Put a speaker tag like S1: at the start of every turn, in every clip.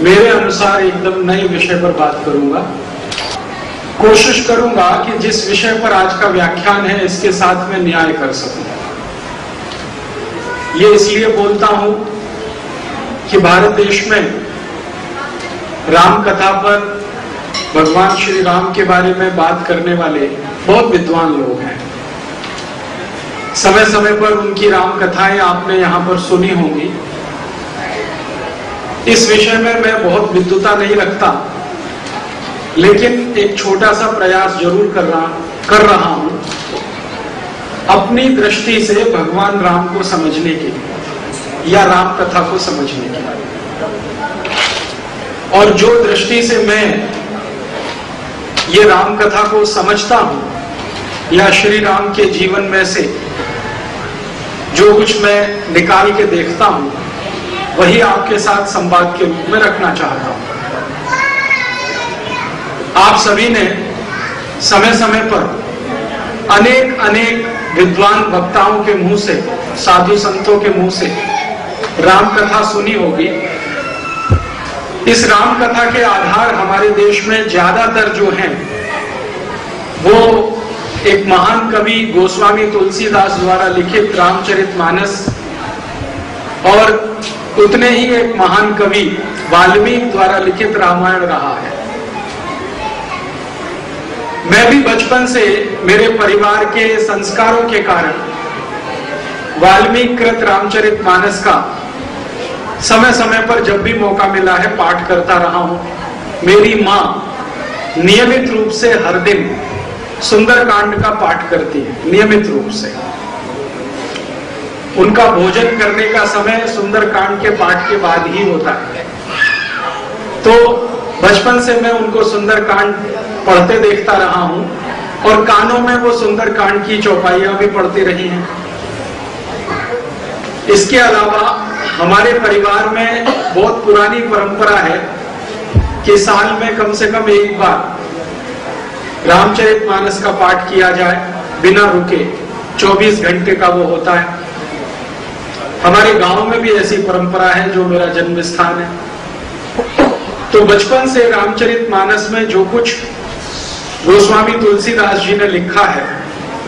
S1: मेरे अनुसार एकदम नए विषय पर बात करूंगा। कोशिश करूंगा कि जिस विषय पर आज का व्याख्यान है इसके साथ में न्याय कर सकूं। ये इसलिए बोलता हूं कि भारत देश में राम कथा पर, भगवान श्री राम के बारे में बात करने वाले बहुत विद्वान लोग हैं। समय समय पर उनकी राम कथाएं आपने यहां पर सुनी होंगी। इस विषय में मैं बहुत विद्वता नहीं रखता, लेकिन एक छोटा सा प्रयास जरूर कर रहा हूं अपनी दृष्टि से भगवान राम को समझने के लिए या राम कथा को समझने के लिए। और जो दृष्टि से मैं ये राम कथा को समझता हूं या श्री राम के जीवन में से जो कुछ मैं निकाल के देखता हूं, वही आपके साथ संवाद के रूप में रखना चाहता हूं। आप सभी ने समय समय पर अनेक अनेक विद्वान वक्ताओं के मुंह से, साधु संतों के मुंह से राम कथा सुनी होगी। इस राम कथा के आधार हमारे देश में ज्यादातर जो हैं वो एक महान कवि गोस्वामी तुलसीदास द्वारा लिखित रामचरितमानस और उतने ही एक महान कवि वाल्मीकि द्वारा लिखित रामायण रहा है। मैं भी बचपन से मेरे परिवार के संस्कारों के कारण वाल्मीकि कृत रामचरितमानस का समय समय पर जब भी मौका मिला है पाठ करता रहा हूं। मेरी मां नियमित रूप से हर दिन सुंदरकांड का पाठ करती है, नियमित रूप से। उनका भोजन करने का समय सुंदरकांड के पाठ के बाद ही होता है। तो बचपन से मैं उनको सुंदरकांड पढ़ते देखता रहा हूं और कानों में वो सुंदरकांड की चौपाइयां भी पढ़ती रही हैं। इसके अलावा हमारे परिवार में बहुत पुरानी परंपरा है कि साल में कम से कम एक बार रामचरितमानस का पाठ किया जाए, बिना रुके। 24 घंटे का वो होता है। हमारे गांव में भी ऐसी परंपरा है, जो मेरा जन्म स्थान है। तो बचपन से रामचरितमानस में जो कुछ गोस्वामी तुलसीदास जी ने लिखा है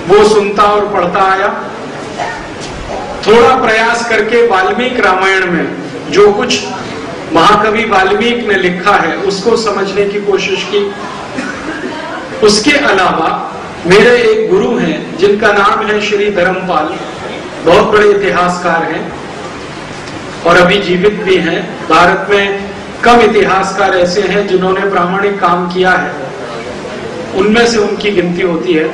S1: वो सुनता और पढ़ता आया। थोड़ा प्रयास करके वाल्मीकि रामायण में जो कुछ महाकवि वाल्मीकि ने लिखा है उसको समझने की कोशिश की। उसके अलावा मेरे एक गुरु हैं जिनका नाम है श्री धर्मपाल, बहुत बड़े इतिहासकार हैं और अभी जीवित भी हैं। भारत में कम इतिहासकार ऐसे हैं जिन्होंने प्रामाणिक काम किया है, उनमें से उनकी गिनती होती है।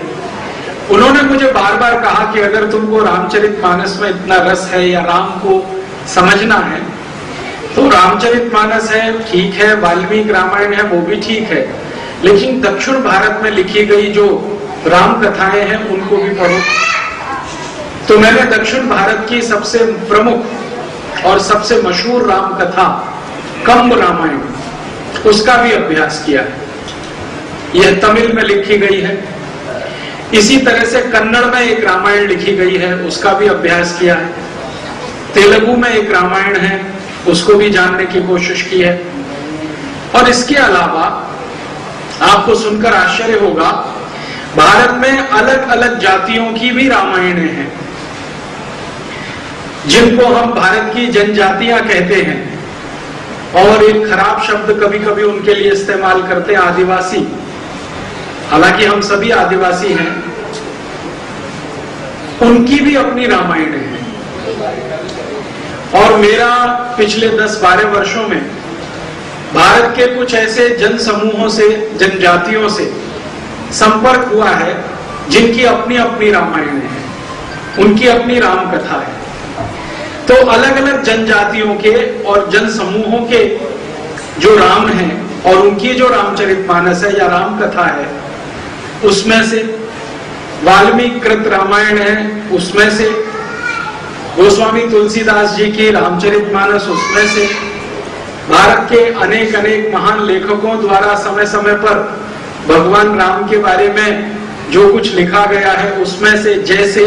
S1: उन्होंने मुझे बार बार कहा कि अगर तुमको रामचरितमानस में इतना रस है या राम को समझना है तो रामचरितमानस है, ठीक है, वाल्मीकि रामायण है, वो भी ठीक है, लेकिन दक्षिण भारत में लिखी गई जो राम कथाएं हैं उनको भी पढ़ो। तो मैंने दक्षिण भारत की सबसे प्रमुख और सबसे मशहूर राम कथा कंब रामायण, उसका भी अभ्यास किया है। यह तमिल में लिखी गई है। इसी तरह से कन्नड़ में एक रामायण लिखी गई है, उसका भी अभ्यास किया है। तेलुगु में एक रामायण है, उसको भी जानने की कोशिश की है। और इसके अलावा आपको सुनकर आश्चर्य होगा, भारत में अलग अलग जातियों की भी रामायणें हैं, जिनको हम भारत की जनजातियां कहते हैं। और एक खराब शब्द कभी कभी उनके लिए इस्तेमाल करते हैं, आदिवासी। हालांकि हम सभी आदिवासी हैं, उनकी भी अपनी रामायण है। और मेरा पिछले 10-12 वर्षों में भारत के कुछ ऐसे जन समूहों से, जनजातियों से संपर्क हुआ है जिनकी अपनी अपनी रामायण है, उनकी अपनी राम कथा है। तो अलग अलग जनजातियों के और जन समूहों के जो राम हैं और उनकी जो रामचरितमानस है या राम कथा है, उसमें से वाल्मीकि कृत रामायण है, उसमें से गोस्वामी तुलसीदास जी की रामचरितमानस, उसमें से भारत के अनेक अनेक महान लेखकों द्वारा समय समय पर भगवान राम के बारे में जो कुछ लिखा गया है उसमें से, जैसे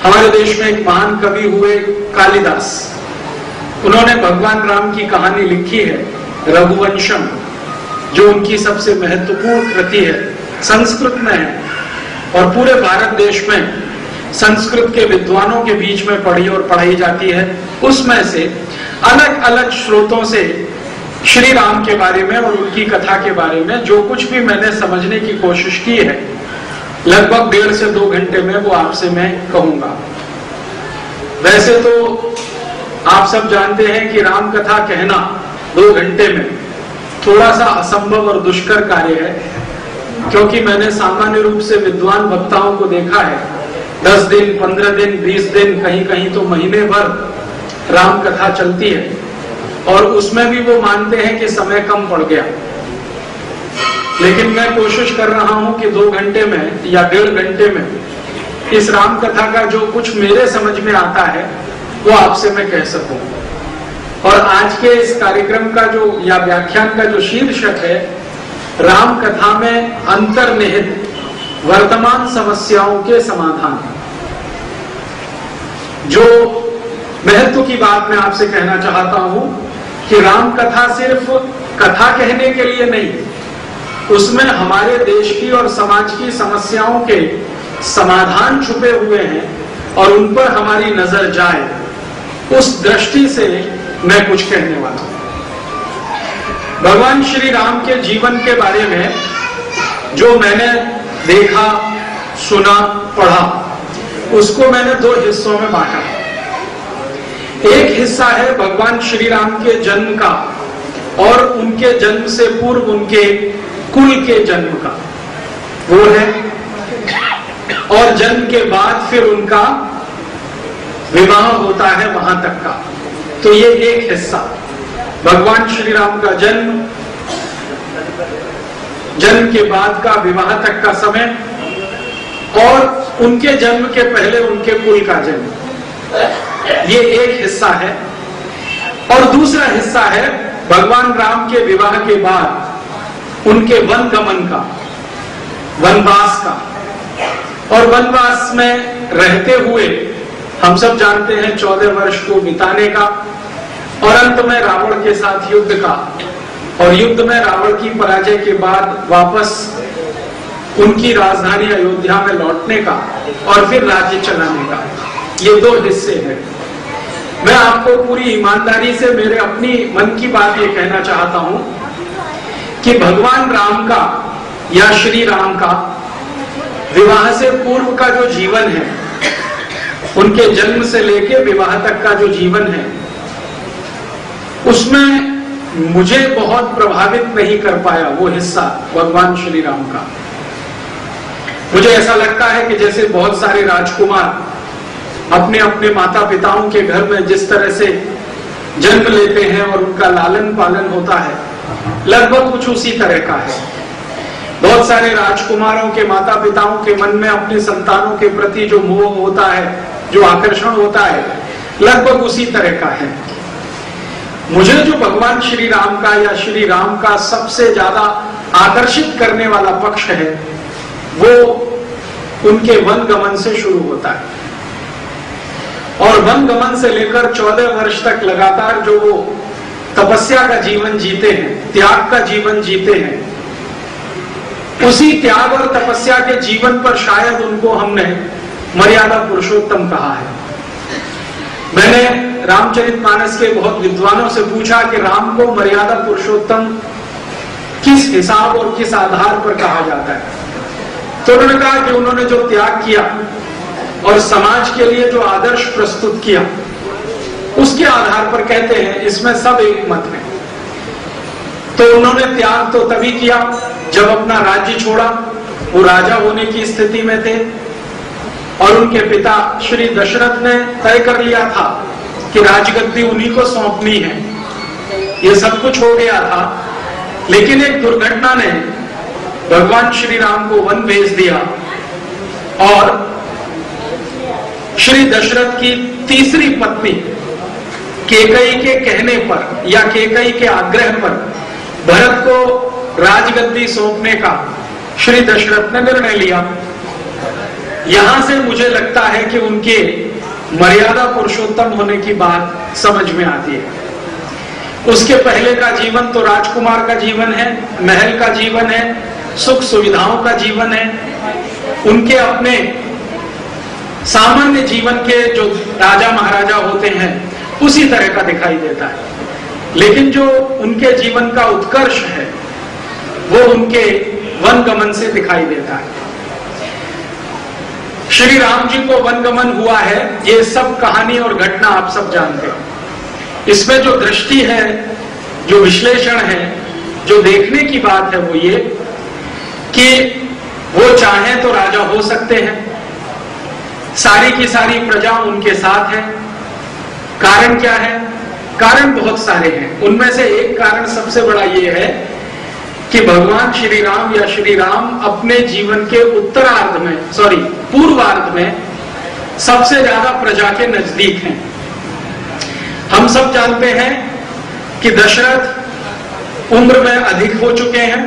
S1: हमारे देश में एक महान कवि हुए कालिदास, उन्होंने भगवान राम की कहानी लिखी है रघुवंशम, जो उनकी सबसे महत्वपूर्ण कृति है, संस्कृत में है और पूरे भारत देश में संस्कृत के विद्वानों के बीच में पढ़ी और पढ़ाई जाती है। उसमें से अलग अलग स्रोतों से श्री राम के बारे में और उनकी कथा के बारे में जो कुछ भी मैंने समझने की कोशिश की है, लगभग 1.5 से 2 घंटे में वो आपसे मैं कहूंगा। वैसे तो आप सब जानते हैं कि राम कथा कहना 2 घंटे में थोड़ा सा असंभव और दुष्कर कार्य है, क्योंकि मैंने सामान्य रूप से विद्वान वक्ताओं को देखा है 10 दिन, 15 दिन, 20 दिन, कहीं कहीं तो महीने भर राम कथा चलती है और उसमें भी वो मानते हैं कि समय कम पड़ गया। लेकिन मैं कोशिश कर रहा हूं कि 2 घंटे में या 1.5 घंटे में इस राम कथा का जो कुछ मेरे समझ में आता है वो आपसे मैं कह सकूं। और आज के इस कार्यक्रम का जो या व्याख्यान का जो शीर्षक है, राम कथा में अंतर्निहित वर्तमान समस्याओं के समाधान। जो महत्व की बात मैं आपसे कहना चाहता हूं कि राम कथा सिर्फ कथा कहने के लिए नहीं, उसमें हमारे देश की और समाज की समस्याओं के समाधान छुपे हुए हैं और उन पर हमारी नजर जाए, उस दृष्टि से मैं कुछ कहने वाला हूं। भगवान श्री राम के जीवन के बारे में जो मैंने देखा, सुना, पढ़ा, उसको मैंने 2 हिस्सों में बांटा। एक हिस्सा है भगवान श्री राम के जन्म का और उनके जन्म से पूर्व उनके कुल के जन्म का, वो है, और जन्म के बाद फिर उनका विवाह होता है वहां तक का। तो ये एक हिस्सा भगवान श्री राम का जन्म, जन्म के बाद का विवाह तक का समय और उनके जन्म के पहले उनके कुल का जन्म, ये एक हिस्सा है। और दूसरा हिस्सा है भगवान राम के विवाह के बाद उनके वन गमन का, वनवास का, और वनवास में रहते हुए हम सब जानते हैं 14 वर्ष को बिताने का, और अंत में रावण के साथ युद्ध का, और युद्ध में रावण की पराजय के बाद वापस उनकी राजधानी अयोध्या में लौटने का और फिर राज्य चलाने का। ये 2 हिस्से हैं। मैं आपको पूरी ईमानदारी से मेरे अपनी मन की बात ये कहना चाहता हूं कि भगवान राम का या श्री राम का विवाह से पूर्व का जो जीवन है, उनके जन्म से लेकर विवाह तक का जो जीवन है, उसमें मुझे बहुत प्रभावित नहीं कर पाया वो हिस्सा भगवान श्री राम का। मुझे ऐसा लगता है कि जैसे बहुत सारे राजकुमार अपने अपने माता पिताओं के घर में जिस तरह से जन्म लेते हैं और उनका लालन पालन होता है, लगभग कुछ उसी तरह का है। बहुत सारे राजकुमारों के माता पिताओं के मन में अपने संतानों के प्रति जो मोह होता है, जो आकर्षण होता है, लगभग उसी तरह का है। मुझे जो भगवान श्री राम का या श्री राम का सबसे ज्यादा आकर्षित करने वाला पक्ष है, वो उनके वन गमन से शुरू होता है। और वन गमन से लेकर 14 वर्ष तक लगातार जो वो तपस्या का जीवन जीते हैं, त्याग का जीवन जीते हैं, उसी त्याग और तपस्या के जीवन पर शायद उनको हमने मर्यादा पुरुषोत्तम कहा है। मैंने रामचरितमानस के बहुत विद्वानों से पूछा कि राम को मर्यादा पुरुषोत्तम किस हिसाब और किस आधार पर कहा जाता है, तो उन्होंने कहा कि उन्होंने जो त्याग किया और समाज के लिए जो आदर्श प्रस्तुत किया, उसके आधार पर कहते हैं, इसमें सब एक मत है। तो उन्होंने त्याग तो तभी किया जब अपना राज्य छोड़ा, वो राजा होने की स्थिति में थे और उनके पिता श्री दशरथ ने तय कर लिया था कि राजगद्दी उन्हीं को सौंपनी है। ये सब कुछ हो गया था, लेकिन एक दुर्घटना ने भगवान श्री राम को वन भेज दिया और श्री दशरथ की तीसरी पत्नी कैकेयी के कहने पर या कैकेयी के आग्रह पर भरत को राजगद्दी सौंपने का श्री दशरथ ने निर्णय लिया। यहां से मुझे लगता है कि उनके मर्यादा पुरुषोत्तम होने की बात समझ में आती है। उसके पहले का जीवन तो राजकुमार का जीवन है, महल का जीवन है, सुख सुविधाओं का जीवन है, उनके अपने सामान्य जीवन के जो राजा महाराजा होते हैं उसी तरह का दिखाई देता है। लेकिन जो उनके जीवन का उत्कर्ष है वो उनके वनगमन से दिखाई देता है। श्री राम जी को वनगमन हुआ है, ये सब कहानी और घटना आप सब जानते हैं। इसमें जो दृष्टि है, जो विश्लेषण है, जो देखने की बात है वो ये कि वो चाहें तो राजा हो सकते हैं, सारी की सारी प्रजा उनके साथ है। कारण क्या है? कारण बहुत सारे हैं। उनमें से एक कारण सबसे बड़ा ये है कि भगवान श्री राम या श्री राम अपने जीवन के उत्तरार्ध में, पूर्वार्ध में सबसे ज्यादा प्रजा के नजदीक हैं। हम सब जानते हैं कि दशरथ उम्र में अधिक हो चुके हैं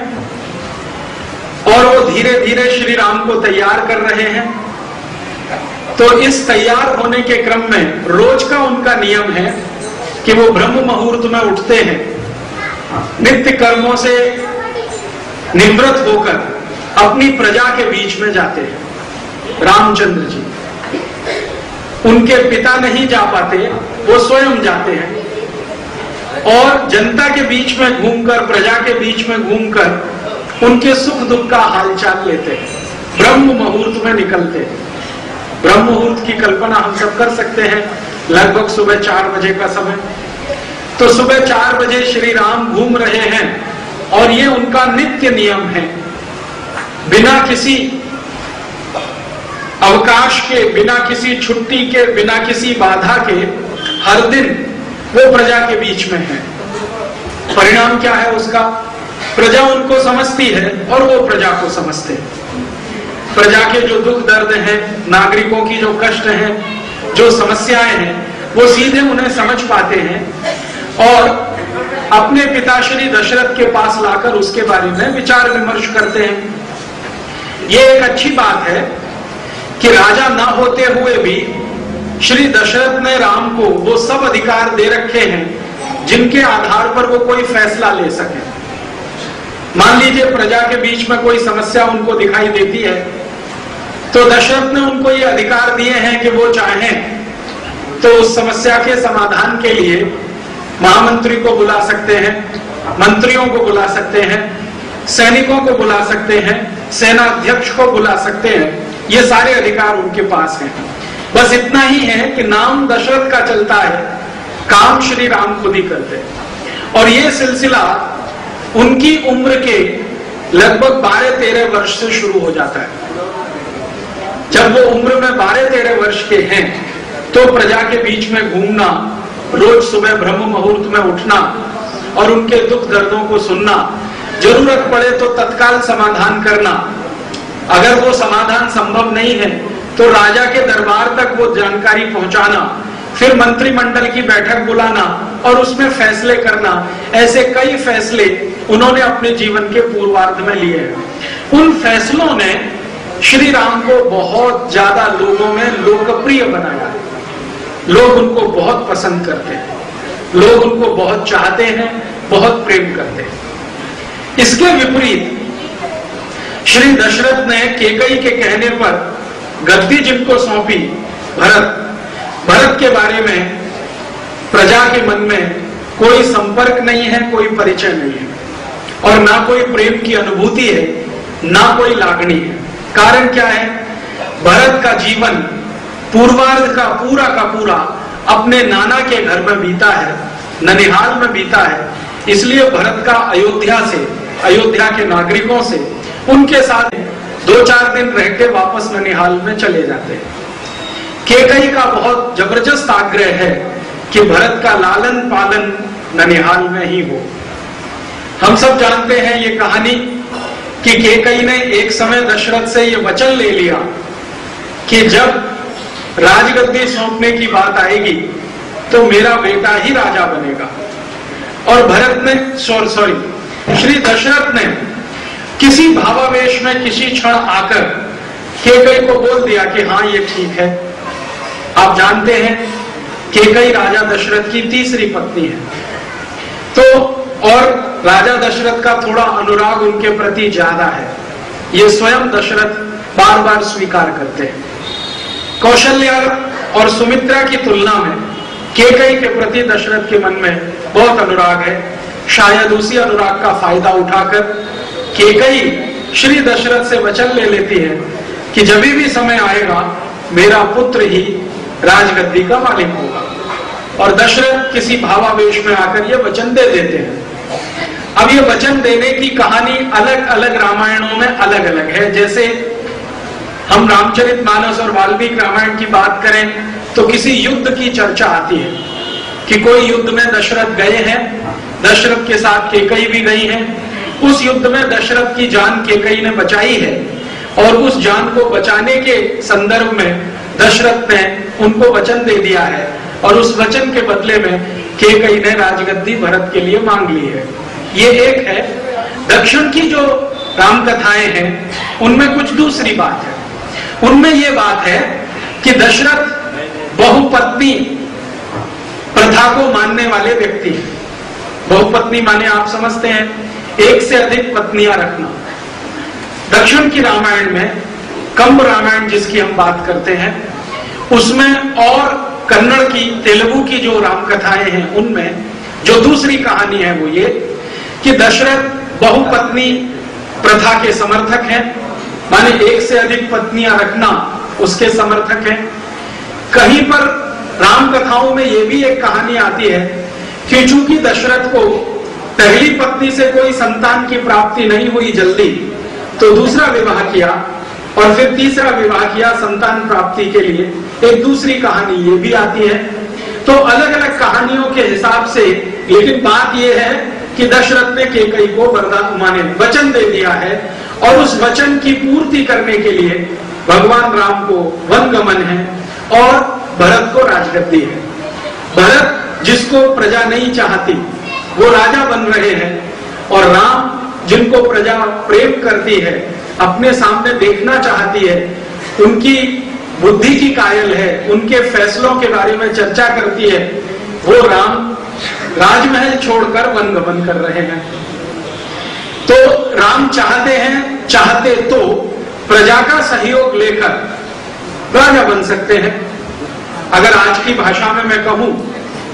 S1: और वो धीरे धीरे श्री राम को तैयार कर रहे हैं। तो इस तैयार होने के क्रम में रोज का उनका नियम है कि वो ब्रह्म मुहूर्त में उठते हैं, नित्य कर्मों से निवृत्त होकर अपनी प्रजा के बीच में जाते हैं। रामचंद्र जी, उनके पिता नहीं जा पाते, वो स्वयं जाते हैं और जनता के बीच में घूमकर, प्रजा के बीच में घूमकर उनके सुख दुख का हालचाल लेते हैं। ब्रह्म मुहूर्त में निकलते हैं। ब्रह्म मुहूर्त की कल्पना हम सब कर सकते हैं, लगभग सुबह 4 बजे का समय। तो सुबह 4 बजे श्री राम घूम रहे हैं और ये उनका नित्य नियम है। बिना किसी अवकाश के, बिना किसी छुट्टी के, बिना किसी बाधा के हर दिन वो प्रजा के बीच में है। परिणाम क्या है उसका? प्रजा उनको समझती है और वो प्रजा को समझते हैं। प्रजा के जो दुख दर्द हैं, नागरिकों की जो कष्ट हैं, जो समस्याएं हैं, वो सीधे उन्हें समझ पाते हैं और अपने पिता श्री दशरथ के पास लाकर उसके बारे में विचार विमर्श करते हैं। ये एक अच्छी बात है कि राजा ना होते हुए भी श्री दशरथ ने राम को वो सब अधिकार दे रखे हैं जिनके आधार पर वो कोई फैसला ले सके। मान लीजिए प्रजा के बीच में कोई समस्या उनको दिखाई देती है तो दशरथ ने उनको ये अधिकार दिए हैं कि वो चाहें तो उस समस्या के समाधान के लिए महामंत्री को बुला सकते हैं, मंत्रियों को बुला सकते हैं, सैनिकों को बुला सकते हैं, सेना अध्यक्ष को बुला सकते हैं। ये सारे अधिकार उनके पास हैं। बस इतना ही है कि नाम दशरथ का चलता है, काम श्री राम खुद ही करते हैं। और ये सिलसिला उनकी उम्र के लगभग 12-13 वर्ष से शुरू हो जाता है। जब वो उम्र में 12-13 वर्ष के हैं तो प्रजा के बीच में घूमना, रोज सुबह ब्रह्म मुहूर्त में उठना और उनके दुख दर्दों को सुनना, जरूरत पड़े तो तत्काल समाधान करना, अगर वो समाधान संभव नहीं है तो राजा के दरबार तक वो जानकारी पहुंचाना, फिर मंत्रिमंडल की बैठक बुलाना और उसमें फैसले करना। ऐसे कई फैसले उन्होंने अपने जीवन के पूर्वार्ध में लिए हैं। उन फैसलों ने श्री राम को बहुत ज्यादा लोगों में लोकप्रिय बनाया है। लोग उनको बहुत पसंद करते हैं, लोग उनको बहुत चाहते हैं, बहुत प्रेम करते हैं। इसके विपरीत श्री दशरथ ने केकई के कहने पर गद्दी जिनको सौंपी, भरत के बारे में प्रजा के मन में कोई संपर्क नहीं है, कोई परिचय नहीं है और ना कोई प्रेम की अनुभूति है, ना कोई लागणी है। कारण क्या है? भरत का जीवन पूर्वार्ध का पूरा अपने नाना के घर में बीता है, ननिहाल में बीता है। इसलिए भरत का अयोध्या के नागरिकों से, उनके साथ 2-4 दिन रह के वापस ननिहाल में चले जाते हैं। केकई का बहुत जबरदस्त आग्रह है कि भरत का लालन पालन ननिहाल में ही हो। हम सब जानते हैं ये कहानी कि केकई ने एक समय दशरथ से ये वचन ले लिया कि जब राजगद्दी सौंपने की बात आएगी तो मेरा बेटा ही राजा बनेगा। और भरत ने श्री दशरथ ने किसी भावावेश में किसी क्षण आकर केकई को बोल दिया कि हाँ ये ठीक है। आप जानते हैं केकई राजा दशरथ की तीसरी पत्नी है। तो और राजा दशरथ का थोड़ा अनुराग उनके प्रति ज्यादा है, ये स्वयं दशरथ बार बार स्वीकार करते हैं। कौशल्या और सुमित्रा की तुलना में केकई के प्रति दशरथ के मन में बहुत अनुराग है। शायद उसी अनुराग का फायदा उठाकर केकई श्री दशरथ से वचन ले लेती है कि जब भी समय आएगा मेरा पुत्र ही राजगद्दी का मालिक होगा, और दशरथ किसी भावावेश में आकर ये वचन दे देते हैं। अब ये वचन देने की कहानी अलग अलग रामायणों में अलग अलग है। जैसे हम रामचरितमानस और वाल्मीकि रामायण की बात करें तो किसी युद्ध की चर्चा आती है कि कोई युद्ध में दशरथ गए हैं, दशरथ के साथ केकई भी गई है, उस युद्ध में दशरथ की जान केकई ने बचाई है, और उस जान को बचाने के संदर्भ में दशरथ ने उनको वचन दे दिया है, और उस वचन के बदले में केकई ने राजगद्दी भरत के लिए मांग ली है। ये एक है। दक्षिण की जो राम कथाएं हैं उनमें कुछ दूसरी बात है। उनमें ये बात है कि दशरथ बहुपत्नी प्रथा को मानने वाले व्यक्ति हैं। बहुपत्नी माने आप समझते हैं एक से अधिक पत्नियां रखना। दक्षिण की रामायण में कंब रामायण जिसकी हम बात करते हैं उसमें, और कन्नड़ की तेलुगु की जो राम कथाएं हैं उनमें जो दूसरी कहानी है वो ये कि दशरथ बहुपत्नी प्रथा के समर्थक हैं, माने एक से अधिक पत्नियां रखना उसके समर्थक हैं। कहीं पर राम कथाओं में ये भी एक कहानी आती है कि चूंकि दशरथ को पहली पत्नी से कोई संतान की प्राप्ति नहीं हुई जल्दी, तो दूसरा विवाह किया और फिर तीसरा विवाह किया संतान प्राप्ति के लिए। एक दूसरी कहानी ये भी आती है। तो अलग अलग कहानियों के हिसाब से, लेकिन बात यह है कि दशरथ ने केकई को वरदान माने वचन दे दिया है, और उस वचन की पूर्ति करने के लिए भगवान राम को वनगमन है और भरत को राजगद्दी है। भरत जिसको प्रजा नहीं चाहती वो राजा बन रहे हैं, और राम जिनको प्रजा प्रेम करती है, अपने सामने देखना चाहती है, उनकी बुद्धि की कायल है, उनके फैसलों के बारे में चर्चा करती है, वो राम राजमहल छोड़कर वनगमन कर रहे हैं। तो राम चाहते तो प्रजा का सहयोग लेकर राजा बन सकते हैं। अगर आज की भाषा में मैं कहूं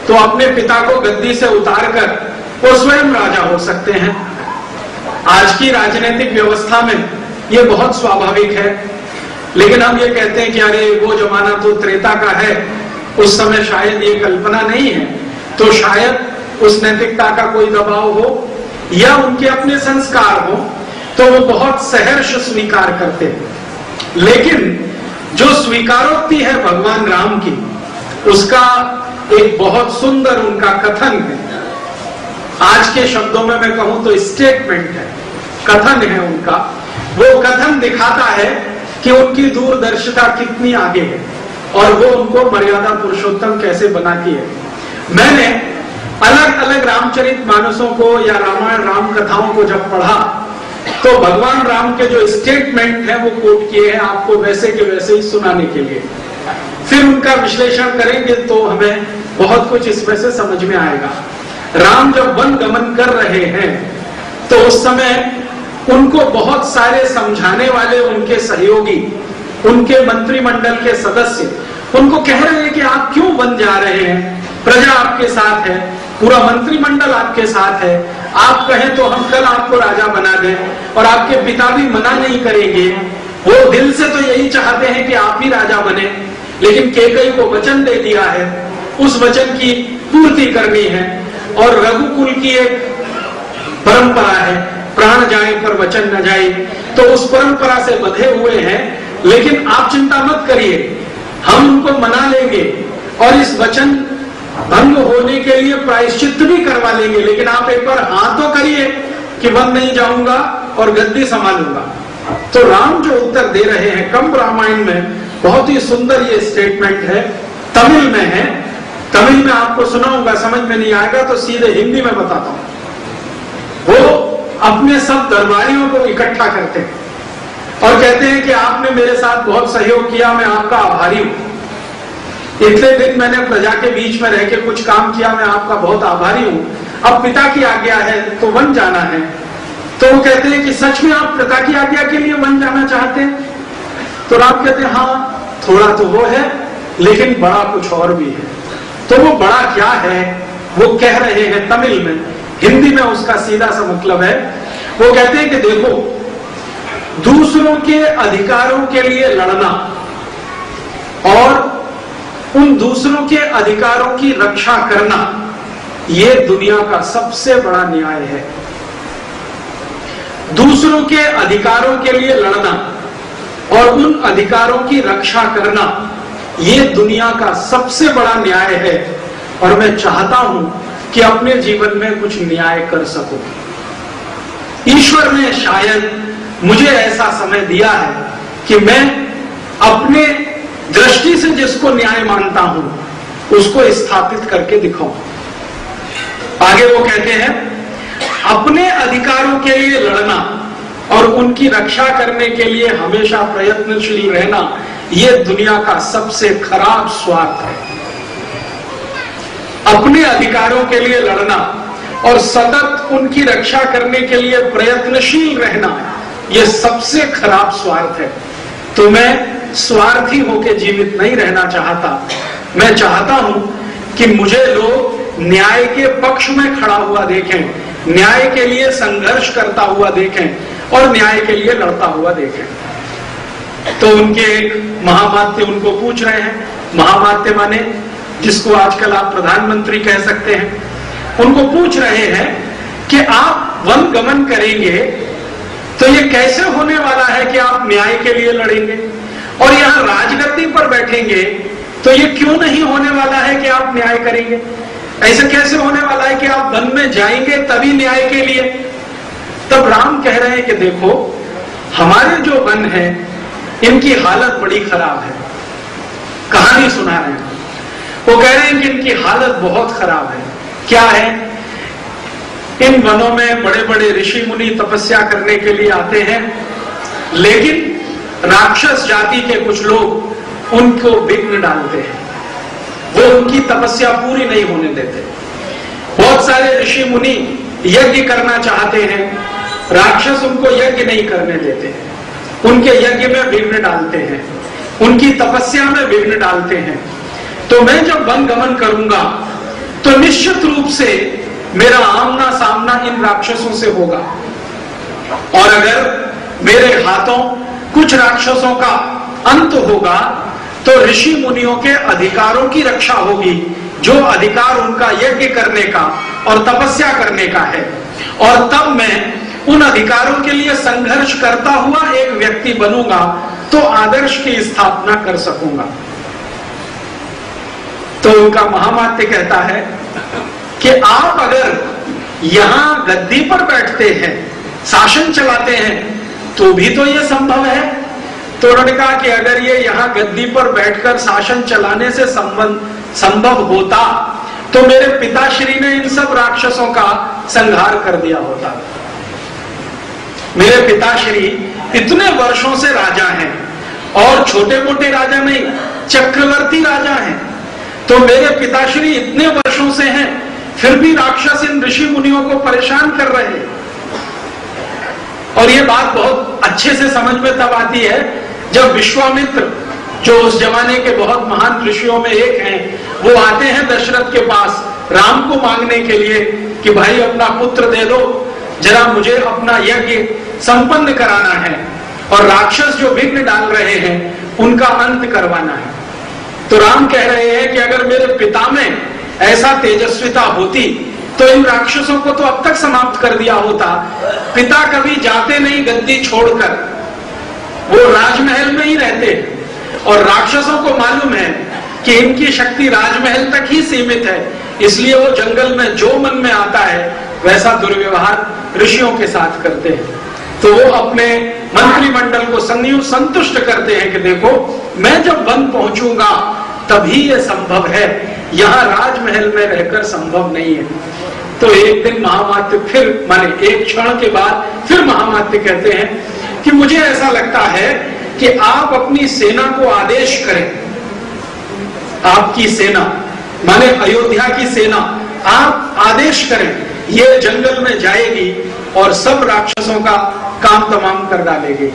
S1: तो अपने पिता को गद्दी से उतारकर वो स्वयं राजा हो सकते हैं। आज की राजनीतिक व्यवस्था में ये बहुत स्वाभाविक है, लेकिन हम ये कहते हैं कि अरे वो जमाना तो त्रेता का है, उस समय शायद ये कल्पना नहीं है, तो शायद उस नैतिकता का कोई दबाव हो या उनके अपने संस्कार हो, तो वो बहुत सहर्ष स्वीकार करते हैं। लेकिन जो स्वीकारोक्ति है भगवान राम की, उसका एक बहुत सुंदर उनका कथन है। आज के शब्दों में मैं कहूं तो स्टेटमेंट है, कथन है उनका। वो कथन दिखाता है कि उनकी दूरदर्शिता कितनी आगे है और वो उनको मर्यादा पुरुषोत्तम कैसे बनाती है। मैंने अलग अलग रामचरितमानसों को या रामायण राम कथाओं को जब पढ़ा तो भगवान राम के जो स्टेटमेंट है वो कोट किए हैं आपको वैसे के वैसे ही सुनाने के लिए। फिर उनका विश्लेषण करेंगे तो हमें बहुत कुछ इसमें से समझ में आएगा। राम जब वन गमन कर रहे हैं तो उस समय उनको बहुत सारे समझाने वाले उनके सहयोगी, उनके मंत्रिमंडल के सदस्य उनको कह रहे हैं कि आप क्यों वन जा रहे हैं, प्रजा आपके साथ है, पूरा मंत्रिमंडल आपके साथ है, आप कहें तो हम कल आपको राजा बना दें, और आपके पिता भी मना नहीं करेंगे। वो दिल से तो यही चाहते हैं कि आप ही राजा बने, लेकिन केकई को वचन दे दिया है, उस वचन की पूर्ति करनी है। और रघुकुल की एक परंपरा है, प्राण जाए पर वचन न जाए, तो उस परंपरा से बंधे हुए हैं। लेकिन आप चिंता मत करिए, हम उनको मना लेंगे और इस वचन भंग होने के लिए प्रायश्चित भी करवा लेंगे, लेकिन आप एक बार हाँ तो करिए कि वन नहीं जाऊंगा और गद्दी संभालूंगा। तो राम जो उत्तर दे रहे हैं कंब रामायण में, बहुत ही सुंदर ये स्टेटमेंट है, तमिल में है। तमिल में आपको सुनाऊंगा, समझ में नहीं आएगा तो सीधे हिंदी में बताता हूं। वो अपने सब दरबारियों को इकट्ठा करते हैं और कहते हैं कि आपने मेरे साथ बहुत सहयोग किया, मैं आपका आभारी हूं। इतने दिन मैंने प्रजा के बीच में रह के कुछ काम किया, मैं आपका बहुत आभारी हूं। अब पिता की आज्ञा है तो वन जाना है। तो वो कहते हैं कि सच में आप पिता की आज्ञा के लिए वन जाना चाहते हैं? तो राम कहते हैं हाँ, थोड़ा तो वो है, लेकिन बड़ा कुछ और भी है। तो वो बड़ा क्या है वो कह रहे हैं तमिल में, हिंदी में उसका सीधा सा मतलब है, वो कहते हैं कि देखो, दूसरों के अधिकारों के लिए लड़ना और उन दूसरों के अधिकारों की रक्षा करना, ये दुनिया का सबसे बड़ा न्याय है। दूसरों के अधिकारों के लिए लड़ना और उन अधिकारों की रक्षा करना, ये दुनिया का सबसे बड़ा न्याय है। और मैं चाहता हूं कि अपने जीवन में कुछ न्याय कर सकूं। ईश्वर ने शायद मुझे ऐसा समय दिया है कि मैं अपने दृष्टि से जिसको न्याय मानता हूं उसको स्थापित करके दिखाऊं। आगे वो कहते हैं, अपने अधिकारों के लिए लड़ना और उनकी रक्षा करने के लिए हमेशा प्रयत्नशील रहना, यह दुनिया का सबसे खराब स्वार्थ है। अपने अधिकारों के लिए लड़ना और सतत उनकी रक्षा करने के लिए प्रयत्नशील रहना, यह सबसे खराब स्वार्थ है। तो मैं स्वार्थी होकर जीवित नहीं रहना चाहता। मैं चाहता हूं कि मुझे लोग न्याय के पक्ष में खड़ा हुआ देखें, न्याय के लिए संघर्ष करता हुआ देखें और न्याय के लिए लड़ता हुआ देखें। तो उनके एक महामात्य उनको पूछ रहे हैं, महामात्य माने जिसको आजकल आप प्रधानमंत्री कह सकते हैं, उनको पूछ रहे हैं कि आप वन गमन करेंगे तो ये कैसे होने वाला है कि आप न्याय के लिए लड़ेंगे, और यहां राजगद्दी पर बैठेंगे तो ये क्यों नहीं होने वाला है कि आप न्याय करेंगे? ऐसे कैसे होने वाला है कि आप वन में जाएंगे तभी न्याय के लिए? तब राम कह रहे हैं कि देखो, हमारे जो वन है इनकी हालत बड़ी खराब है। कहानी सुना रहे हैं, वो कह रहे हैं कि इनकी हालत बहुत खराब है। क्या है? इन वनों में बड़े बड़े ऋषि मुनि तपस्या करने के लिए आते हैं, लेकिन राक्षस जाति के कुछ लोग उनको विघ्न डालते हैं, वो उनकी तपस्या पूरी नहीं होने देते। बहुत सारे ऋषि मुनि यज्ञ करना चाहते हैं, राक्षस उनको यज्ञ नहीं करने देते, उनके यज्ञ में विघ्न डालते हैं, उनकी तपस्या में विघ्न डालते हैं। तो मैं जब वन गमन करूंगा तो निश्चित रूप से मेरा आमना सामना इन राक्षसों से होगा, और अगर मेरे हाथों कुछ राक्षसों का अंत होगा तो ऋषि मुनियों के अधिकारों की रक्षा होगी, जो अधिकार उनका यज्ञ करने का और तपस्या करने का है, और तब मैं उन अधिकारों के लिए संघर्ष करता हुआ एक व्यक्ति बनूंगा तो आदर्श की स्थापना कर सकूंगा। तो उनका महामात्य कहता है कि आप अगर यहां गद्दी पर बैठते हैं, शासन चलाते हैं, तो भी तो ये संभव है। तो उन्होंने कहा कि अगर ये यहाँ गद्दी पर बैठकर शासन चलाने से संभव होता तो मेरे पिताश्री ने इन सब राक्षसों का संहार कर दिया होता। मेरे पिताश्री इतने वर्षों से राजा हैं, और छोटे मोटे राजा नहीं, चक्रवर्ती राजा हैं। तो मेरे पिताश्री इतने वर्षों से हैं, फिर भी राक्षस इन ऋषि मुनियों को परेशान कर रहे हैं। और ये बात बहुत अच्छे से समझ में तब आती है जब विश्वामित्र, जो उस जमाने के बहुत महान ऋषियों में एक हैं, वो आते हैं दशरथ के पास राम को मांगने के लिए कि भाई अपना पुत्र दे दो, जरा मुझे अपना यज्ञ संपन्न कराना है, और राक्षस जो विघ्न डाल रहे हैं उनका अंत करवाना है। तो राम कह रहे हैं कि अगर मेरे पिता में ऐसा तेजस्विता होती तो इन राक्षसों को तो अब तक समाप्त कर दिया होता। पिता कभी जाते नहीं गद्दी छोड़कर, वो राजमहल में ही रहते हैं, और राक्षसों को मालूम है कि इनकी शक्ति राजमहल तक ही सीमित है, इसलिए वो जंगल में जो मन में आता है वैसा दुर्व्यवहार ऋषियों के साथ करते हैं। तो वो अपने मंत्रिमंडल को संतुष्ट करते हैं कि देखो, मैं जब वन पहुंचूंगा तभी ये संभव है, यहाँ राजमहल में रहकर संभव नहीं है। तो एक दिन महामात्य फिर, माने एक क्षण के बाद फिर महामात्य कहते हैं कि मुझे ऐसा लगता है कि आप अपनी सेना को आदेश करें, आपकी सेना माने अयोध्या की सेना, आप आदेश करें ये जंगल में जाएगी और सब राक्षसों का काम तमाम कर डालेगी।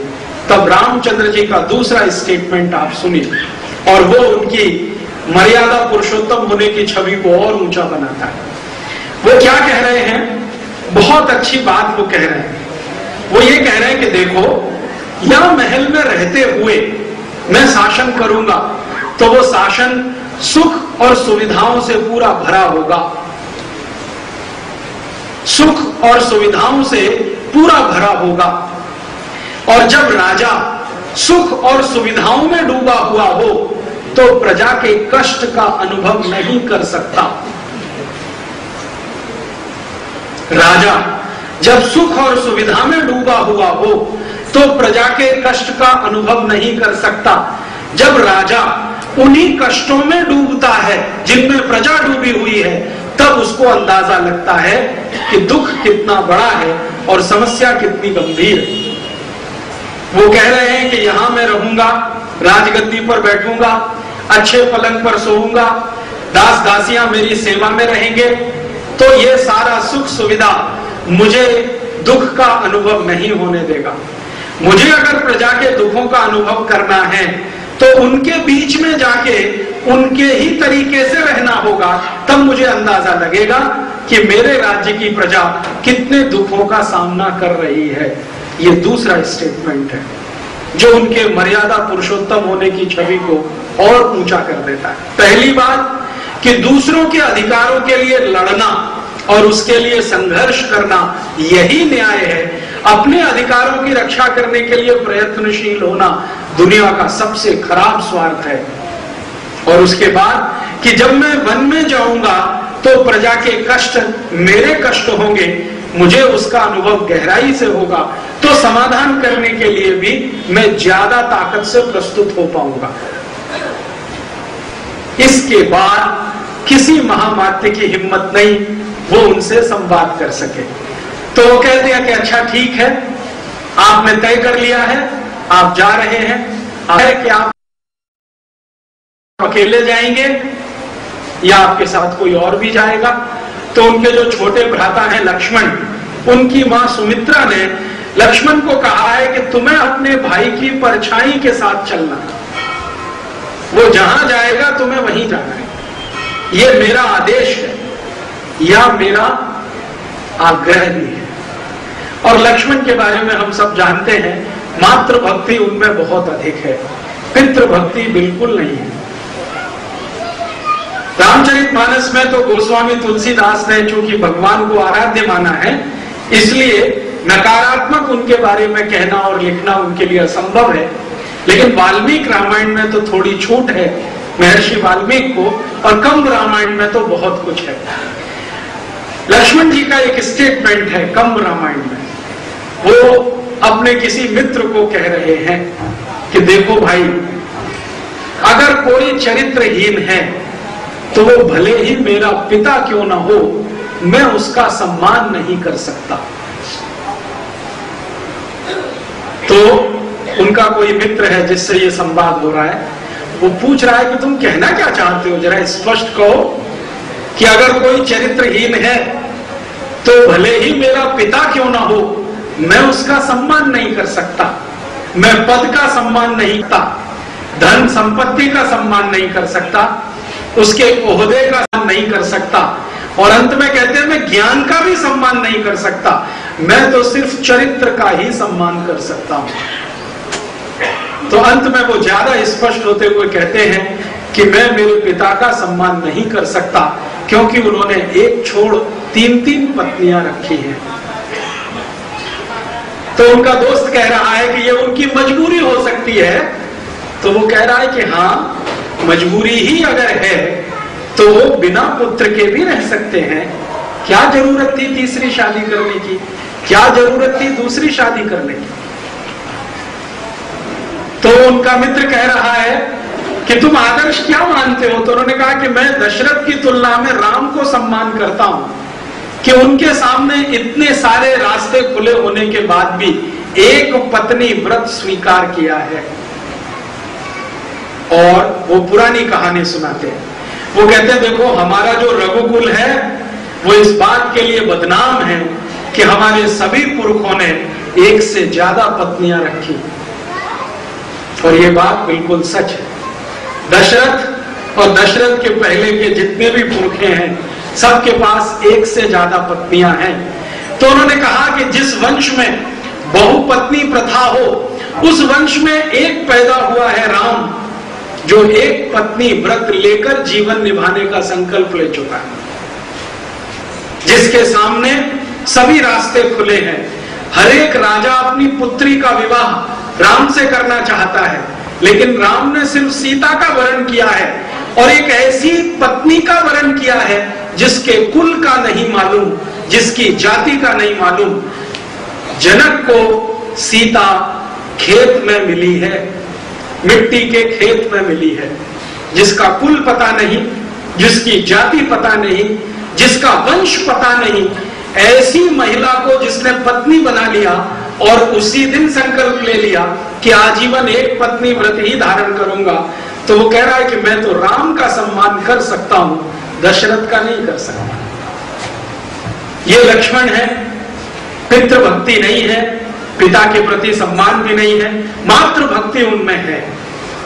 S1: तब रामचंद्र जी का दूसरा स्टेटमेंट आप सुनिए, और वो उनकी मर्यादा पुरुषोत्तम होने की छवि को और ऊंचा बनाता है। वो क्या कह रहे हैं? बहुत अच्छी बात वो कह रहे हैं। वो ये कह रहे हैं कि देखो, यह महल में रहते हुए मैं शासन करूंगा तो वो शासन सुख और सुविधाओं से पूरा भरा होगा, सुख और सुविधाओं से पूरा भरा होगा। और जब राजा सुख और सुविधाओं में डूबा हुआ हो तो प्रजा के कष्ट का अनुभव नहीं कर सकता। राजा जब सुख और सुविधा में डूबा हुआ हो तो प्रजा के कष्ट का अनुभव नहीं कर सकता। जब राजा उन्हीं कष्टों में डूबता है जिनमें प्रजा डूबी हुई है, तब उसको अंदाजा लगता है कि दुख कितना बड़ा है और समस्या कितनी गंभीर है। वो कह रहे हैं कि यहां मैं रहूंगा, राजगद्दी पर बैठूंगा, अच्छे पलंग पर सोऊंगा, दास दासियां मेरी सेवा में रहेंगे, तो ये सारा सुख सुविधा मुझे दुख का अनुभव नहीं होने देगा। मुझे अगर प्रजा के दुखों का अनुभव करना है तो उनके बीच में जाके उनके ही तरीके से रहना होगा, तब मुझे अंदाजा लगेगा कि मेरे राज्य की प्रजा कितने दुखों का सामना कर रही है। ये दूसरा स्टेटमेंट है जो उनके मर्यादा पुरुषोत्तम होने की छवि को और ऊंचा कर देता है। पहली बात कि दूसरों के अधिकारों के लिए लड़ना और उसके लिए संघर्ष करना यही न्याय है। अपने अधिकारों की रक्षा करने के लिए प्रयत्नशील होना दुनिया का सबसे खराब स्वार्थ है। और उसके बाद कि जब मैं वन में जाऊंगा तो प्रजा के कष्ट मेरे कष्ट होंगे, मुझे उसका अनुभव गहराई से होगा, तो समाधान करने के लिए भी मैं ज्यादा ताकत से प्रस्तुत हो पाऊंगा। इसके बाद किसी महामात्य की हिम्मत नहीं वो उनसे संवाद कर सके। तो वो कहते हैं कि अच्छा ठीक है, आपने तय कर लिया है, आप जा रहे हैं, है कि आप अकेले जाएंगे या आपके साथ कोई और भी जाएगा? तो उनके जो छोटे भ्राता हैं लक्ष्मण, उनकी मां सुमित्रा ने लक्ष्मण को कहा है कि तुम्हें अपने भाई की परछाई के साथ चलना, वो जहां जाएगा तुम्हें वहीं जाना है, ये मेरा आदेश है या मेरा आग्रह भी है। और लक्ष्मण के बारे में हम सब जानते हैं, मातृ भक्ति उनमें बहुत अधिक है, पितृ भक्ति बिल्कुल नहीं है। रामचरितमानस में तो गोस्वामी तुलसीदास ने चूंकि भगवान को आराध्य माना है, इसलिए नकारात्मक उनके बारे में कहना और लिखना उनके लिए असंभव है। लेकिन वाल्मीकि रामायण में तो थोड़ी छूट है महर्षि वाल्मीकि को, और कंब रामायण में तो बहुत कुछ है। लक्ष्मण जी का एक स्टेटमेंट है कंब रामायण में, वो अपने किसी मित्र को कह रहे हैं कि देखो भाई, अगर कोई चरित्रहीन है तो वो भले ही मेरा पिता क्यों ना हो, मैं उसका सम्मान नहीं कर सकता। तो उनका कोई मित्र है जिससे ये संवाद हो रहा है, वो पूछ रहा है कि तुम कहना क्या चाहते हो, जरा स्पष्ट कहो कि अगर कोई चरित्रहीन है तो भले ही मेरा पिता क्यों ना हो, मैं उसका सम्मान नहीं कर सकता, मैं पद का सम्मान नहीं करता, धन संपत्ति का सम्मान नहीं कर सकता, उसके ओहदे का सम्मान नहीं कर सकता, और अंत में कहते हैं मैं ज्ञान का भी सम्मान नहीं कर सकता, मैं तो सिर्फ चरित्र का ही सम्मान कर सकता हूं। तो अंत में वो ज्यादा स्पष्ट होते हुए कहते हैं कि मैं मेरे पिता का सम्मान नहीं कर सकता, क्योंकि उन्होंने एक छोड़ 3-3 पत्नियां रखी हैं। तो उनका दोस्त कह रहा है कि ये उनकी मजबूरी हो सकती है। तो वो कह रहा है कि हाँ, मजबूरी ही अगर है तो वो बिना पुत्र के भी रह सकते हैं। क्या जरूरत थी तीसरी शादी करने की, क्या जरूरत थी दूसरी शादी करने की? तो उनका मित्र कह रहा है कि तुम आदर्श क्या मानते हो? तो उन्होंने कहा कि मैं दशरथ की तुलना में राम को सम्मान करता हूं कि उनके सामने इतने सारे रास्ते खुले होने के बाद भी एक पत्नी व्रत स्वीकार किया है। और वो पुरानी कहानी सुनाते हैं, वो कहते हैं देखो, हमारा जो रघुकुल है वो इस बात के लिए बदनाम है कि हमारे सभी पुरखों ने एक से ज्यादा पत्नियां रखी। और ये बात बिल्कुल सच है। दशरथ और दशरथ के पहले के जितने भी पुरखे हैं, सबके पास एक से ज्यादा पत्नियां हैं। तो उन्होंने कहा कि जिस वंश में बहुपत्नी प्रथा हो, उस वंश में एक पैदा हुआ है राम, जो एक पत्नी व्रत लेकर जीवन निभाने का संकल्प ले चुका है, जिसके सामने सभी रास्ते खुले हैं। हर एक राजा अपनी पुत्री का विवाह राम से करना चाहता है, लेकिन राम ने सिर्फ सीता का वरण किया है, और एक ऐसी पत्नी का वरण किया है जिसके कुल का नहीं मालूम, जिसकी जाति का नहीं मालूम। जनक को सीता खेत में मिली है, मिट्टी के खेत में मिली है, जिसका कुल पता नहीं, जिसकी जाति पता नहीं, जिसका वंश पता नहीं, ऐसी महिला को जिसने पत्नी बना लिया और उसी दिन संकल्प ले लिया कि आजीवन एक पत्नी व्रत ही धारण करूंगा, तो वो कह रहा है कि मैं तो राम का सम्मान कर सकता हूं, दशरथ का नहीं कर सकता। ये लक्ष्मण है, पितृभक्ति नहीं है, पिता के प्रति सम्मान भी नहीं है, मातृ भक्ति उनमें है।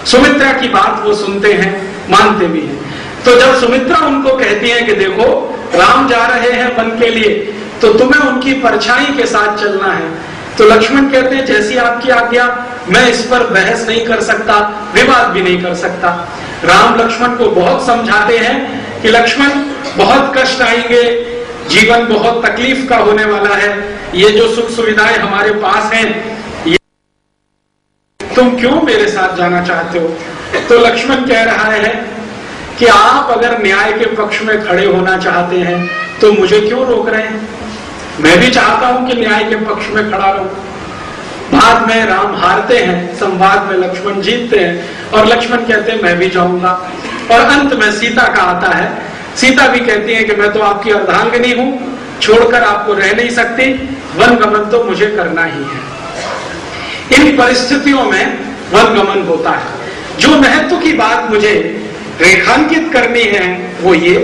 S1: सुमित्रा की बात वो सुनते हैं, मानते भी हैं। तो जब सुमित्रा उनको कहती है कि देखो राम जा रहे हैं वन के लिए, तो तुम्हें उनकी परछाई के साथ चलना है, तो लक्ष्मण कहते हैं जैसी आपकी आज्ञा, मैं इस पर बहस नहीं कर सकता, विवाद भी नहीं कर सकता। राम लक्ष्मण को बहुत समझाते हैं कि लक्ष्मण बहुत कष्ट आएंगे, जीवन बहुत तकलीफ का होने वाला है, ये जो सुख सुविधाएं हमारे पास हैं, ये तुम क्यों मेरे साथ जाना चाहते हो? तो लक्ष्मण कह रहा है कि आप अगर न्याय के पक्ष में खड़े होना चाहते हैं तो मुझे क्यों रोक रहे हैं? मैं भी चाहता हूं कि न्याय के पक्ष में खड़ा रहूं। बाद में राम हारते हैं, संवाद में लक्ष्मण जीतते हैं, और लक्ष्मण कहते हैं मैं भी जाऊंगा। और अंत में सीता का आता है, सीता भी कहती है कि मैं तो आपकी अर्धांगिनी हूं, छोड़कर आपको रह नहीं सकती, वन गमन तो मुझे करना ही है। इन परिस्थितियों में वन गमन होता है। जो महत्व की बात मुझे रेखांकित करनी है वो ये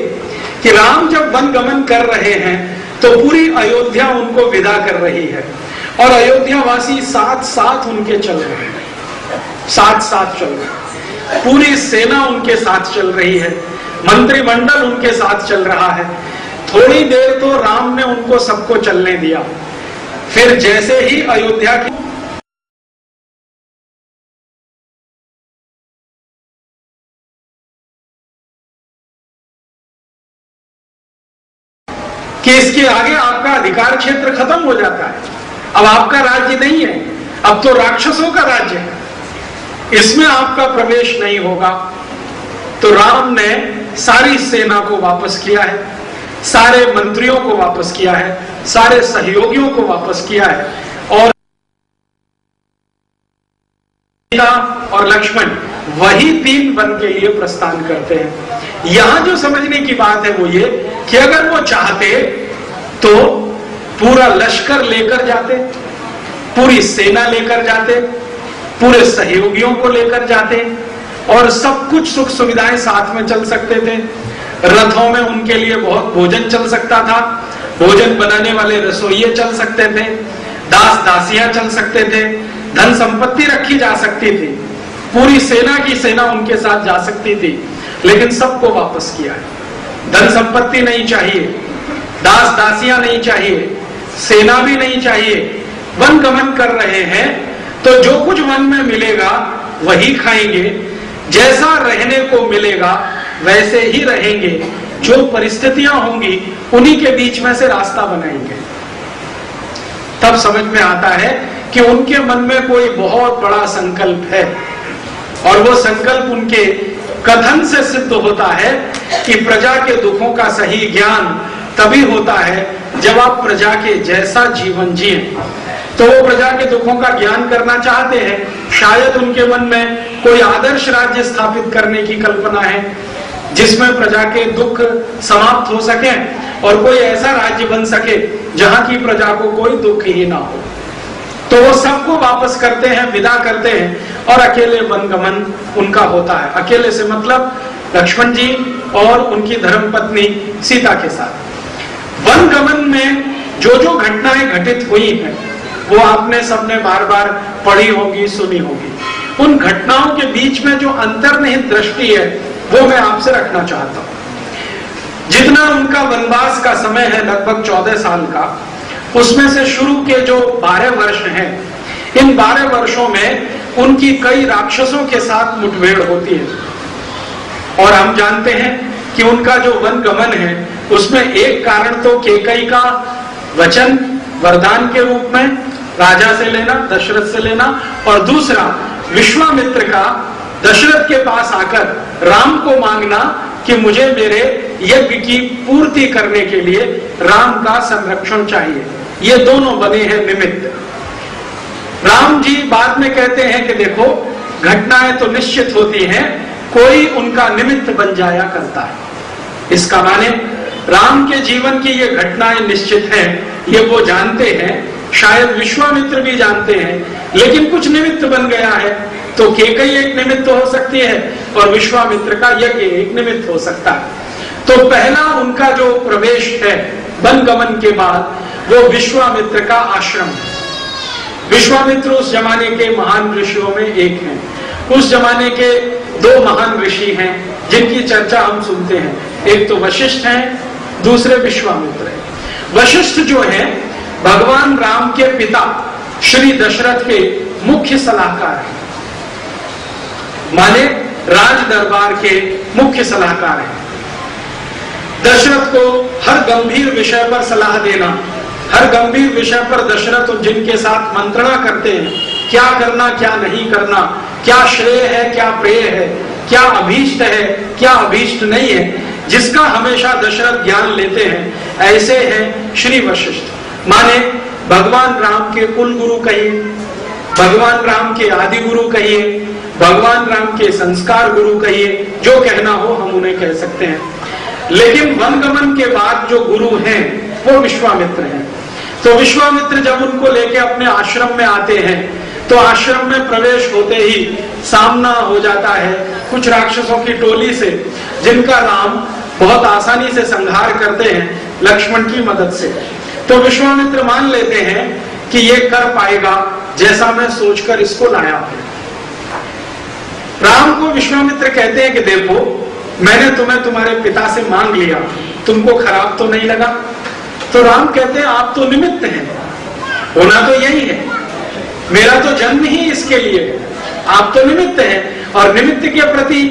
S1: कि राम जब वन गमन कर रहे हैं तो पूरी अयोध्या उनको विदा कर रही है, और अयोध्यावासी साथ साथ उनके चल रहे हैं, साथ साथ चल रहे हैं, पूरी सेना उनके साथ चल रही है, मंत्रिमंडल उनके साथ चल रहा है। थोड़ी देर तो राम ने उनको सबको चलने दिया, फिर जैसे ही अयोध्या की कि इसके आगे आपका अधिकार क्षेत्र खत्म हो जाता है, अब आपका राज्य नहीं है, अब तो राक्षसों का राज्य है, इसमें आपका प्रवेश नहीं होगा। तो राम ने सारी सेना को वापस किया है, सारे मंत्रियों को वापस किया है, सारे सहयोगियों को वापस किया है, और सीता और लक्ष्मण वही तीन वन के लिए प्रस्थान करते हैं। यहां जो समझने की बात है वो ये कि अगर वो चाहते तो पूरा लश्कर लेकर जाते, पूरी सेना लेकर जाते, पूरे सहयोगियों को लेकर जाते, और सब कुछ सुख सुविधाएं साथ में चल सकते थे। रथों में उनके लिए बहुत भोजन चल सकता था, भोजन बनाने वाले रसोइये चल सकते थे, दास दासियां चल सकते थे, धन संपत्ति रखी जा सकती थी, पूरी सेना की सेना उनके साथ जा सकती थी, लेकिन सबको वापस किया है। धन संपत्ति नहीं चाहिए, दास दासियां नहीं चाहिए, सेना भी नहीं चाहिए, वन गमन कर रहे हैं तो जो कुछ वन में मिलेगा वही खाएंगे, जैसा रहने को मिलेगा वैसे ही रहेंगे, जो परिस्थितियां होंगी उन्हीं के बीच में से रास्ता बनाएंगे। तब समझ में आता है कि उनके मन में कोई बहुत बड़ा संकल्प है, और वो संकल्प उनके कथन से सिद्ध होता है कि प्रजा के दुखों का सही ज्ञान तभी होता है जब आप प्रजा के जैसा जीवन जिए। तो वो प्रजा के दुखों का ज्ञान करना चाहते हैं, शायद उनके मन में कोई आदर्श राज्य स्थापित करने की कल्पना है जिसमें प्रजा के दुख समाप्त हो सके और कोई ऐसा राज्य बन सके जहां की प्रजा को कोई दुख ही ना हो। तो वो सबको वापस करते हैं, विदा करते हैं, और अकेले वनगमन उनका होता है। अकेले से मतलब लक्ष्मण जी और उनकी धर्मपत्नी सीता के साथ। में जो जो घटनाएं घटित हुई हैं वो आपने सबने बार बार पढ़ी होगी, सुनी होगी। उन घटनाओं के बीच में जो अंतर्निहित दृष्टि है वो मैं आपसे रखना चाहता हूं। जितना उनका वनवास का समय है, लगभग 14 साल का, उसमें से शुरू के जो 12 वर्ष हैं, इन 12 वर्षों में उनकी कई राक्षसों के साथ मुठभेड़ होती है। और हम जानते हैं कि उनका जो वन गमन है उसमें एक कारण तो कैकेयी का वचन वरदान के रूप में राजा से लेना, दशरथ से लेना, और दूसरा विश्वामित्र का दशरथ के पास आकर राम को मांगना कि मुझे मेरे यज्ञ की पूर्ति करने के लिए राम का संरक्षण चाहिए। ये दोनों बने हैं निमित्त। राम जी बाद में कहते हैं कि देखो, घटनाएं तो निश्चित होती हैं, कोई उनका निमित्त बन जाया करता है। इसका माने राम के जीवन की ये घटनाएं निश्चित हैं, ये वो जानते हैं, शायद विश्वामित्र भी जानते हैं, लेकिन कुछ निमित्त बन गया है। तो कैकेयी एक निमित्त हो सकती है और विश्वामित्र का यज्ञ एक निमित्त हो सकता है। तो पहला उनका जो प्रवेश है वन गमन के बाद, वो विश्वामित्र का आश्रम है। विश्वामित्र उस जमाने के महान ऋषियों में एक हैं। उस जमाने के 2 महान ऋषि हैं जिनकी चर्चा हम सुनते हैं, एक तो वशिष्ठ हैं, दूसरे विश्वामित्र हैं। वशिष्ठ जो हैं भगवान राम के पिता श्री दशरथ के मुख्य सलाहकार हैं, माने राज दरबार के मुख्य सलाहकार हैं। दशरथ को हर गंभीर विषय पर सलाह देना, हर गंभीर विषय पर दशरथ जिनके साथ मंत्रणा करते हैं, क्या करना क्या नहीं करना, क्या श्रेय है क्या प्रेय है, क्या अभीष्ट है क्या अभीष्ट नहीं है, जिसका हमेशा दशरथ ज्ञान लेते हैं, ऐसे हैं श्री वशिष्ठ। माने भगवान राम के कुल गुरु कहिए, भगवान राम के आदि गुरु कहिए, भगवान राम के संस्कार गुरु कहिए, जो कहना हो हम उन्हें कह सकते हैं। लेकिन वनगमन के बाद जो गुरु हैं वो विश्वामित्र हैं। तो विश्वामित्र जब उनको लेके अपने आश्रम में आते हैं तो आश्रम में प्रवेश होते ही सामना हो जाता है कुछ राक्षसों की टोली से, जिनका राम बहुत आसानी से संहार करते हैं लक्ष्मण की मदद से। तो विश्वामित्र मान लेते हैं कि ये कर पाएगा जैसा मैं सोचकर इसको लाया हूं। राम को विश्वामित्र कहते हैं कि देखो, मैंने तुम्हें तुम्हारे पिता से मांग लिया, तुमको खराब तो नहीं लगा? तो राम कहते हैं आप तो निमित्त हैं, होना तो यही है, मेरा तो जन्म ही इसके लिए है, आप तो निमित्त हैं। और निमित्त के प्रति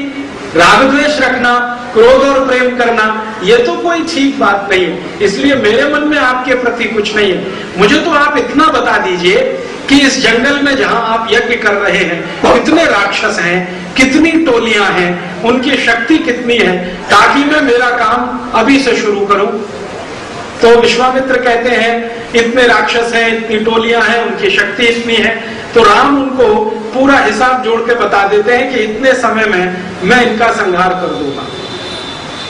S1: राग द्वेष रखना, क्रोध और प्रेम करना, ये तो कोई ठीक बात नहीं है, इसलिए मेरे मन में आपके प्रति कुछ नहीं है। मुझे तो आप इतना बता दीजिए कि इस जंगल में जहां आप यज्ञ कर रहे हैं कितने राक्षस हैं, कितनी टोलियां हैं, उनकी शक्ति कितनी है, ताकि मैं मेरा काम अभी से शुरू करूं। तो विश्वामित्र कहते हैं इतने राक्षस हैं, इतनी टोलियां हैं, उनकी शक्ति इतनी है। तो राम उनको पूरा हिसाब जोड़ के बता देते हैं कि इतने समय में मैं इनका संहार कर दूंगा।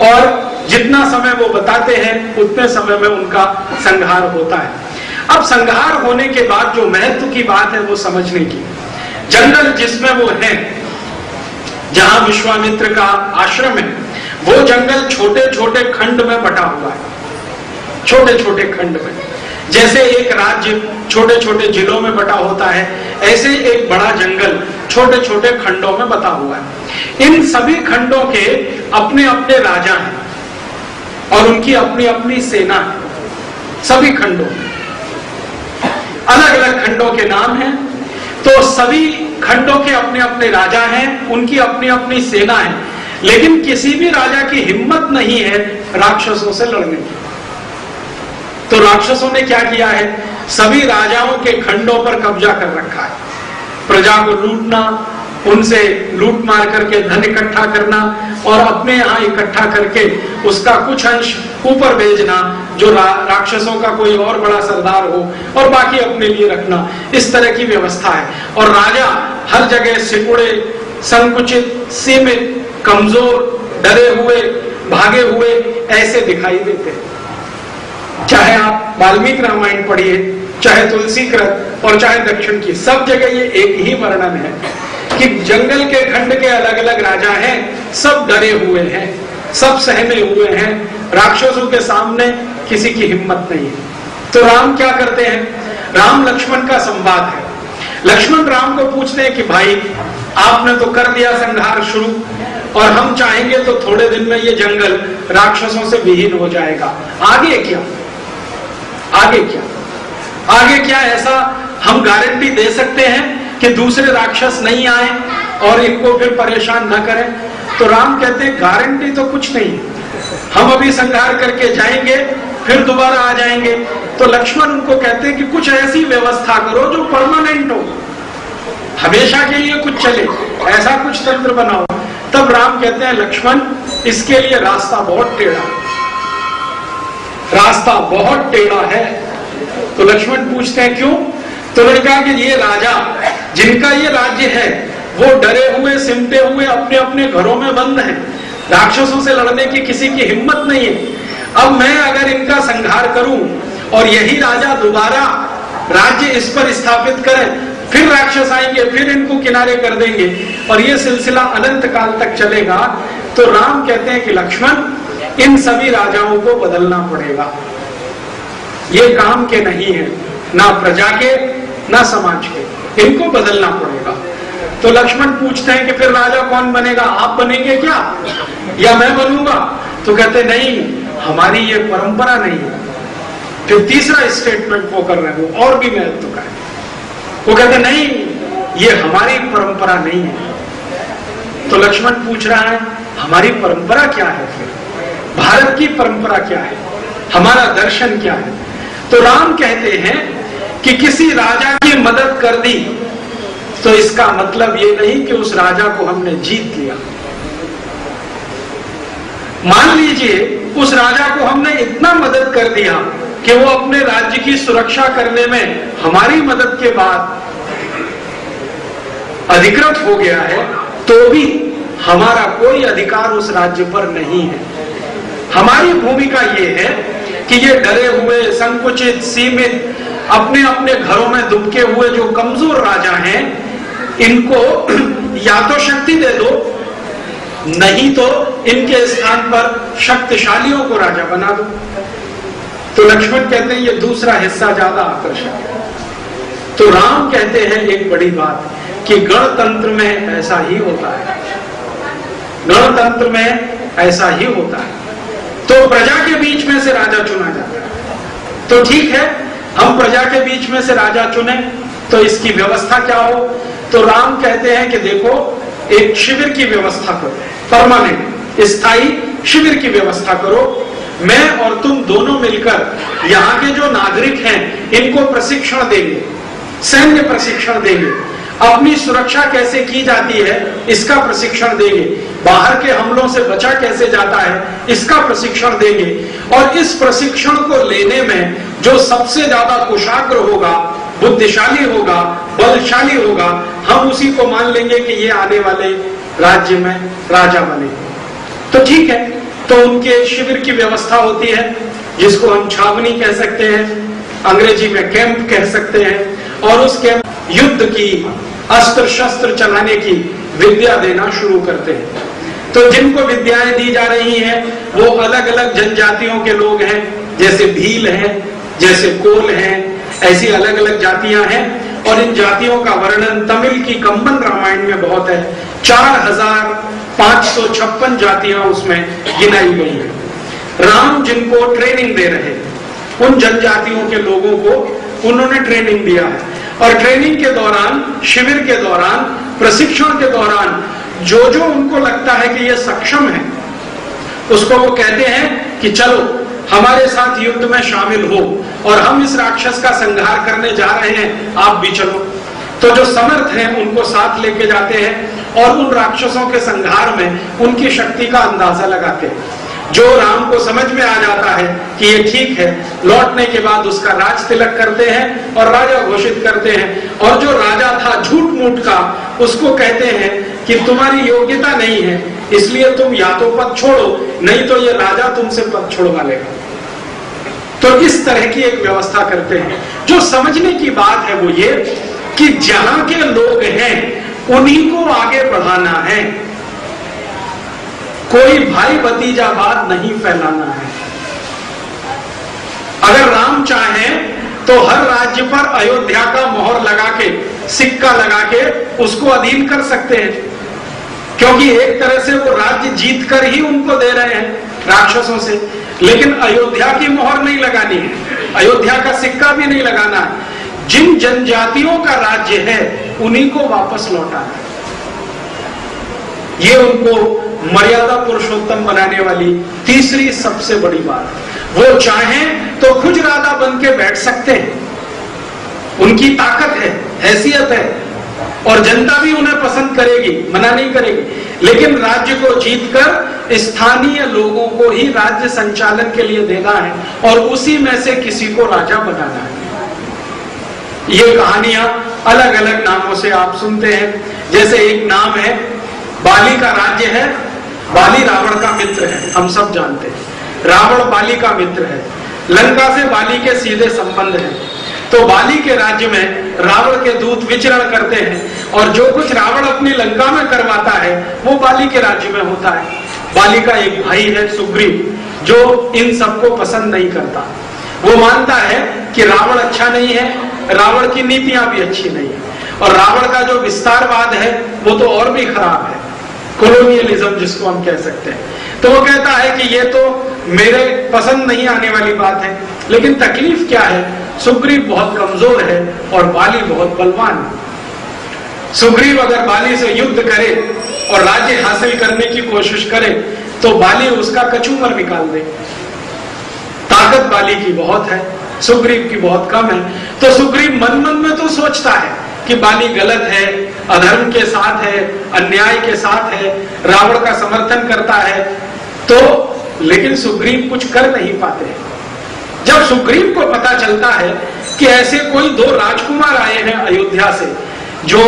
S1: और जितना समय वो बताते हैं उतने समय में उनका संहार होता है। अब संहार होने के बाद जो महत्व की बात है वो समझने की, जंगल जिसमें वो है, जहां विश्वामित्र का आश्रम है, वो जंगल छोटे छोटे खंड में बटा हुआ है, छोटे छोटे खंड में। जैसे एक राज्य छोटे छोटे जिलों में बटा होता है, ऐसे एक बड़ा जंगल छोटे छोटे खंडों में बटा हुआ है। इन सभी खंडों के अपने अपने राजा हैं और उनकी अपनी अपनी सेना है। सभी खंडों अलग अलग खंडों के नाम हैं, तो सभी खंडों के अपने अपने राजा हैं, उनकी अपनी अपनी सेना है, लेकिन किसी भी राजा की हिम्मत नहीं है राक्षसों से लड़ने की। तो राक्षसों ने क्या किया है, सभी राजाओं के खंडों पर कब्जा कर रखा है। प्रजा को लूटना, उनसे लूट मार करके धन इकट्ठा करना और अपने यहाँ इकट्ठा करके उसका कुछ अंश ऊपर भेजना, जो राक्षसों का कोई और बड़ा सरदार हो, और बाकी अपने लिए रखना, इस तरह की व्यवस्था है। और राजा हर जगह सिकुड़े, संकुचित, सीमित, कमजोर, डरे हुए, भागे हुए ऐसे दिखाई देते हैं। चाहे आप वाल्मीकि रामायण पढ़िए, चाहे तुलसी कृत और चाहे दक्षिण की, सब जगह ये एक ही वर्णन है कि जंगल के खंड के अलग अलग राजा हैं, सब डरे हुए हैं, सब सहमे हुए हैं, राक्षसों के सामने किसी की हिम्मत नहीं है। तो राम क्या करते हैं, राम लक्ष्मण का संवाद है। लक्ष्मण राम को पूछते हैं कि भाई आपने तो कर दिया संहार शुरू, और हम चाहेंगे तो थोड़े दिन में ये जंगल राक्षसों से विहीन हो जाएगा, आगे क्या, आगे क्या, आगे क्या ऐसा हम गारंटी दे सकते हैं कि दूसरे राक्षस नहीं आए और इनको फिर परेशान न करें? तो राम कहते हैं गारंटी तो कुछ नहीं, हम अभी संहार करके जाएंगे फिर दोबारा आ जाएंगे। तो लक्ष्मण उनको कहते हैं कि कुछ ऐसी व्यवस्था करो जो परमानेंट हो, हमेशा के लिए कुछ चले, ऐसा कुछ तंत्र बनाओ। तब राम कहते हैं लक्ष्मण इसके लिए रास्ता बहुत टेढ़ा, रास्ता बहुत टेढ़ा है। तो लक्ष्मण पूछते हैं क्यों? तो उन्होंने कहा कि ये राजा जिनका ये राज्य है वो डरे हुए सिमटे हुए अपने अपने घरों में बंद हैं, राक्षसों से लड़ने की किसी की हिम्मत नहीं है। अब मैं अगर इनका संहार करूं और यही राजा दोबारा राज्य इस पर स्थापित करें, फिर राक्षस आएंगे, फिर इनको किनारे कर देंगे और ये सिलसिला अनंत काल तक चलेगा। तो राम कहते हैं कि लक्ष्मण इन सभी राजाओं को बदलना पड़ेगा, ये काम के नहीं है, ना प्रजा के ना समाज के, इनको बदलना पड़ेगा। तो लक्ष्मण पूछते हैं कि फिर राजा कौन बनेगा, आप बनेंगे क्या या मैं बनूंगा? तो कहते नहीं, हमारी ये परंपरा नहीं है। फिर तीसरा स्टेटमेंट वो कर रहे हैं, वो और भी महत्व का है। वो कहते नहीं, ये हमारी परंपरा नहीं है। तो लक्ष्मण पूछ रहा है हमारी परंपरा क्या है, फिर भारत की परंपरा क्या है, हमारा दर्शन क्या है? तो राम कहते हैं कि किसी राजा की मदद कर दी तो इसका मतलब ये नहीं कि उस राजा को हमने जीत लिया। मान लीजिए उस राजा को हमने इतना मदद कर दिया कि वो अपने राज्य की सुरक्षा करने में हमारी मदद के बाद अधिकृत हो गया है, तो भी हमारा कोई अधिकार उस राज्य पर नहीं है। हमारी भूमिका ये है कि ये डरे हुए, संकुचित, सीमित, अपने अपने घरों में दुबके हुए जो कमजोर राजा हैं, इनको या तो शक्ति दे दो, नहीं तो इनके स्थान पर शक्तिशालियों को राजा बना दो। तो लक्ष्मण कहते हैं ये दूसरा हिस्सा ज्यादा आकर्षक है। तो राम कहते हैं एक बड़ी बात कि गणतंत्र में ऐसा ही होता है, गणतंत्र में ऐसा ही होता है। तो प्रजा के बीच में से राजा चुना जाता है। तो ठीक है, हम प्रजा के बीच में से राजा चुने, तो इसकी व्यवस्था क्या हो? तो राम कहते हैं कि देखो, एक शिविर की व्यवस्था करो, परमानेंट स्थायी शिविर की व्यवस्था करो। मैं और तुम दोनों मिलकर यहाँ के जो नागरिक हैं इनको प्रशिक्षण देंगे, सैन्य प्रशिक्षण देंगे, अपनी सुरक्षा कैसे की जाती है इसका प्रशिक्षण देंगे, बाहर के हमलों से बचा कैसे जाता है इसका प्रशिक्षण देंगे। और इस प्रशिक्षण को लेने में जो सबसे ज्यादा कुशाग्र होगा, बुद्धिशाली होगा, बलशाली होगा, हम उसी को मान लेंगे कि ये आने वाले राज्य में राजा बने। तो ठीक है, तो उनके शिविर की व्यवस्था होती है, जिसको हम छावनी कह सकते हैं, अंग्रेजी में कैंप कह सकते हैं। और उस कैंप युद्ध की, अस्त्र शस्त्र चलाने की विद्या देना शुरू करते हैं। तो जिनको विद्याएं दी जा रही हैं वो अलग अलग जनजातियों के लोग हैं, जैसे भील हैं, जैसे कोल हैं, ऐसी अलग अलग जातियां हैं। और इन जातियों का वर्णन तमिल की कंबन रामायण में बहुत है। 4556 जातियां उसमें गिनाई गई हैं। राम जिनको ट्रेनिंग दे रहे हैं, उन जनजातियों के लोगों को उन्होंने ट्रेनिंग दिया है। और ट्रेनिंग के दौरान, शिविर के दौरान, प्रशिक्षण के दौरान जो जो उनको लगता है कि ये सक्षम है, उसको वो कहते हैं कि चलो हमारे साथ युद्ध में शामिल हो और हम इस राक्षस का संहार करने जा रहे हैं, आप भी चलो। तो जो समर्थ हैं उनको साथ लेके जाते हैं और उन राक्षसों के संहार में उनकी शक्ति का अंदाजा लगाते हैं। जो राम को समझ में आ जाता है कि ये ठीक है, लौटने के बाद उसका राज तिलक करते हैं और राजा घोषित करते हैं। और जो राजा था झूठ मूठ का, उसको कहते हैं कि तुम्हारी योग्यता नहीं है, इसलिए तुम या तो पद छोड़ो, नहीं तो ये राजा तुमसे पद छुड़वा लेगा। तो इस तरह की एक व्यवस्था करते हैं। जो समझने की बात है वो ये कि जहां के लोग हैं उन्हीं को आगे बढ़ाना है, कोई भाई भतीजावाद नहीं फैलाना है। अगर राम चाहें तो हर राज्य पर अयोध्या का मोहर लगा के, सिक्का लगा के उसको अधीन कर सकते हैं, क्योंकि एक तरह से वो राज्य जीत कर ही उनको दे रहे हैं राक्षसों से। लेकिन अयोध्या की मोहर नहीं लगानी है, अयोध्या का सिक्का भी नहीं लगाना है। जिन जनजातियों का राज्य है उन्हीं को वापस लौटाना है। ये उनको मर्यादा पुरुषोत्तम बनाने वाली तीसरी सबसे बड़ी बात है। वो चाहें तो खुद राजा बन के बैठ सकते हैं, उनकी ताकत है, हैसियत है, और जनता भी उन्हें पसंद करेगी, मना नहीं करेगी। लेकिन राज्य को जीतकर स्थानीय लोगों को ही राज्य संचालन के लिए देना है और उसी में से किसी को राजा बनाना है। ये कहानियां अलग अलग नामों से आप सुनते हैं। जैसे एक नाम है, बाली का राज्य है, बाली रावण का मित्र है, हम सब जानते हैं। रावण बाली का मित्र है, लंका से बाली के सीधे संबंध है। तो बाली के राज्य में रावण के दूत विचरण करते हैं और जो कुछ रावण अपनी लंका में करवाता है वो बाली के राज्य में होता है। बाली का एक भाई है सुग्रीव, जो इन सबको पसंद नहीं करता। वो मानता है कि रावण अच्छा नहीं है, रावण की नीतियां भी अच्छी नहीं है, और रावण का जो विस्तारवाद है वो तो और भी खराब है, कॉलोनियलिज्म जिसको हम कह सकते हैं। तो वो कहता है कि ये तो मेरे पसंद नहीं आने वाली बात है। लेकिन तकलीफ क्या है, सुग्रीव बहुत कमजोर है और बाली बहुत बलवान है। सुग्रीव अगर बाली से युद्ध करे और राज्य हासिल करने की कोशिश करे तो बाली उसका कचूमर निकाल दे। ताकत बाली की बहुत है, सुग्रीव की बहुत कम है। तो सुग्रीव मन मन में तो सोचता है कि बाली गलत है, अधर्म के साथ है, अन्याय के साथ है, रावण का समर्थन करता है। तो लेकिन सुग्रीव कुछ कर नहीं पाते। जब सुग्रीव को पता चलता है कि ऐसे कोई दो राजकुमार आए हैं अयोध्या से जो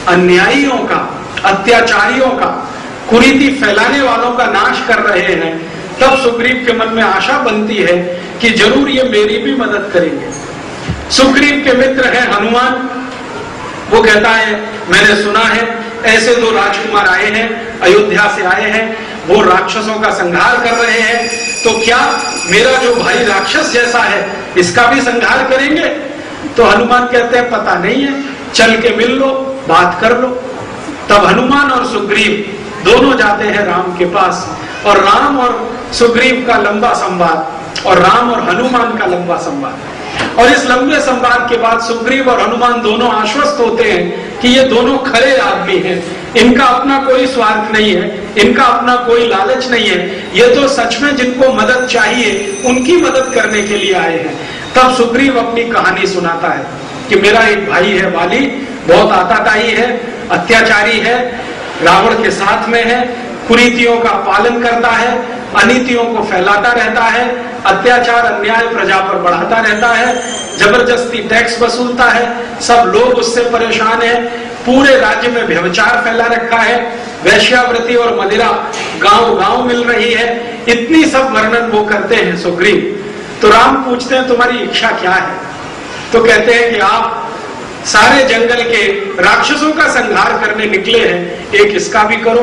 S1: अन्यायियों का, अत्याचारियों का, कुरीति फैलाने वालों का नाश कर रहे हैं, तब सुग्रीव के मन में आशा बनती है कि जरूर ये मेरी भी मदद करेंगे। सुग्रीव के मित्र हैं हनुमान। वो कहता है मैंने सुना है ऐसे दो राजकुमार आए हैं, अयोध्या से आए हैं, वो राक्षसों का संहार कर रहे हैं, तो क्या मेरा जो भाई राक्षस जैसा है इसका भी संहार करेंगे? तो हनुमान कहते हैं पता नहीं है, चल के मिल लो, बात कर लो। तब हनुमान और सुग्रीव दोनों जाते हैं राम के पास, और राम और सुग्रीव का लंबा संवाद और राम और हनुमान का लंबा संवाद। और इस लंबे संवाद के बाद सुग्रीव और हनुमान दोनों आश्वस्त होते हैं कि ये दोनों खरे आदमी हैं, इनका अपना कोई स्वार्थ नहीं है, इनका अपना कोई लालच नहीं है, ये तो सच में जिनको मदद चाहिए उनकी मदद करने के लिए आए हैं। तब सुग्रीव अपनी कहानी सुनाता है कि मेरा एक भाई है बाली, बहुत आताताई है, अत्याचारी है, रावण के साथ में है, कुरीतियों का पालन करता है, अनीतियों को फैलाता रहता है, अत्याचार अन्याय प्रजा पर बढ़ाता रहता है, जबरदस्ती टैक्स वसूलता है, सब लोग उससे परेशान हैं, पूरे राज्य में व्यभिचार फैला रखा है, वैश्यावृत्ति और मदिरा गांव गांव मिल रही है। इतनी सब वर्णन वो करते हैं सुग्रीव। तो राम पूछते हैं तुम्हारी इच्छा क्या है? तो कहते हैं कि आप सारे जंगल के राक्षसों का संहार करने निकले हैं, एक इसका भी करो।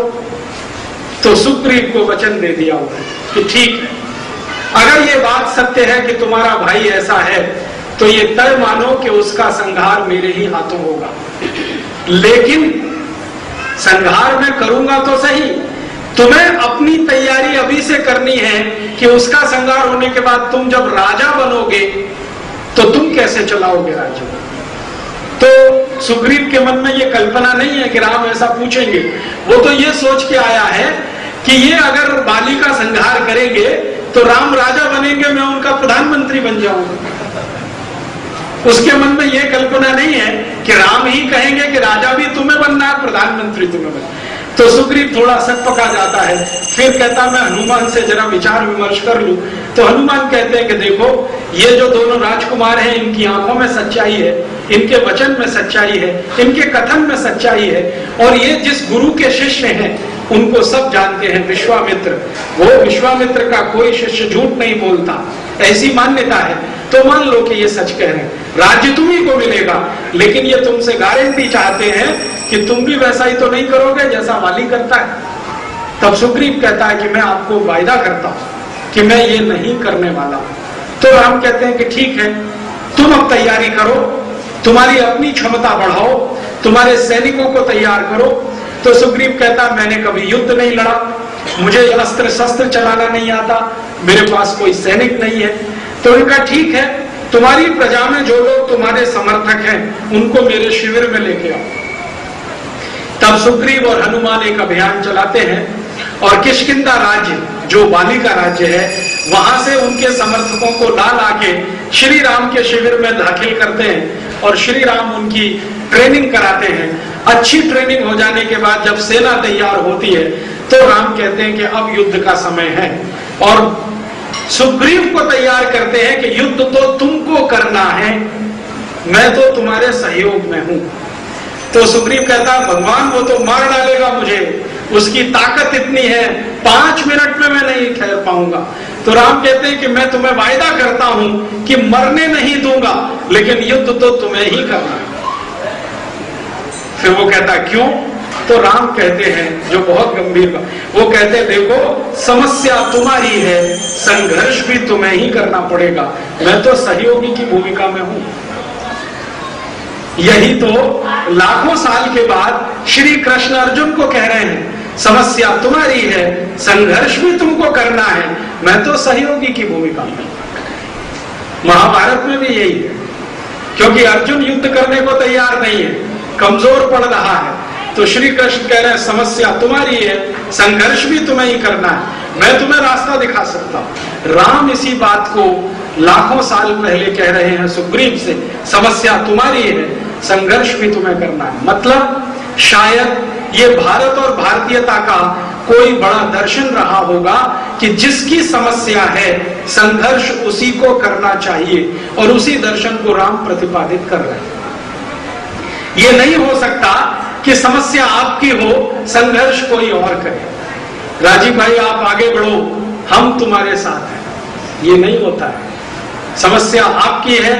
S1: तो सुग्रीव को वचन दे दिया हुआ कि ठीक है, अगर ये बात सत्य है कि तुम्हारा भाई ऐसा है तो ये तय मानो कि उसका संहार मेरे ही हाथों होगा। लेकिन संहार मैं करूंगा तो सही, तुम्हें अपनी तैयारी अभी से करनी है कि उसका संहार होने के बाद तुम जब राजा बनोगे तो तुम कैसे चलाओगे राज्य। तो सुग्रीव के मन में ये कल्पना नहीं है कि राम ऐसा पूछेंगे। वो तो ये सोच के आया है कि ये अगर बाली का संहार करेंगे तो राम राजा बनेंगे, मैं उनका प्रधानमंत्री बन जाऊंगा। उसके मन में यह कल्पना नहीं है कि राम ही कहेंगे कि राजा भी तुम्हें बनना है, प्रधानमंत्री तुम्हें बनना। तो सुग्रीव थोड़ा सकपका जाता है, फिर कहता मैं हनुमान से जरा विचार विमर्श कर लूं। तो हनुमान कहते हैं कि देखो, ये जो दोनों राजकुमार हैं इनकी आंखों में सच्चाई है, इनके वचन में सच्चाई है, इनके कथन में सच्चाई है, और ये जिस गुरु के शिष्य हैं उनको सब जानते हैं, विश्वामित्र। वो विश्वामित्र का कोई शिष्य झूठ नहीं बोलता, ऐसी मान्यता है। तो मान लो कि ये सच कह रहे हैं, राज्य तुम्ही को मिलेगा, लेकिन ये तुमसे गारंटी चाहते हैं कि तुम भी वैसा ही तो नहीं करोगे जैसा वाली करता है। तब सुग्रीव कहता है कि मैं आपको वायदा करता हूं कि मैं ये नहीं करने वाला हूं। तो राम कहते हैं कि ठीक है, तुम अब तैयारी करो, तुम्हारी अपनी क्षमता बढ़ाओ, तुम्हारे सैनिकों को तैयार करो। तो सुग्रीव कहता मैंने कभी युद्ध नहीं लड़ा, मुझे अस्त्र शस्त्र चलाना नहीं आता, मेरे पास कोई सैनिक नहीं है। तो उनका ठीक है, तुम्हारी प्रजा में जो लोग तुम्हारे समर्थक हैं उनको मेरे शिविर में लेके आओ। तब सुग्रीव और हनुमान एक अभियान चलाते हैं और किष्किंधा राज्य जो बाली का राज्य है वहां से उनके समर्थकों को ला लाके श्री राम के शिविर में दाखिल करते हैं और श्री राम उनकी ट्रेनिंग कराते हैं। अच्छी ट्रेनिंग हो जाने के बाद जब सेना तैयार होती है तो राम कहते हैं कि अब युद्ध का समय है और सुग्रीव को तैयार करते हैं कि युद्ध तो तुमको करना है, मैं तो तुम्हारे सहयोग में हूं। तो सुग्रीव कहता भगवान वो तो मार डालेगा मुझे, उसकी ताकत इतनी है 5 मिनट में मैं नहीं ठहर पाऊंगा। तो राम कहते हैं कि मैं तुम्हें वायदा करता हूं कि मरने नहीं दूंगा, लेकिन युद्ध तो तुम्हें ही करना है। फिर वो कहता क्यों? तो राम कहते हैं जो बहुत गंभीर बात, वो कहते हैं देखो समस्या तुम्हारी है, संघर्ष भी तुम्हें ही करना पड़ेगा, मैं तो सहयोगी की भूमिका में हूं। यही तो लाखों साल के बाद श्री कृष्ण अर्जुन को कह रहे हैं, समस्या तुम्हारी है, संघर्ष भी तुमको करना है, मैं तो सहयोगी की भूमिका में। महाभारत में भी यही है, क्योंकि अर्जुन युद्ध करने को तैयार नहीं है, कमजोर पड़ रहा है, तो श्री कृष्ण कह रहे हैं समस्या तुम्हारी है, संघर्ष भी तुम्हें ही करना है, मैं तुम्हें रास्ता दिखा सकता हूं। राम इसी बात को लाखों साल पहले कह रहे हैं सुग्रीव से, समस्या तुम्हारी है, संघर्ष भी तुम्हें करना है। मतलब शायद ये भारत और भारतीयता का कोई बड़ा दर्शन रहा होगा कि जिसकी समस्या है संघर्ष उसी को करना चाहिए, और उसी दर्शन को राम प्रतिपादित कर रहे हैं। ये नहीं हो सकता कि समस्या आपकी हो, संघर्ष कोई और करे। राजीव भाई आप आगे बढ़ो, हम तुम्हारे साथ हैं, ये नहीं होता है। समस्या आपकी है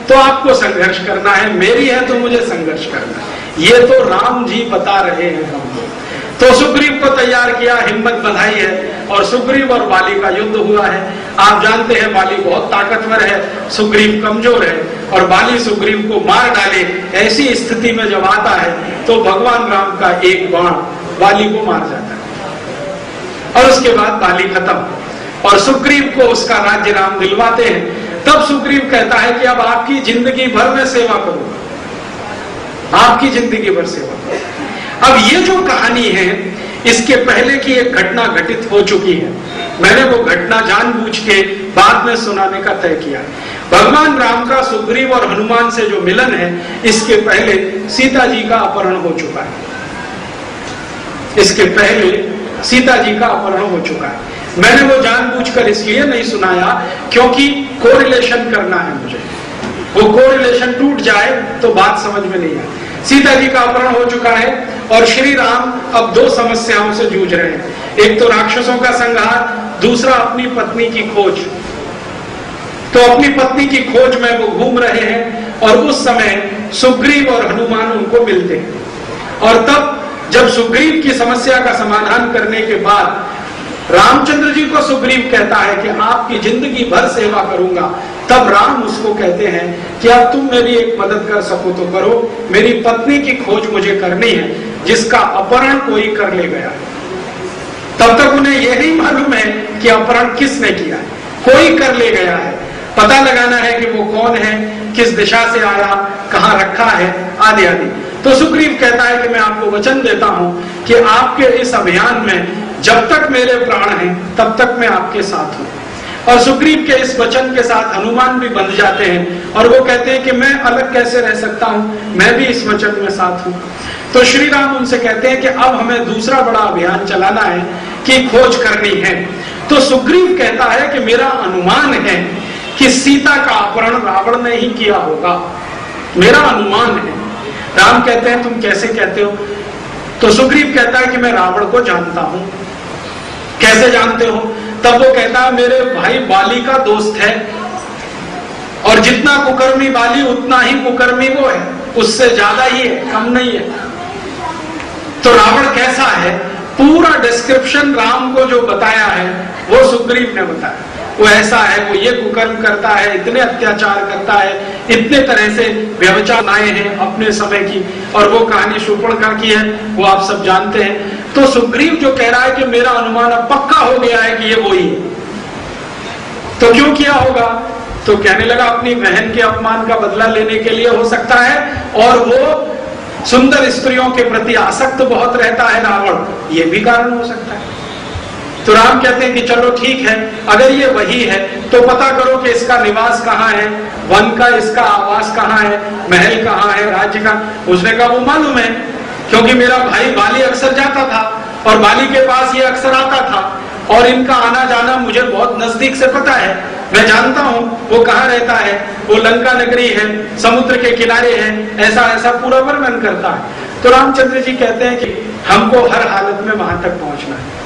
S1: तो आपको संघर्ष करना है, मेरी है तो मुझे संघर्ष करना है। ये तो राम जी बता रहे हैं हमको। तो सुग्रीव को तैयार किया, हिम्मत बधाई है, और सुग्रीव और बाली का युद्ध हुआ है। आप जानते हैं बाली बहुत ताकतवर है, सुग्रीव कमजोर है, और बाली सुग्रीव को मार डाले ऐसी स्थिति में जब आता है तो भगवान राम का एक बाण बाली को मार जाता है, और उसके बाद बाली खत्म, और सुग्रीव को उसका राज्य राम दिलवाते हैं। तब सुग्रीव कहता है कि अब आपकी जिंदगी भर में सेवा करूंगा, आपकी जिंदगी भर सेवा करूंगा। अब ये जो कहानी है इसके पहले की एक घटना घटित हो चुकी है, मैंने वो घटना जानबूझ के बाद में सुनाने का तय किया। भगवान राम का सुग्रीव और हनुमान से जो मिलन है, इसके पहले सीता जी का अपहरण हो चुका है। इसके पहले सीता जी का अपहरण हो चुका है। मैंने वो जानबूझकर इसलिए नहीं सुनाया क्योंकि कोरिलेशन करना है मुझे, वो कोरिलेशन टूट जाए तो बात समझ में नहीं आए। सीता जी का अपहरण हो चुका है और श्री राम अब 2 समस्याओं से जूझ रहे हैं, एक तो राक्षसों का संहार, दूसरा अपनी पत्नी की खोज। तो अपनी पत्नी की खोज में वो घूम रहे हैं, और उस समय सुग्रीव और हनुमान उनको मिलते हैं। और तब जब सुग्रीव की समस्या का समाधान करने के बाद रामचंद्र जी को सुग्रीव कहता है कि आपकी जिंदगी भर सेवा करूंगा, तब राम उसको कहते हैं कि अब तुम मेरी एक मदद कर सको तो करो, मेरी पत्नी की खोज मुझे करनी है जिसका अपहरण कोई कर ले गया। तब तक उन्हें यह नहीं मालूम है कि अपहरण किसने किया है, कोई कर ले गया है, पता लगाना है कि वो कौन है, किस दिशा से आया, कहां रखा है, आदि आदि। तो सुग्रीव कहता है कि मैं आपको वचन देता हूं कि आपके इस अभियान में जब तक मेरे प्राण हैं तब तक मैं आपके साथ हूं। और सुग्रीव के इस वचन के साथ हनुमान भी बंध जाते हैं, और वो कहते हैं कि मैं अलग कैसे रह सकता हूं, मैं भी इस वचन में साथ हूं। तो श्री राम उनसे कहते हैं कि अब हमें दूसरा बड़ा अभियान चलाना है कि खोज करनी है। तो सुग्रीव कहता है कि मेरा अनुमान है कि सीता का अपहरण रावण ने ही किया होगा, मेरा अनुमान है। राम कहते हैं तुम कैसे कहते हो? तो सुग्रीव कहता है कि मैं रावण को जानता हूं। कैसे जानते हो? तब वो कहता है मेरे भाई बाली का दोस्त है, और जितना कुकर्मी बाली उतना ही कुकर्मी वो है, उससे ज्यादा ही है, कम नहीं है। तो रावण कैसा है, पूरा डिस्क्रिप्शन राम को जो बताया है वो सुग्रीव ने बताया। वो ऐसा है, वो ये कुकर्म करता है, इतने अत्याचार करता है, इतने तरह से व्यभिचार आए हैं अपने समय की, और वो कहानी शूर्पणखा की है, वो आप सब जानते हैं। तो सुग्रीव जो कह रहा है कि मेरा अनुमान अब पक्का हो गया है कि ये वही है, तो क्यों किया होगा? तो कहने लगा अपनी बहन के अपमान का बदला लेने के लिए हो सकता है, और वो सुंदर स्त्रियों के प्रति आसक्त बहुत रहता है रावण, ये भी कारण हो सकता है। तो राम कहते हैं कि चलो ठीक है, अगर ये वही है तो पता करो कि इसका निवास कहाँ है, वन का इसका आवास कहाँ है, महल कहाँ है, राज्य का। उसने कहा वो मालूम है, क्योंकि मेरा भाई बाली अक्सर जाता था और बाली के पास ये अक्सर आता था, और इनका आना जाना मुझे बहुत नजदीक से पता है, मैं जानता हूं वो कहाँ रहता है, वो लंका नगरी है, समुद्र के किनारे है, ऐसा ऐसा पूरा वर्णन करता है। तो रामचंद्र जी कहते हैं कि हमको हर हालत में वहां तक पहुंचना है।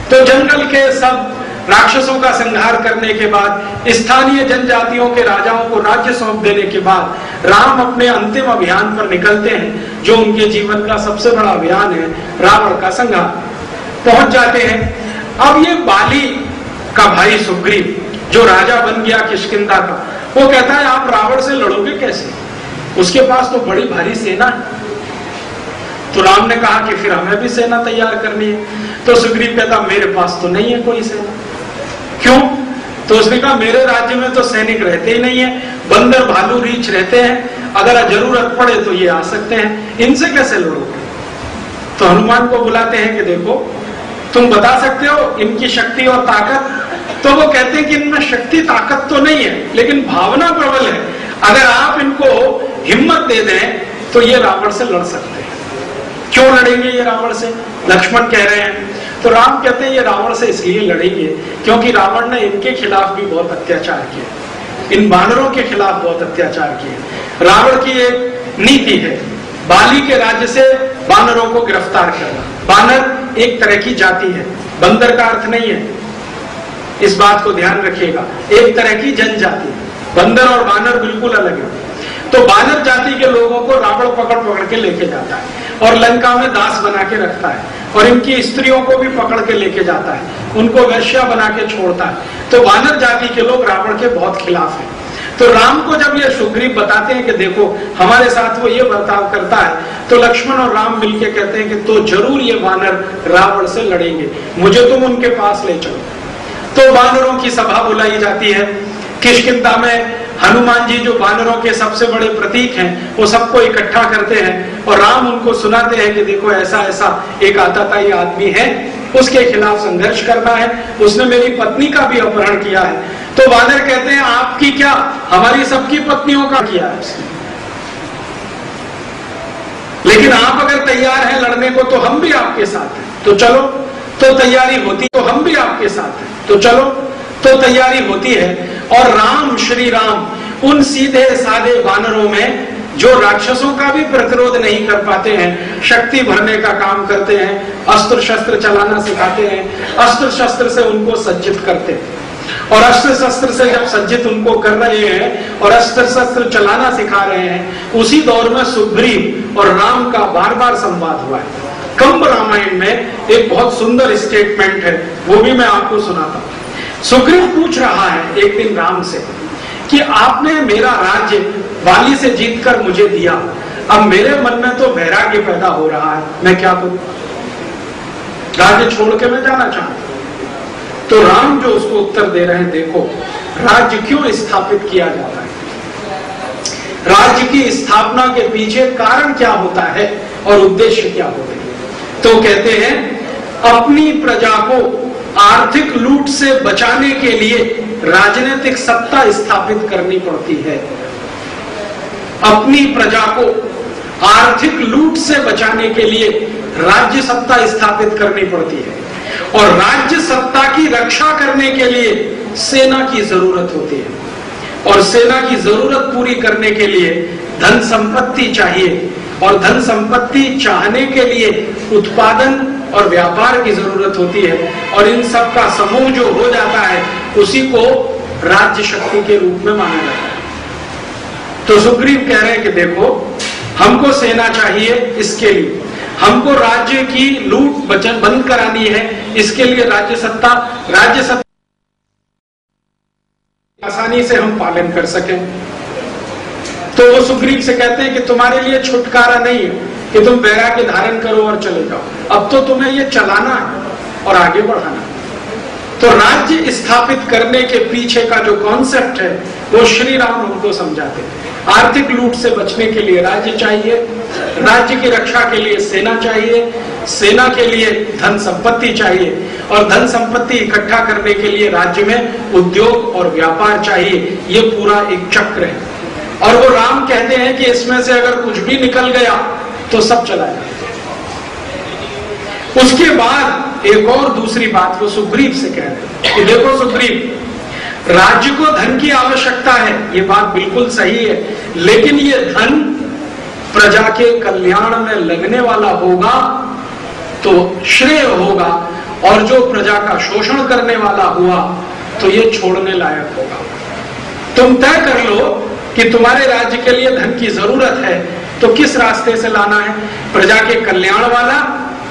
S1: तो जंगल के सब राक्षसों का संहार करने के बाद, स्थानीय जनजातियों के राजाओं को राज्य सौंप देने के बाद राम अपने अंतिम अभियान पर निकलते हैं, जो उनके जीवन का सबसे बड़ा अभियान है, रावण का संहार। पहुंच जाते हैं। अब ये बाली का भाई सुग्रीव जो राजा बन गया किष्किंधा का, वो कहता है आप रावण से लड़ोगे कैसे, उसके पास तो बड़ी भारी सेना है। तो राम ने कहा कि फिर हमें भी सेना तैयार करनी है। तो सुग्रीव कहता मेरे पास तो नहीं है कोई सेना। क्यों? तो उसने कहा मेरे राज्य में तो सैनिक रहते ही नहीं है, बंदर भालू रीछ रहते हैं, अगर जरूरत पड़े तो ये आ सकते हैं, इनसे कैसे लड़ोगे? तो हनुमान को बुलाते हैं कि देखो तुम बता सकते हो इनकी शक्ति और ताकत? तो वो कहते हैं कि इनमें शक्ति ताकत तो नहीं है, लेकिन भावना प्रबल है, अगर आप इनको हिम्मत दे दें तो ये रावण से लड़ सकते हैं। क्यों लड़ेंगे ये रावण से? लक्ष्मण कह रहे हैं। तो राम कहते हैं ये रावण से इसलिए लड़ेंगे क्योंकि रावण ने इनके खिलाफ भी बहुत अत्याचार किए, इन बानरों के खिलाफ बहुत अत्याचार किए। रावण की एक नीति है बाली के राज्य से बानरों को गिरफ्तार करना। बानर एक तरह की जाति है, बंदर का अर्थ नहीं है, इस बात को ध्यान रखिएगा, एक तरह की जनजाति है। बंदर और बानर बिल्कुल अलग है। तो बानर जाति के लोगों को रावण पकड़ पकड़ के लेके जाता है और लंका में दास बना के रखता है, और इनकी स्त्रियों को भी पकड़ के लेके जाता है, उनको वेश्या बना के छोड़ता है। तो बानर जाति के लोग रावण के बहुत खिलाफ हैं। तो राम को जब ये सुग्रीव बताते हैं कि देखो हमारे साथ वो ये बर्ताव करता है, तो लक्ष्मण और राम मिलके कहते हैं कि तो जरूर ये बानर रावण से लड़ेंगे, मुझे तुम उनके पास ले चलो। तो बानरों की सभा बुलाई जाती है। किष्किंधा में हनुमान जी जो बानरों के सबसे बड़े प्रतीक हैं, वो सबको इकट्ठा करते हैं और राम उनको सुनाते हैं कि देखो ऐसा ऐसा एक आतताई आदमी है, उसके खिलाफ संघर्ष करना है, उसने मेरी पत्नी का भी अपहरण किया है। तो बानर कहते हैं आपकी क्या, हमारी सबकी पत्नियों का किया है उसने, लेकिन आप अगर तैयार हैं लड़ने को तो हम भी आपके साथ हैं, तो चलो। तो तैयारी होती तो हम भी आपके साथ हैं, तो चलो। तो तैयारी होती है और राम श्री राम उन सीधे साधे बानरों में जो राक्षसों का भी प्रतिरोध नहीं कर पाते हैं, शक्ति भरने का काम करते हैं, अस्त्र शस्त्र चलाना सिखाते हैं, अस्त्र शस्त्र से उनको सज्जित करते हैं। और अस्त्र शस्त्र से जब सज्जित उनको कर रहे हैं और अस्त्र शस्त्र चलाना सिखा रहे हैं, उसी दौर में सुग्रीव और राम का बार बार संवाद हुआ है। कंब रामायण में एक बहुत सुंदर स्टेटमेंट है, वो भी मैं आपको सुनाता हूँ। सुग्रीव पूछ रहा है एक दिन राम से कि आपने मेरा राज्य बाली से जीतकर मुझे दिया, अब मेरे मन में तो वैराग्य पैदा हो रहा है, मैं क्या करूं? राज्य छोड़ के मैं जाना चाहता हूं। तो राम जो उसको उत्तर दे रहे हैं, देखो राज्य क्यों स्थापित किया जाता है, राज्य की स्थापना के पीछे कारण क्या होता है और उद्देश्य क्या होते हैं। तो कहते हैं अपनी प्रजा को आर्थिक लूट से बचाने के लिए राजनीतिक सत्ता स्थापित करनी पड़ती है। अपनी प्रजा को आर्थिक लूट से बचाने के लिए राज्य सत्ता स्थापित करनी पड़ती है, और राज्य सत्ता की रक्षा करने के लिए सेना की जरूरत होती है, और सेना की जरूरत पूरी करने के लिए धन संपत्ति चाहिए, और धन संपत्ति चाहने के लिए उत्पादन और व्यापार की जरूरत होती है, और इन सब का समूह जो हो जाता है उसी को राज्य शक्ति के रूप में माना जाता है। तो सुग्रीव कह रहे हैं कि देखो हमको सेना चाहिए, इसके लिए हमको राज्य की लूट बंद करानी है, इसके लिए राज्य सत्ता आसानी से हम पालन कर सकें। तो वो सुग्रीव से कहते हैं कि तुम्हारे लिए छुटकारा नहीं है कि तुम वैराग्य धारण करो और चले जाओ, अब तो तुम्हें ये चलाना है और आगे बढ़ाना है। तो राज्य स्थापित करने के पीछे का जो कॉन्सेप्ट है वो श्री राम उनको समझाते हैं। आर्थिक लूट से बचने के लिए राज्य चाहिए, राज्य की रक्षा के लिए सेना चाहिए, सेना के लिए धन संपत्ति चाहिए और धन संपत्ति इकट्ठा करने के लिए राज्य में उद्योग और व्यापार चाहिए। ये पूरा एक चक्र है और वो राम कहते हैं कि इसमें से अगर कुछ भी निकल गया तो सब चला जाए। उसके बाद एक और दूसरी बात वो सुग्रीव से कह रहे हैं कि देखो सुग्रीव, राज्य को धन की आवश्यकता है, ये बात बिल्कुल सही है, लेकिन ये धन प्रजा के कल्याण में लगने वाला होगा तो श्रेय होगा, और जो प्रजा का शोषण करने वाला हुआ तो ये छोड़ने लायक होगा। तुम तय कर लो कि तुम्हारे राज्य के लिए धन की जरूरत है तो किस रास्ते से लाना है, प्रजा के कल्याण वाला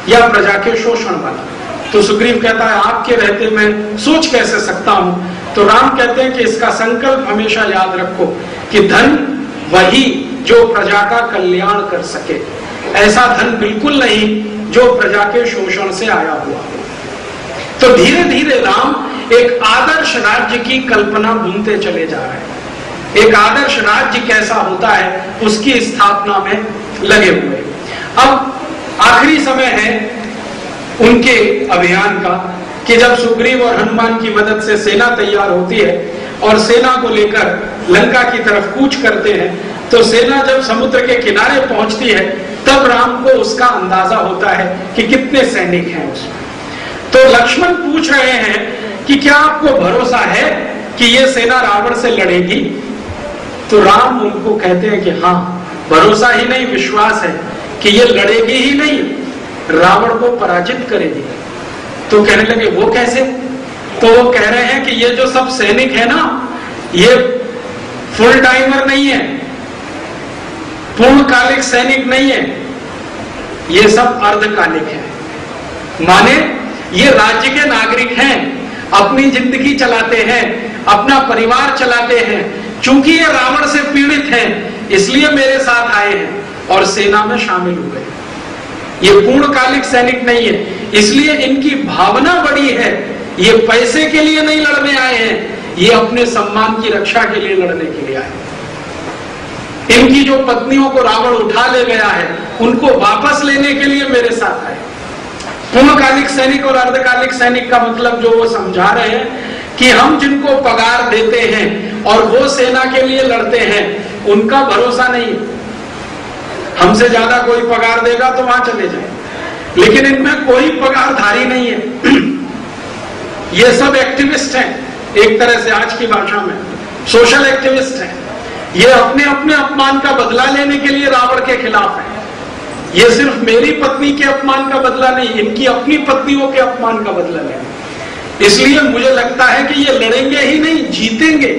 S1: या प्रजा के शोषण वाला। तो सुग्रीव कहता है आपके रहते मैं सोच कैसे सकता हूं। तो राम कहते हैं कि इसका संकल्प हमेशा याद रखो कि धन वही जो प्रजा का कल्याण कर सके, ऐसा धन बिल्कुल नहीं जो प्रजा के शोषण से आया हुआ। तो धीरे धीरे राम एक आदर्श राज्य की कल्पना बुनते चले जा रहे हैं। एक आदर्श राज्य कैसा होता है उसकी स्थापना में लगे हुए। अब आखिरी समय है उनके अभियान का कि जब सुग्रीव और हनुमान की मदद से सेना तैयार होती है और सेना को लेकर लंका की तरफ कूच करते हैं, तो सेना जब समुद्र के किनारे पहुंचती है तब राम को उसका अंदाजा होता है कि कितने सैनिक हैं उसमें। तो लक्ष्मण पूछ रहे हैं कि क्या आपको भरोसा है कि ये सेना रावण से लड़ेगी? तो राम उनको कहते हैं कि हाँ, भरोसा ही नहीं विश्वास है कि ये लड़ेगी ही नहीं, रावण को पराजित करेगी। तो कहने लगे वो कैसे? तो वो कह रहे हैं कि ये जो सब सैनिक है ना, ये फुल टाइमर नहीं है, पूर्णकालिक सैनिक नहीं है, ये सब अर्धकालिक है। माने ये राज्य के नागरिक हैं, अपनी जिंदगी चलाते हैं, अपना परिवार चलाते हैं। चूंकि ये रावण से पीड़ित हैं इसलिए मेरे साथ आए हैं और सेना में शामिल हुए। ये पूर्णकालिक सैनिक नहीं है, इसलिए इनकी भावना बड़ी है। ये पैसे के लिए नहीं लड़ने आए हैं, ये अपने सम्मान की रक्षा के लिए लड़ने के लिए आए। इनकी जो पत्नियों को रावण उठा ले गया है उनको वापस लेने के लिए मेरे साथ आए। पूर्णकालिक सैनिक और अर्धकालिक सैनिक का मतलब जो वो समझा रहे हैं कि हम जिनको पगार देते हैं और वो सेना के लिए लड़ते हैं, उनका भरोसा नहीं। हमसे ज्यादा कोई पगार देगा तो वहां चले जाए, लेकिन इनमें कोई पगारधारी नहीं है। ये सब एक्टिविस्ट हैं, एक तरह से आज की भाषा में सोशल एक्टिविस्ट हैं। ये अपने अपने अपमान का बदला लेने के लिए रावण के खिलाफ है। ये सिर्फ मेरी पत्नी के अपमान का बदला नहीं, इनकी अपनी पत्नियों के अपमान का बदला लेना। इसलिए मुझे लगता है कि ये लड़ेंगे ही नहीं, जीतेंगे।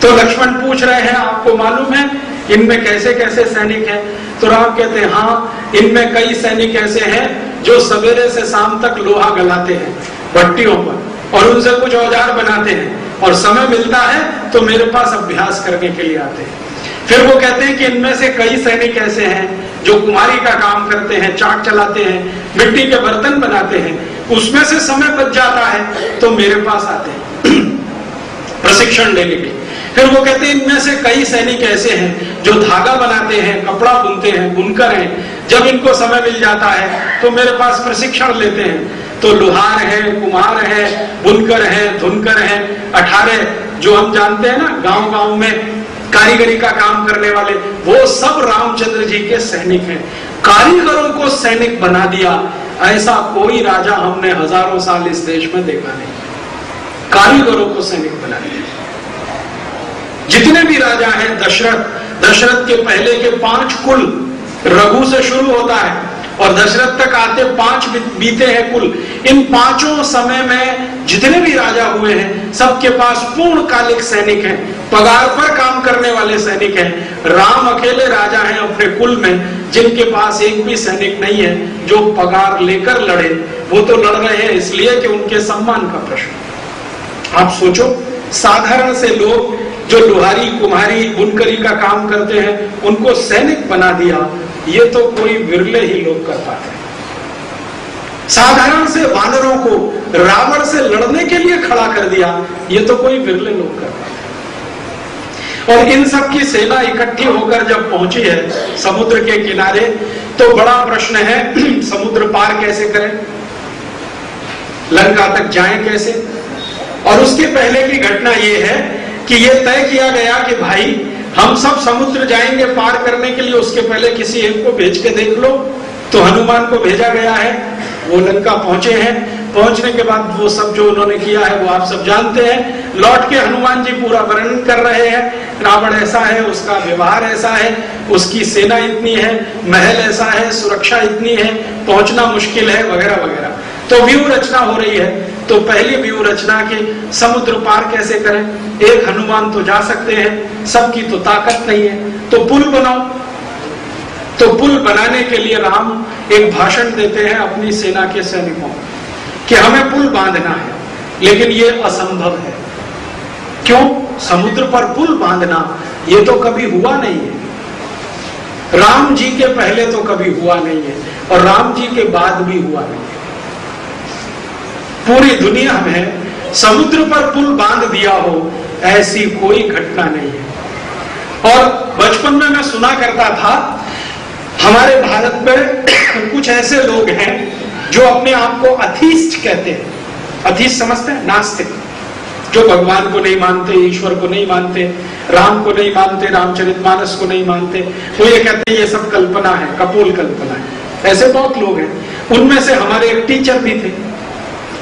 S1: तो लक्ष्मण पूछ रहे हैं आपको मालूम है इनमें कैसे कैसे सैनिक हैं? तो राम कहते हैं हाँ, इनमें कई सैनिक ऐसे हैं जो सवेरे से शाम तक लोहा गलाते हैं भट्टियों पर और उनसे कुछ औजार बनाते हैं, और समय मिलता है तो मेरे पास अभ्यास करने के लिए आते हैं। फिर वो कहते हैं कि इनमें से कई सैनिक ऐसे हैं जो कुम्हारी का काम करते हैं, चाक चलाते हैं, मिट्टी के बर्तन बनाते हैं, उसमें से समय बच जाता है तो मेरे पास आते हैं प्रशिक्षण लेने के लिए। फिर वो कहते हैं इनमें से कई सैनिक ऐसे हैं जो धागा बनाते हैं, कपड़ा बुनते हैं, बुनकर हैं, जब इनको समय मिल जाता है तो मेरे पास प्रशिक्षण लेते हैं। तो लुहार है, कुम्हार है, बुनकर है, धुनकर है, 18 जो हम जानते हैं ना गांव गांव में कारीगरी का काम करने वाले, वो सब रामचंद्र जी के सैनिक हैं। कारीगरों को सैनिक बना दिया, ऐसा कोई राजा हमने हजारों साल इस देश में देखा नहीं। कारीगरों को सैनिक बना दिया। जितने भी राजा हैं, दशरथ के पहले के 5 कुल, रघु से शुरू होता है और दशरथ तक आते 5 बीते हैं कुल। इन 5 समय में जितने भी राजा हुए हैं सबके पास पूर्णकालिक सैनिक हैं, पगार पर काम करने वाले सैनिक हैं। राम अकेले राजा हैं अपने कुल में जिनके पास एक भी सैनिक नहीं है जो पगार लेकर लड़े। वो तो लड़ रहे हैं इसलिए कि उनके सम्मान का प्रश्न। आप सोचो साधारण से लोग जो लोहारी कुम्हारी बुनकरी का काम करते हैं उनको सैनिक बना दिया, ये तो कोई विरले ही लोग कर पाते हैं। साधारण से वानरों को रावण से लड़ने के लिए खड़ा कर दिया, ये तो कोई विरले लोग कर पाते हैं। और इन सब की सेना इकट्ठी होकर जब पहुंची है समुद्र के किनारे, तो बड़ा प्रश्न है समुद्र पार कैसे करें, लंका तक जाएं कैसे। और उसके पहले की घटना यह है कि यह तय किया गया कि भाई हम सब समुद्र जाएंगे पार करने के लिए, उसके पहले किसी एक को भेज के देख लो। तो हनुमान को भेजा गया है, वो लंका पहुंचे हैं। पहुंचने के बाद वो सब जो उन्होंने किया है वो आप सब जानते हैं। लौट के हनुमान जी पूरा वर्णन कर रहे हैं, रावण ऐसा है, उसका व्यवहार ऐसा है, उसकी सेना इतनी है, महल ऐसा है, सुरक्षा इतनी है, पहुंचना मुश्किल है, वगैरह वगैरह। तो व्यूह रचना हो रही है। तो पहली व्यूह रचना की समुद्र पार कैसे करें, एक हनुमान तो जा सकते हैं, सबकी तो ताकत नहीं है, तो पुल बनाओ। तो पुल बनाने के लिए राम एक भाषण देते हैं अपनी सेना के सैनिकों कि हमें पुल बांधना है, लेकिन ये असंभव है। क्यों? समुद्र पर पुल बांधना ये तो कभी हुआ नहीं है। राम जी के पहले तो कभी हुआ नहीं है और राम जी के बाद भी हुआ नहीं है। पूरी दुनिया में समुद्र पर पुल बांध दिया हो ऐसी कोई घटना नहीं है। और बचपन में मैं सुना करता था, हमारे भारत में कुछ ऐसे लोग हैं जो अपने आप को अथीस्ट कहते हैं। अथीस्ट समझते हैं? नास्तिक, जो भगवान को नहीं मानते, ईश्वर को नहीं मानते, राम को नहीं मानते, रामचरितमानस को नहीं मानते। वो ये कहते हैं ये सब कल्पना है, कपोल कल्पना है। ऐसे बहुत लोग हैं। उनमें से हमारे एक टीचर भी थे,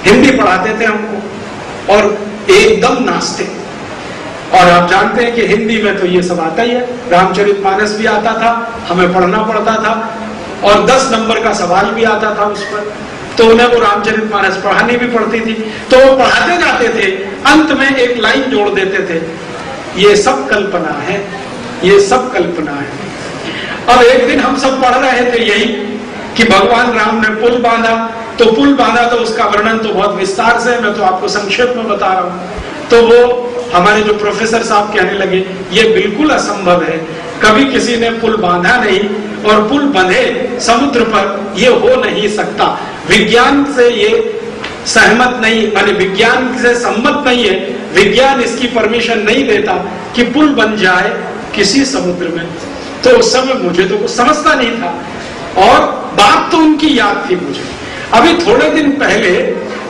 S1: हिंदी पढ़ाते थे हमको, और एकदम नास्तिक। और आप जानते हैं कि हिंदी में तो ये सब आता ही है, रामचरितमानस भी आता था, हमें पढ़ना पड़ता था, और 10 नंबर का सवाल भी आता था उस पर। तो उन्हें वो रामचरितमानस पढ़ानी भी पड़ती थी। तो वो पढ़ाते जाते थे, अंत में एक लाइन जोड़ देते थे, ये सब कल्पना है, ये सब कल्पना है। अब एक दिन हम सब पढ़ रहे थे यही कि भगवान राम ने पुल बांधा। तो पुल बांधा तो उसका वर्णन तो बहुत विस्तार से, मैं तो आपको संक्षेप में बता रहा हूं। तो वो हमारे जो प्रोफेसर साहब कहने लगे ये बिल्कुल असंभव है, कभी किसी ने पुल बांधा नहीं, और पुल बंधे समुद्र पर, ये हो नहीं सकता। विज्ञान से ये सहमत नहीं, माने विज्ञान से सम्मत नहीं है, विज्ञान इसकी परमिशन नहीं देता कि पुल बन जाए किसी समुद्र में। तो उस समय मुझे तो कुछ समझता नहीं था, और बात तो उनकी याद थी मुझे। अभी थोड़े दिन पहले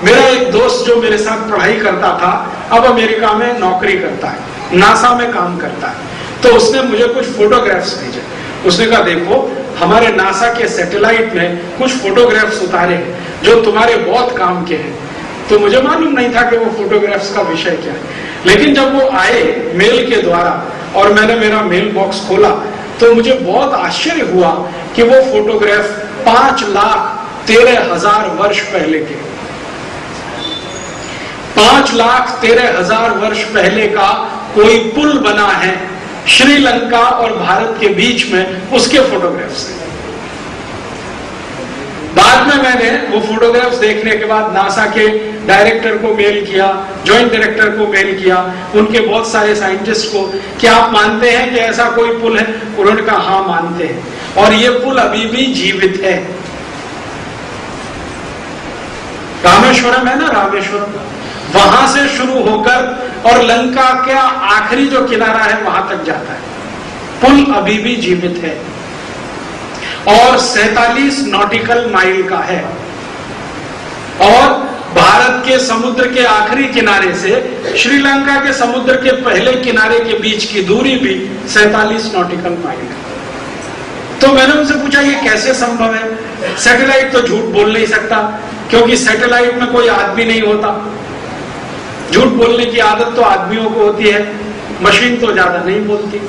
S1: मेरा एक दोस्त जो मेरे साथ पढ़ाई करता था, अब अमेरिका में नौकरी करता है, नासा में काम करता है। तो उसने मुझे कुछ फोटोग्राफ्स भेजे। उसने कहा देखो हमारे नासा के सैटेलाइट में कुछ फोटोग्राफ्स उतारे हैं जो तुम्हारे बहुत काम के हैं। तो मुझे मालूम नहीं था कि वो फोटोग्राफ्स का विषय क्या है, लेकिन जब वो आए मेल के द्वारा और मैंने मेरा मेल बॉक्स खोला तो मुझे बहुत आश्चर्य हुआ कि वो फोटोग्राफ 5,13,000 वर्ष पहले के, 5,13,000 वर्ष पहले का कोई पुल बना है श्रीलंका और भारत के बीच में, उसके फोटोग्राफ्स हैं। बाद में मैंने वो फोटोग्राफ्स देखने के बाद नासा के डायरेक्टर को मेल किया, जॉइंट डायरेक्टर को मेल किया, उनके बहुत सारे साइंटिस्ट को, कि आप मानते हैं कि ऐसा कोई पुल है? उन्होंने कहा हाँ मानते हैं, और ये पुल अभी भी जीवित है। रामेश्वरम है ना, रामेश्वरम, वहां से शुरू होकर और लंका का आखिरी जो किनारा है वहां तक जाता है। पुल अभी भी जीवित है और 47 नॉटिकल माइल का है, और भारत के समुद्र के आखिरी किनारे से श्रीलंका के समुद्र के पहले किनारे के बीच की दूरी भी 47 नॉटिकल माइल है। तो मैंने उनसे पूछा ये कैसे संभव है? सैटेलाइट तो झूठ बोल नहीं सकता, क्योंकि सैटेलाइट में कोई आदमी नहीं होता। झूठ बोलने की आदत तो आदमियों को होती है, मशीन तो ज्यादा नहीं बोलती,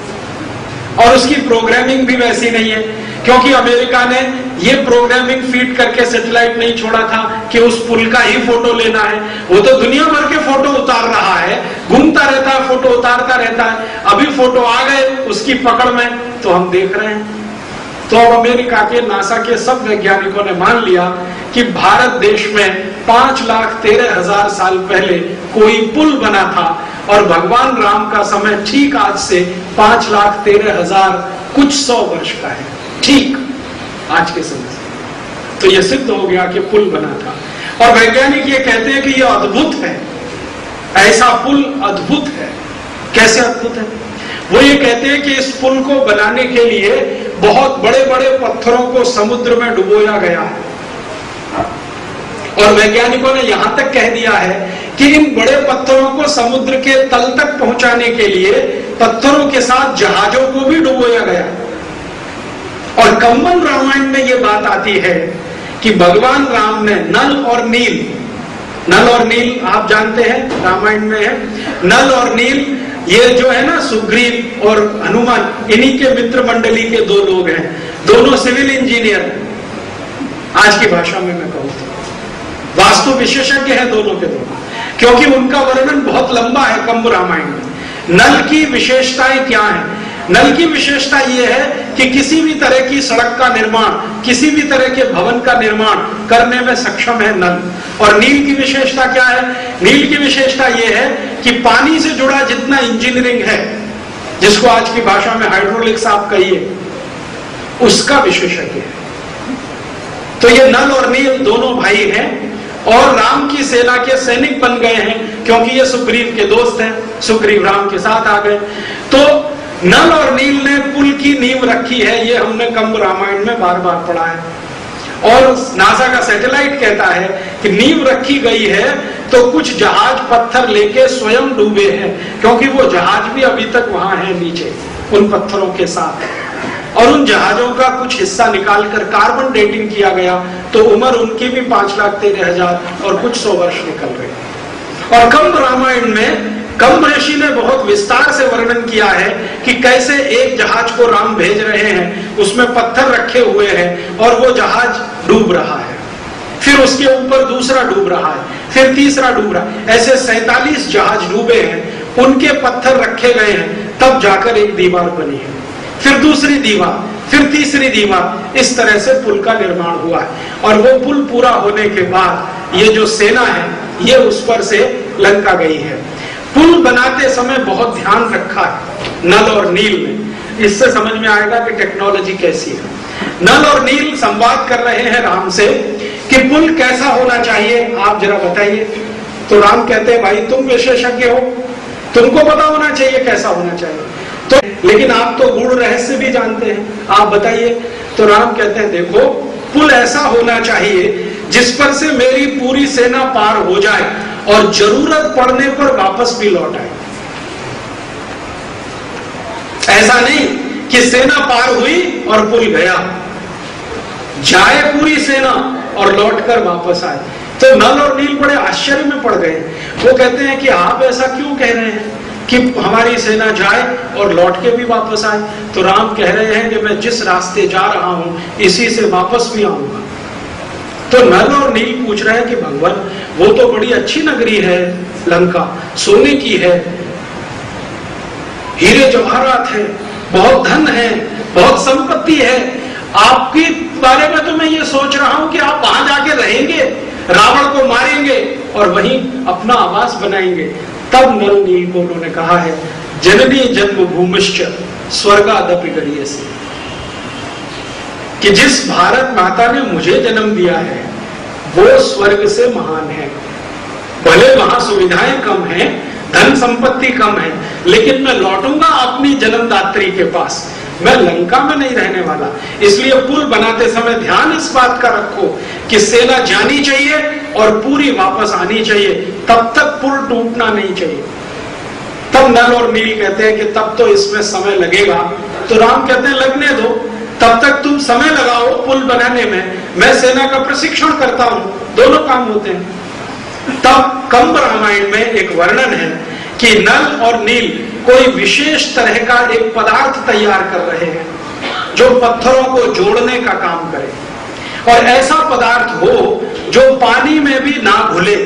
S1: और उसकी प्रोग्रामिंग भी वैसी नहीं है, क्योंकि अमेरिका ने ये प्रोग्रामिंग फीड करके सैटेलाइट नहीं छोड़ा था कि उस पुल का ही फोटो लेना है। वो तो दुनिया भर के फोटो उतार रहा है, घूमता रहता है, फोटो उतारता रहता है। अभी फोटो आ गए उसकी पकड़ में तो हम देख रहे हैं। तो अब अमेरिका के नासा के सब वैज्ञानिकों ने मान लिया कि भारत देश में 5,13,000 साल पहले कोई पुल बना था और भगवान राम का समय ठीक आज से 5,13,000 कुछ 100 वर्ष का है, ठीक आज के समय से। तो यह सिद्ध हो गया कि पुल बना था। और वैज्ञानिक ये कहते हैं कि यह अद्भुत है, ऐसा पुल अद्भुत है। कैसे अद्भुत है? वो ये कहते हैं कि इस पुल को बनाने के लिए बहुत बड़े बड़े पत्थरों को समुद्र में डुबोया गया है। और वैज्ञानिकों ने यहां तक कह दिया है कि इन बड़े पत्थरों को समुद्र के तल तक पहुंचाने के लिए पत्थरों के साथ जहाजों को भी डुबोया गया। और कंबन रामायण में यह बात आती है कि भगवान राम ने नल और नील आप जानते हैं रामायण में है, नल और नील ये जो है ना सुग्रीव और हनुमान, इन्हीं के मित्र मंडली के दो लोग हैं, दोनों सिविल इंजीनियर, आज की भाषा में मैं कहूं तो वास्तु विशेषज्ञ हैं दोनों के दोनों, क्योंकि उनका वर्णन बहुत लंबा है कंब रामायण में। नल की विशेषताएं क्या है? नल की विशेषता यह है कि किसी भी तरह की सड़क का निर्माण, किसी भी तरह के भवन का निर्माण करने में सक्षम है नल। और नील की विशेषता क्या है? नील की विशेषता यह है कि पानी से जुड़ा जितना इंजीनियरिंग है, जिसको आज की भाषा में हाइड्रोलिक्स आप कहिए, उसका विशेषज्ञ है। तो ये नल और नील दोनों भाई हैं और राम की सेना के सैनिक बन गए हैं, क्योंकि ये सुग्रीव के दोस्त हैं, सुग्रीव राम के साथ आ गए। तो नल और नील ने पुल की नींव रखी है, ये हमने कंब रामायण में बार बार पढ़ा है। और नासा का सैटेलाइट कहता है कि नींव रखी गई है तो कुछ जहाज पत्थर लेके स्वयं डूबे हैं, क्योंकि वो जहाज भी अभी तक वहां है नीचे उन पत्थरों के साथ। और उन जहाजों का कुछ हिस्सा निकालकर कार्बन डेटिंग किया गया तो उम्र उनकी भी 5,13,000 और कुछ 100 वर्ष निकल गए। और कंब रामायण में कंब ऋषि ने बहुत विस्तार से वर्णन किया है कि कैसे एक जहाज को राम भेज रहे हैं, उसमें पत्थर रखे हुए हैं और वो जहाज डूब रहा है, फिर उसके ऊपर दूसरा डूब रहा है, फिर तीसरा डूब रहा है, ऐसे 47 जहाज डूबे हैं, उनके पत्थर रखे गए हैं, तब जाकर एक दीवार बनी है, फिर दूसरी दीवार, फिर तीसरी दीवार, इस तरह से पुल का निर्माण हुआ है। और वो पुल पूरा होने के बाद ये जो सेना है ये उस पर से लंका गई है। पुल बनाते समय बहुत ध्यान रखा है नल और नील ने, इससे समझ में आएगा कि टेक्नोलॉजी कैसी है। नल और नील संवाद कर रहे हैं राम से कि पुल कैसा होना चाहिए, आप जरा बताइए। तो राम कहते हैं भाई तुम विशेषज्ञ हो, तुमको पता होना चाहिए कैसा होना चाहिए, तो लेकिन आप तो गूढ़ रहस्य भी जानते हैं, आप बताइए। तो राम कहते हैं देखो पुल ऐसा होना चाहिए जिस पर से मेरी पूरी सेना पार हो जाए और जरूरत पड़ने पर वापस भी लौट आए। ऐसा नहीं कि सेना पार हुई और पुल गया, जाए पूरी सेना और लौटकर वापस आए। तो नल और नील बड़े आश्चर्य में पड़ गए। वो कहते हैं कि आप ऐसा क्यों कह रहे हैं कि हमारी सेना जाए और लौट के भी वापस आए? तो राम कह रहे हैं कि मैं जिस रास्ते जा रहा हूं इसी से वापस भी आऊंगा। तो नल और नील पूछ रहे हैं कि भगवान वो तो बड़ी अच्छी नगरी है लंका, सोने की है, हीरे जवाहरात है, बहुत धन है, बहुत संपत्ति है, आपके बारे में तो मैं ये सोच रहा हूं कि आप वहां जाके रहेंगे, रावण को मारेंगे और वहीं अपना आवास बनाएंगे। तब नल नील को उन्होंने कहा है जननी जन्म भूमिश्च स्वर्गादपि गरीयसी, कि जिस भारत माता ने मुझे जन्म दिया है वो स्वर्ग से महान है। भले वहां सुविधाएं कम हैं, धन संपत्ति कम है, लेकिन मैं लौटूंगा अपनी जन्मदात्री के पास, मैं लंका में नहीं रहने वाला। इसलिए पुल बनाते समय ध्यान इस बात का रखो कि सेना जानी चाहिए और पूरी वापस आनी चाहिए, तब तक पुल टूटना नहीं चाहिए। तब नल और नील कहते हैं कि तब तो इसमें समय लगेगा। तो राम कहते हैं लगने दो, तब तक तुम समय लगाओ पुल बनाने में, मैं सेना का प्रशिक्षण करता हूं, दोनों काम होते हैं। तब कंब रामायण में एक वर्णन है कि नल और नील कोई विशेष तरह का एक पदार्थ तैयार कर रहे हैं जो पत्थरों को जोड़ने का काम करे, और ऐसा पदार्थ हो जो पानी में भी ना घुले।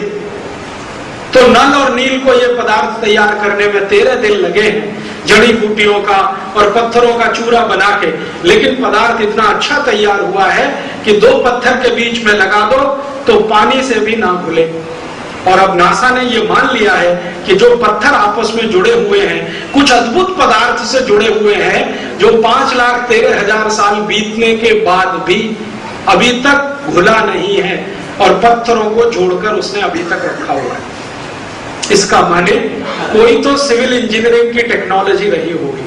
S1: तो नल और नील को यह पदार्थ तैयार करने में 13 दिन लगे हैं। जड़ी बूटियों का और पत्थरों का चूरा बना के, लेकिन पदार्थ इतना अच्छा तैयार हुआ है कि दो पत्थर के बीच में लगा दो तो पानी से भी ना घुले। और अब नासा ने ये मान लिया है कि जो पत्थर आपस में जुड़े हुए हैं, कुछ अद्भुत पदार्थ से जुड़े हुए हैं जो 5,13,000 साल बीतने के बाद भी अभी तक घुला नहीं है, और पत्थरों को जोड़कर उसने अभी तक रखा हुआ है। इसका माने कोई तो सिविल इंजीनियरिंग की टेक्नोलॉजी रही होगी।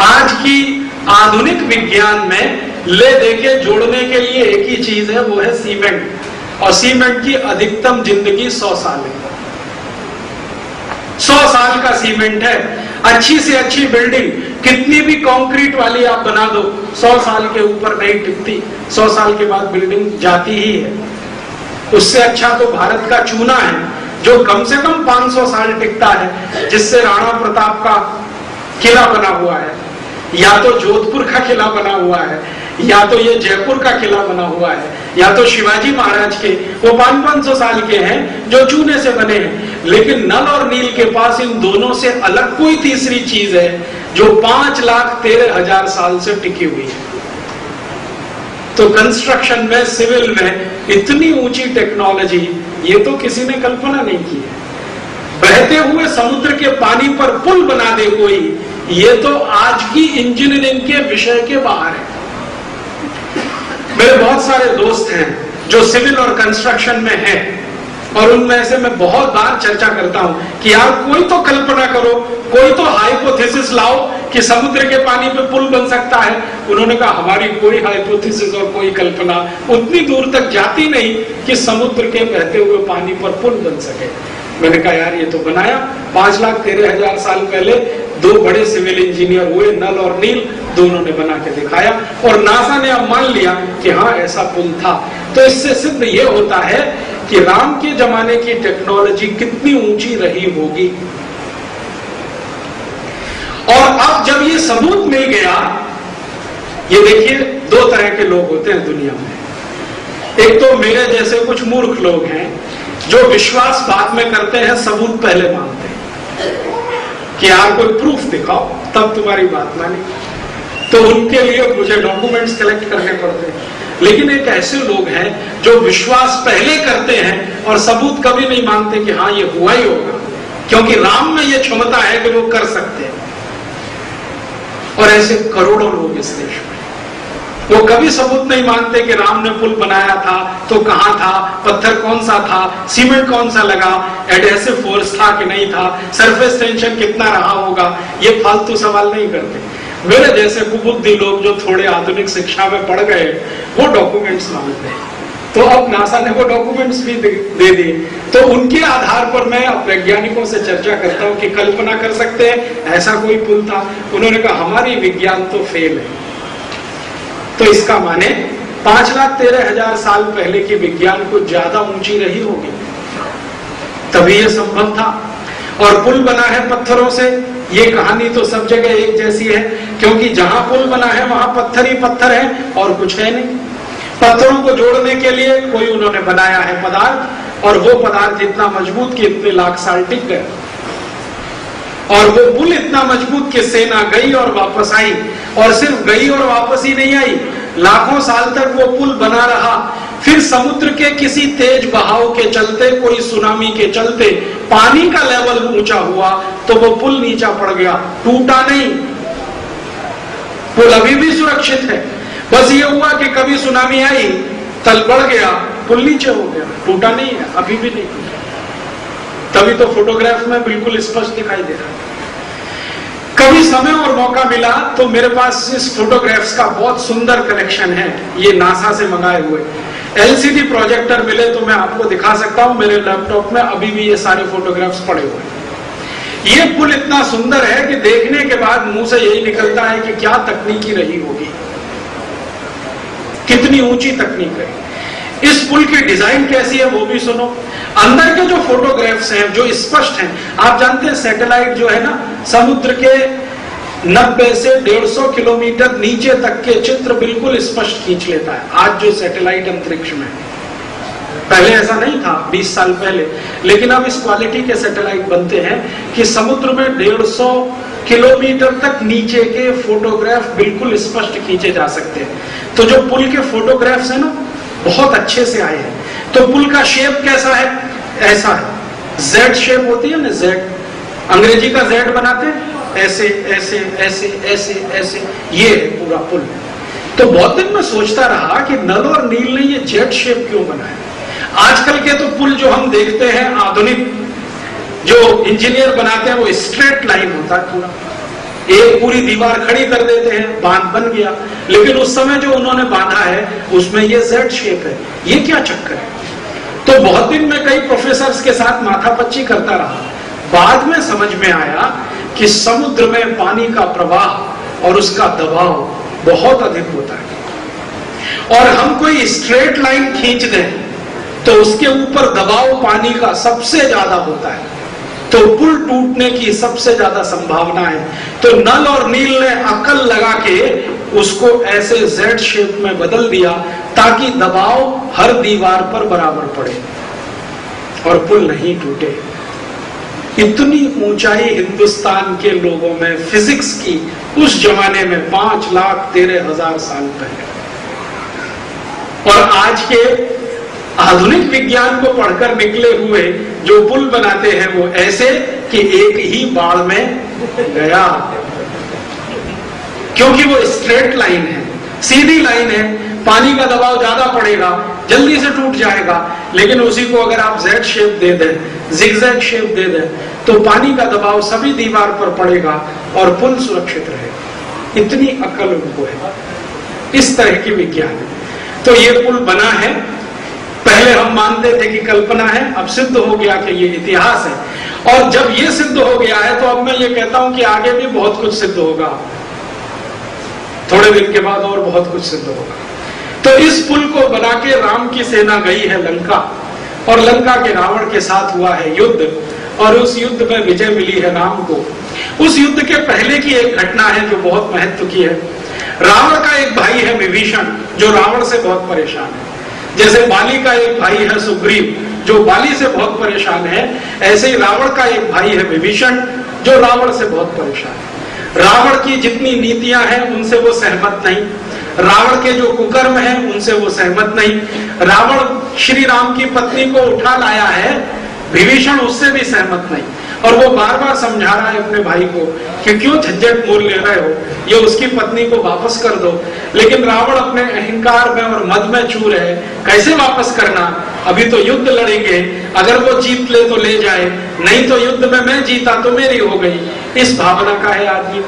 S1: आज की आधुनिक विज्ञान में ले दे के जोड़ने के लिए एक ही चीज है, वो है सीमेंट, और सीमेंट की अधिकतम जिंदगी 100 साल है। 100 साल का सीमेंट है। अच्छी से अच्छी बिल्डिंग कितनी भी कंक्रीट वाली आप बना दो, 100 साल के ऊपर नहीं टिकती, 100 साल के बाद बिल्डिंग जाती ही है। उससे अच्छा तो भारत का चूना है जो कम से कम 500 साल टिकता है, जिससे राणा प्रताप का किला बना हुआ है, या तो जोधपुर का किला बना हुआ है, या तो ये जयपुर का किला बना हुआ है, या तो शिवाजी महाराज के, वो 500-500 साल के हैं जो चूने से बने हैं। लेकिन नल और नील के पास इन दोनों से अलग कोई तीसरी चीज है जो 5,13,000 साल से टिकी हुई है। तो कंस्ट्रक्शन में, सिविल में इतनी ऊंची टेक्नोलॉजी ये तो किसी ने कल्पना नहीं की है। बहते हुए समुद्र के पानी पर पुल बना दे कोई, ये तो आज की इंजीनियरिंग के विषय के बाहर है। मेरे बहुत सारे दोस्त हैं जो सिविल और कंस्ट्रक्शन में हैं, और उनमें से मैं बहुत बार चर्चा करता हूं कि यार कोई तो कल्पना करो, कोई तो हाइपोथेसिस लाओ कि समुद्र के पानी पे पुल बन सकता है। उन्होंने कहा हमारी कोई हाइपोथेसिस और कोई कल्पना उतनी दूर तक जाती नहीं कि समुद्र के बहते हुए पानी पर पुल बन सके। मैंने कहा यार ये तो बनाया 5,13,000 साल पहले दो बड़े सिविल इंजीनियर हुए, नल और नील, दोनों ने बना के दिखाया, और नासा ने अब मान लिया कि हाँ ऐसा पुल था। तो इससे सिद्ध ये होता है कि राम के जमाने की टेक्नोलॉजी कितनी ऊंची रही होगी। और अब जब ये सबूत मिल गया, ये देखिए दो तरह के लोग होते हैं दुनिया में। एक तो मेरे जैसे कुछ मूर्ख लोग हैं जो विश्वास बाद में करते हैं, सबूत पहले मानते हैं कि यार कोई प्रूफ दिखाओ तब तुम्हारी बात मानी। तो उनके लिए मुझे डॉक्यूमेंट्स कलेक्ट करने पड़ते हैं। लेकिन एक ऐसे लोग हैं जो विश्वास पहले करते हैं और सबूत कभी नहीं मानते कि हाँ ये हुआ ही होगा, क्योंकि राम में ये क्षमता है कि वो कर सकते हैं। और ऐसे करोड़ों लोग इस देश में, वो कभी सबूत नहीं मानते कि राम ने पुल बनाया था तो कहां था, पत्थर कौन सा था, सीमेंट कौन सा लगा, एडहेसिव फोर्स था कि नहीं था, सरफेस टेंशन कितना रहा होगा, ये फालतू सवाल नहीं करते। मेरे जैसे कुबुद्धि लोग जो थोड़े आधुनिक शिक्षा में पढ़ गए, वो डॉक्यूमेंट्स मांगते हैं। तो अब नासा ने वो डॉक्यूमेंट्स भी दे दिए। तो उनके आधार पर मैं वैज्ञानिकों से चर्चा करता हूं कि कल्पना कर सकते हैं ऐसा कोई पुल था। उन्होंने कहा हमारी विज्ञान तो फेल है। तो इसका माने 5,13,000 साल पहले की विज्ञान को ज्यादा ऊंची रही होगी, तभी यह संभव था। और पुल बना है पत्थरों से, ये कहानी तो सब जगह एक जैसी है, क्योंकि जहां पुल बना है वहां पत्थर ही पत्थर है और कुछ है नहीं। पत्थरों को जोड़ने के लिए कोई उन्होंने बनाया है पदार्थ, और वो पदार्थ इतना मजबूत कि इतने लाख साल टिक गए। और वो पुल इतना मजबूत कि सेना गई और वापस आई, और सिर्फ गई और वापस ही नहीं आई, लाखों साल तक वो पुल बना रहा। फिर समुद्र के किसी तेज बहाव के चलते, कोई सुनामी के चलते पानी का लेवल ऊंचा हुआ तो वो पुल नीचा पड़ गया, टूटा नहीं। पुल अभी भी सुरक्षित है, बस ये हुआ कि कभी सुनामी आई, तल बढ़ गया, पुल नीचे हो गया, टूटा नहीं है, अभी भी नहीं टूटा। तभी तो फोटोग्राफ में बिल्कुल स्पष्ट दिखाई दे रहा है। कभी समय और मौका मिला तो मेरे पास इस फोटोग्राफ्स का बहुत सुंदर कलेक्शन है, ये नासा से मंगाए हुए। एलसीडी प्रोजेक्टर मिले तो मैं आपको दिखा सकता हूं, मेरे लैपटॉप में अभी भी ये सारे फोटोग्राफ्स पड़े हुए हैं। ये पुल इतना सुंदर है कि देखने के बाद मुंह से यही निकलता है कि क्या तकनीकी रही होगी, कितनी ऊंची तकनीक है। इस पुल की डिजाइन कैसी है वो भी सुनो। अंदर के जो फोटोग्राफ्स हैं जो स्पष्ट हैं, आप जानते हैं सैटेलाइट जो है ना, समुद्र के 90 से 150 किलोमीटर नीचे तक के चित्र बिल्कुल स्पष्ट खींच लेता है। आज जो सैटेलाइट अंतरिक्ष में, पहले ऐसा नहीं था 20 साल पहले, लेकिन अब इस क्वालिटी के सैटेलाइट बनते हैं कि समुद्र में 150 किलोमीटर तक नीचे के फोटोग्राफ बिल्कुल स्पष्ट खींचे जा सकते हैं। तो जो पुल के फोटोग्राफ्स है ना, बहुत अच्छे से आए हैं। तो पुल का शेप कैसा है? ऐसा है, जेड शेप होती है ना, जेड, अंग्रेजी का जेड बनाते हैं, ऐसे ऐसे ऐसे ऐसे ऐसे, ये है पूरा पुल। तो बहुत दिन में सोचता रहा कि नल और नील ने ये जेड शेप क्यों बनाया। आजकल के तो पुल जो हम देखते हैं आधुनिक जो इंजीनियर बनाते हैं वो स्ट्रेट लाइन होता है, पूरा एक पूरी दीवार खड़ी कर देते हैं, बांध बन गया। लेकिन उस समय जो उन्होंने बांधा है उसमें ये जेड शेप है, ये क्या चक्कर है? तो बहुत दिन में कई प्रोफेसर्स के साथ माथापच्ची करता रहा। बाद में समझ में आया कि समुद्र में पानी का प्रवाह और उसका दबाव बहुत अधिक होता है, और हम कोई स्ट्रेट लाइन खींच दें तो उसके ऊपर दबाव पानी का सबसे ज्यादा होता है, तो पुल टूटने की सबसे ज्यादा संभावना है। तो नल और नील ने अकल लगा के उसको ऐसे जेड शेप में बदल दिया ताकि दबाव हर दीवार पर बराबर पड़े और पुल नहीं टूटे। इतनी ऊंचाई हिंदुस्तान के लोगों में फिजिक्स की उस जमाने में 5,13,000 साल पहले, और आज के आधुनिक विज्ञान को पढ़कर निकले हुए जो पुल बनाते हैं वो ऐसे कि एक ही बाढ़ में गया, क्योंकि वो स्ट्रेट लाइन है, सीधी लाइन है, पानी का दबाव ज्यादा पड़ेगा, जल्दी से टूट जाएगा। लेकिन उसी को अगर आप जेड शेप दे दें, जिगजैग शेप दे दें, तो पानी का दबाव सभी दीवार पर पड़ेगा और पुल सुरक्षित रहेगा। इतनी अकल उनको है, इस तरह की विज्ञान है। तो ये पुल बना है, पहले हम मानते थे कि कल्पना है, अब सिद्ध हो गया कि ये इतिहास है। और जब ये सिद्ध हो गया है तो अब मैं ये कहता हूं कि आगे भी बहुत कुछ सिद्ध होगा, थोड़े दिन के बाद और बहुत कुछ सिद्ध होगा। तो इस पुल को बना के राम की सेना गई है लंका, और लंका के रावण के साथ हुआ है युद्ध, और उस युद्ध में विजय मिली है राम को। उस युद्ध के पहले की एक घटना है जो बहुत महत्व की है। रावण का एक भाई है विभीषण, जो रावण से बहुत परेशान है। जैसे बाली का एक भाई है सुग्रीव, जो बाली से बहुत परेशान है, ऐसे ही रावण का एक भाई है विभीषण, जो रावण से बहुत परेशान है। रावण की जितनी नीतियां हैं उनसे वो सहमत नहीं, रावण के जो कुकर्म हैं उनसे वो सहमत नहीं। रावण श्री राम की पत्नी को उठा लाया है, विभीषण उससे भी सहमत नहीं, और वो बार बार समझा रहा है अपने भाई को कि क्यों झंझट मोल ले रहे हो, ये उसकी पत्नी को वापस कर दो। लेकिन रावण अपने अहंकार में और मद में चूर है, कैसे वापस करना, अभी तो युद्ध लड़ेंगे, अगर वो जीत ले तो ले जाए, नहीं तो युद्ध में मैं जीता तो मेरी हो गई, इस भावना का है आदमी।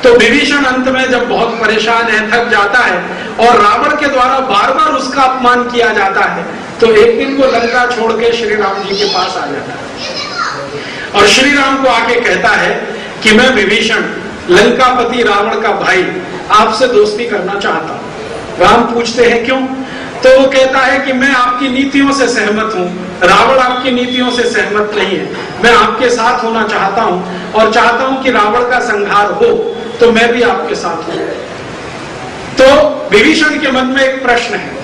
S1: तो विभीषण अंत में जब बहुत परेशान है, थक जाता है, और रावण के द्वारा बार बार उसका अपमान किया जाता है, तो एक दिन वो लंका छोड़ के श्री राम जी के पास आ जाता है और श्री राम को आके कहता है कि मैं विभीषण, लंकापति रावण का भाई, आपसे दोस्ती करना चाहता हूं। राम पूछते हैं क्यों? तो वो कहता है कि मैं आपकी नीतियों से सहमत हूं, रावण आपकी नीतियों से सहमत नहीं है, मैं आपके साथ होना चाहता हूं और चाहता हूं कि रावण का संहार हो, तो मैं भी आपके साथ हूं। तो विभीषण के मन में एक प्रश्न है,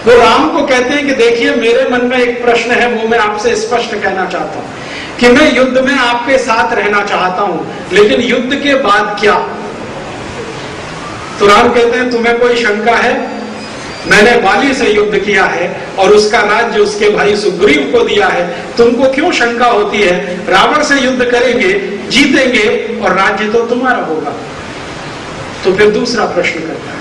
S1: वो राम को कहते हैं कि देखिए मेरे मन में एक प्रश्न है, वो मैं आपसे स्पष्ट कहना चाहता हूं कि मैं युद्ध में आपके साथ रहना चाहता हूं, लेकिन युद्ध के बाद क्या? तो राम कहते हैं तुम्हें कोई शंका है? मैंने बाली से युद्ध किया है और उसका राज्य उसके भाई सुग्रीव को दिया है, तुमको क्यों शंका होती है? रावण से युद्ध करेंगे, जीतेंगे और राज्य तो तुम्हारा होगा। तो फिर दूसरा प्रश्न करता है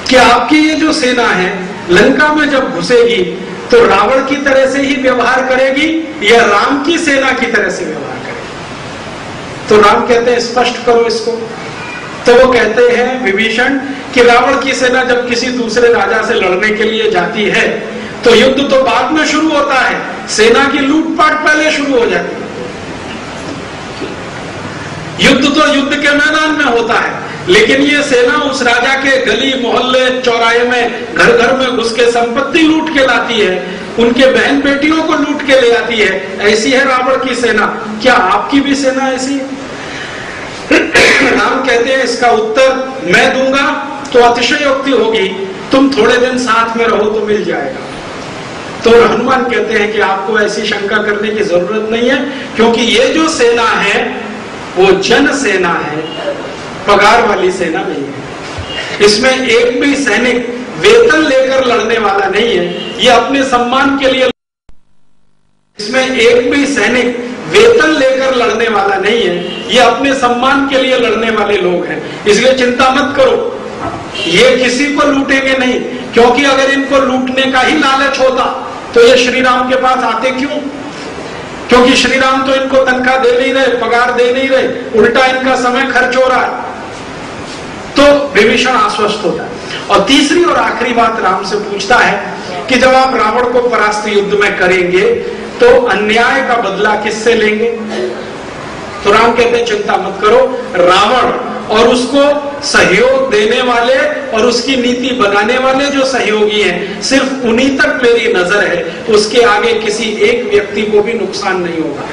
S1: कि आपकी ये जो सेना है लंका में जब घुसेगी तो रावण की तरह से ही व्यवहार करेगी या राम की सेना की तरह से व्यवहार करेगी? तो राम कहते हैं स्पष्ट करो इसको। तो वो कहते हैं विभीषण कि रावण की सेना जब किसी दूसरे राजा से लड़ने के लिए जाती है तो युद्ध तो बाद में शुरू होता है, सेना की लूटपाट पहले शुरू हो जाती है। युद्ध तो युद्ध के मैदान में होता है, लेकिन ये सेना उस राजा के गली मोहल्ले चौराहे में घर घर में घुस के संपत्ति लूट के लाती है, उनके बहन बेटियों को लूट के ले आती है। ऐसी है रावण की सेना। क्या आपकी भी सेना ऐसी है? राम कहते हैं इसका उत्तर मैं दूंगा तो अतिशयोक्ति होगी, तुम थोड़े दिन साथ में रहो तो मिल जाएगा। तो हनुमान कहते हैं कि आपको ऐसी शंका करने की जरूरत नहीं है, क्योंकि ये जो सेना है वो जन सेना है, पगार वाली सेना नहीं है। इसमें एक भी सैनिक वेतन लेकर लड़ने वाला नहीं है, ये अपने सम्मान के लिए, इसमें एक भी सैनिक वेतन लेकर लड़ने वाला नहीं है, ये अपने सम्मान के लिए लड़ने वाले लोग हैं। इसलिए चिंता मत करो, ये किसी को लूटेंगे नहीं, क्योंकि अगर इनको लूटने का ही लालच होता तो ये श्री राम के पास आते क्यों? क्योंकि श्री राम तो इनको तनख्वाह दे नहीं रहे, पगार दे नहीं रहे, उल्टा इनका समय खर्च हो रहा है। तो विभीषण आश्वस्त होता है। और तीसरी और आखिरी बात राम से पूछता है कि जब आप रावण को परास्त युद्ध में करेंगे तो अन्याय का बदला किससे लेंगे? तो राम कहते हैं चिंता मत करो, रावण और उसको सहयोग देने वाले और उसकी नीति बनाने वाले जो सहयोगी हैं, सिर्फ उन्हीं तक मेरी नजर है, उसके आगे किसी एक व्यक्ति को भी नुकसान नहीं होगा।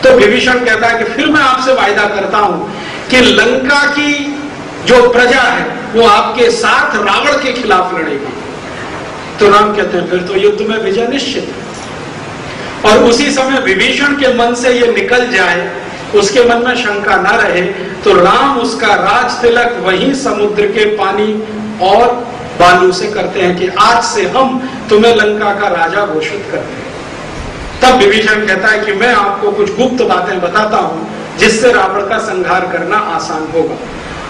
S1: तो विभीषण कहता है कि फिर मैं आपसे वायदा करता हूं कि लंका की जो प्रजा है वो आपके साथ रावण के खिलाफ लड़ेगी। तो राम कहते हैं फिर तो युद्ध में विजय निश्चित है। और उसी समय विभीषण के मन से ये निकल जाए, उसके मन में शंका ना रहे, तो राम उसका राज तिलक वहीं समुद्र के पानी और बालू से करते हैं कि आज से हम तुम्हें लंका का राजा घोषित करते हैं। तब विभीषण कहता है कि मैं आपको कुछ गुप्त बातें बताता हूं जिससे रावण का संहार करना आसान होगा।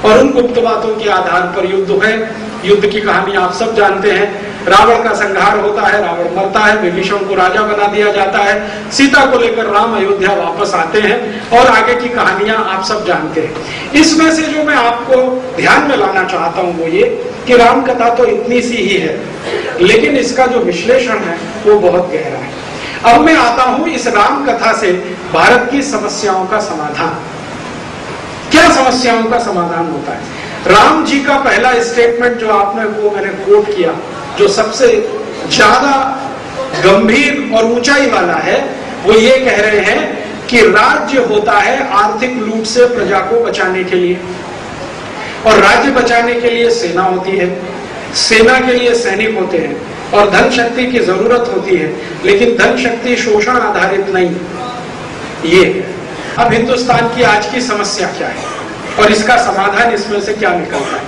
S1: और उन गुप्त बातों के आधार पर युद्ध है। युद्ध की कहानी आप सब जानते हैं। रावण का संहार होता है, रावण मरता है, विभीषण को राजा बना दिया जाता है, सीता को लेकर राम अयोध्या वापस आते हैं और आगे की कहानियां आप सब जानते हैं। इसमें से जो मैं आपको ध्यान में लाना चाहता हूं वो ये कि राम कथा तो इतनी सी ही है, लेकिन इसका जो विश्लेषण है वो बहुत गहरा है। अब मैं आता हूं इस राम कथा से भारत की समस्याओं का समाधान। क्या समस्याओं का समाधान होता है? राम जी का पहला स्टेटमेंट जो आपने वो मैंने कोट किया, जो सबसे ज्यादा गंभीर और ऊंचाई वाला है, वो ये कह रहे हैं कि राज्य होता है आर्थिक लूट से प्रजा को बचाने के लिए, और राज्य बचाने के लिए सेना होती है, सेना के लिए सैनिक होते हैं, और धन शक्ति की जरूरत होती है, लेकिन धन शक्ति शोषण आधारित नहीं। ये अब हिंदुस्तान की आज की समस्या क्या है और इसका समाधान इसमें से क्या निकलता है?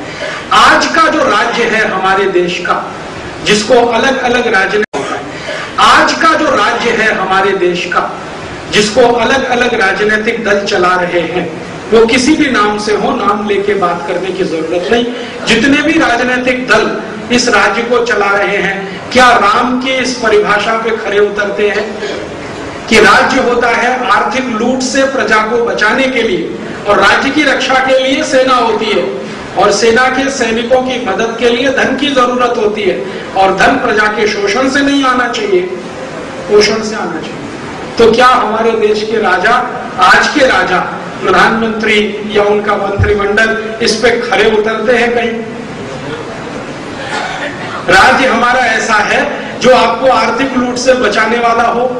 S1: आज का जो राज्य है हमारे देश का, जिसको अलग अलग राजनीति होता है, आज का जो राज्य है हमारे देश का, जिसको अलग अलग राजनीतिक दल चला रहे हैं, वो किसी भी नाम से हो, नाम लेके बात करने की जरूरत नहीं। जितने भी राजनीतिक दल इस राज्य को चला रहे हैं, क्या राम की इस परिभाषा पे खरे उतरते हैं कि राज्य होता है आर्थिक लूट से प्रजा को बचाने के लिए, और राज्य की रक्षा के लिए सेना होती है, और सेना के सैनिकों की मदद के लिए धन की जरूरत होती है, और धन प्रजा के शोषण से नहीं आना चाहिए, पोषण से आना चाहिए। तो क्या हमारे देश के राजा, आज के राजा, प्रधानमंत्री या उनका मंत्रिमंडल इस पे खरे उतरते हैं? कहीं राज्य हमारा ऐसा है जो आपको आर्थिक लूट से बचाने वाला हो?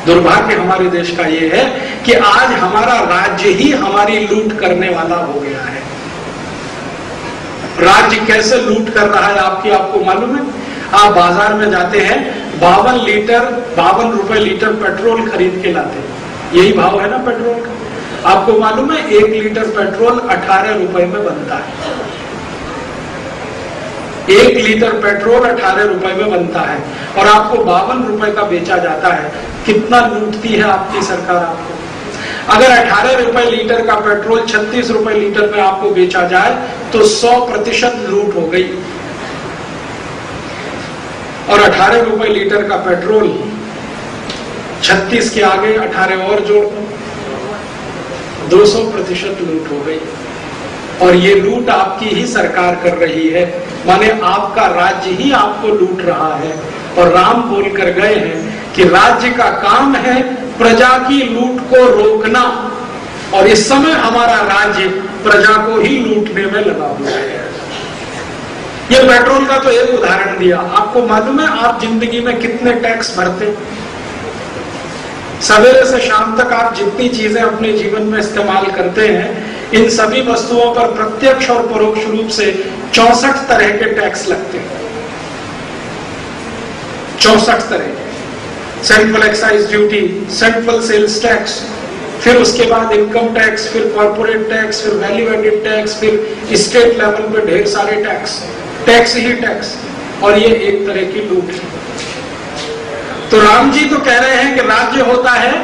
S1: दुर्भाग्य हमारे देश का ये है कि आज हमारा राज्य ही हमारी लूट करने वाला हो गया है। राज्य कैसे लूट कर रहा है आपको मालूम है? आप बाजार में जाते हैं, 52 रुपए लीटर पेट्रोल खरीद के लाते हैं। यही भाव है ना पेट्रोल का। आपको मालूम है 1 लीटर पेट्रोल 18 रुपए में बनता है। 1 लीटर पेट्रोल 18 रुपए में बनता है और आपको 52 रुपए का बेचा जाता है। कितना लूटती है आपकी सरकार आपको? अगर 18 रुपए लीटर का पेट्रोल 36 रुपए लीटर में आपको बेचा जाए तो 100% लूट हो गई। और 18 रुपए लीटर का पेट्रोल 36 के आगे 18 और जोड़ दो, 200% लूट हो गई। और ये लूट आपकी ही सरकार कर रही है, माने आपका राज्य ही आपको लूट रहा है। और राम बोल कर गए हैं कि राज्य का काम है प्रजा की लूट को रोकना, और इस समय हमारा राज्य प्रजा को ही लूटने में लगा हुआ है। ये पेट्रोल का तो एक उदाहरण दिया। आपको मालूम है आप जिंदगी में कितने टैक्स भरते? सवेरे से शाम तक आप जितनी चीजें अपने जीवन में इस्तेमाल करते हैं, इन सभी वस्तुओं पर प्रत्यक्ष और परोक्ष रूप से 64 तरह के टैक्स लगते हैं। 64 तरह, central excise duty, central sales tax, फिर उसके बाद इनकम टैक्स, फिर कॉर्पोरेट टैक्स, फिर वैल्यू एडेड टैक्स, फिर स्टेट लेवल पे ढेर सारे टैक्स, टैक्स ही टैक्स, और ये एक तरह की लूट है। तो राम जी तो कह रहे हैं कि राज्य होता है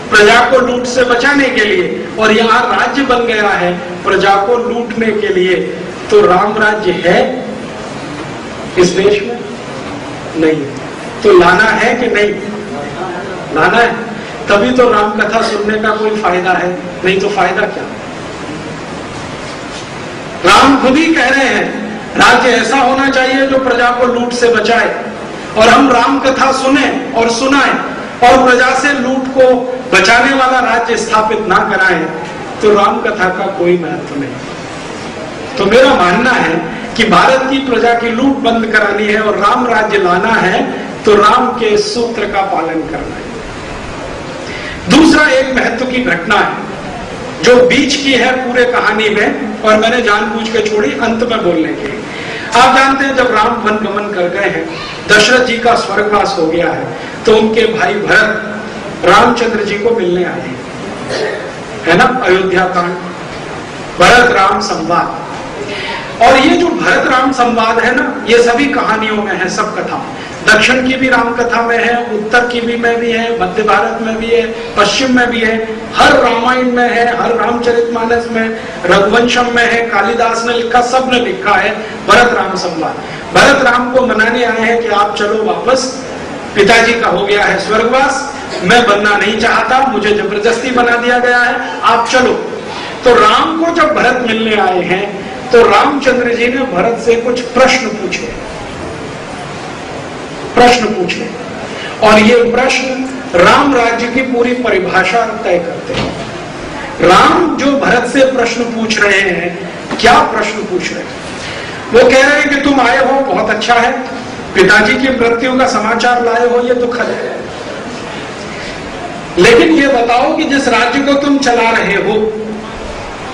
S1: प्रजा को लूट से बचाने के लिए, और यहाँ राज्य बन गया है प्रजा को लूटने के लिए। तो राम राज्य है इस देश में? नहीं। तो लाना है कि नहीं लाना है? तभी तो राम कथा सुनने का कोई फायदा है, नहीं तो फायदा क्या? राम खुद ही कह रहे हैं राज्य ऐसा होना चाहिए जो प्रजा को लूट से बचाए, और हम राम कथा सुने और सुनाएं और प्रजा से लूट को बचाने वाला राज्य स्थापित ना कराएं, तो राम कथा का कोई महत्व नहीं। तो मेरा मानना है कि भारत की प्रजा की लूट बंद करानी है और राम राज्य लाना है, तो राम के सूत्र का पालन करना है। दूसरा एक महत्व की घटना है जो बीच की है पूरे कहानी में, और मैंने जानबूझ के छोड़ी अंत में बोलने के लिए। आप जानते हैं जब राम वन गमन कर गए हैं, दशरथ जी का स्वर्गवास हो गया है, तो उनके भाई भरत रामचंद्र जी को मिलने आए हैं, है ना, अयोध्या कांड, भरत राम संवाद। और ये जो भरत राम संवाद है ना, ये सभी कहानियों में है, सब कथा। दक्षिण की भी राम कथा में है, उत्तर की भी में भी है, मध्य भारत में भी है, पश्चिम में भी है, हर रामायण में है, हर रामचरितमानस में, रघुवंशम में है, कालिदास ने लिखा, सब ने लिखा है भरत राम संवाद। भरत राम को मनाने आए हैं कि आप चलो वापस, पिताजी का हो गया है स्वर्गवास, मैं बनना नहीं चाहता, मुझे जबरदस्ती बना दिया गया है, आप चलो। तो राम को जब भरत मिलने आए हैं, तो रामचंद्र जी ने भरत से कुछ प्रश्न पूछे, और ये प्रश्न राम राज्य की पूरी परिभाषा तय करते हैं। राम जो भरत से प्रश्न पूछ रहे हैं, क्या प्रश्न पूछ रहे हैं? वो कह रहे हैं कि तुम आए हो, बहुत अच्छा है, पिताजी की मृत्यु का समाचार लाए हो, ये दुखद है, लेकिन ये बताओ कि जिस राज्य को तुम चला रहे हो,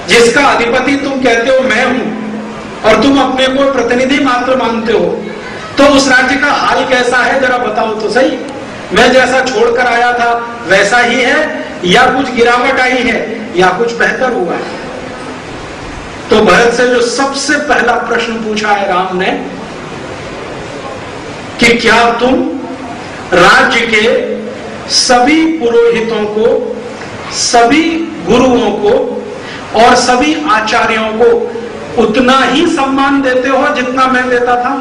S1: जिसका अधिपति तुम कहते हो मैं हूं, और तुम अपने को प्रतिनिधि मात्र मानते हो, तो उस राज्य का हाल कैसा है जरा बताओ तो सही। मैं जैसा छोड़कर आया था वैसा ही है, या कुछ गिरावट आई है, या कुछ बेहतर हुआ है? तो भरत से जो सबसे पहला प्रश्न पूछा है राम ने कि क्या तुम राज्य के सभी पुरोहितों को, सभी गुरुओं को और सभी आचार्यों को उतना ही सम्मान देते हो जितना मैं देता था?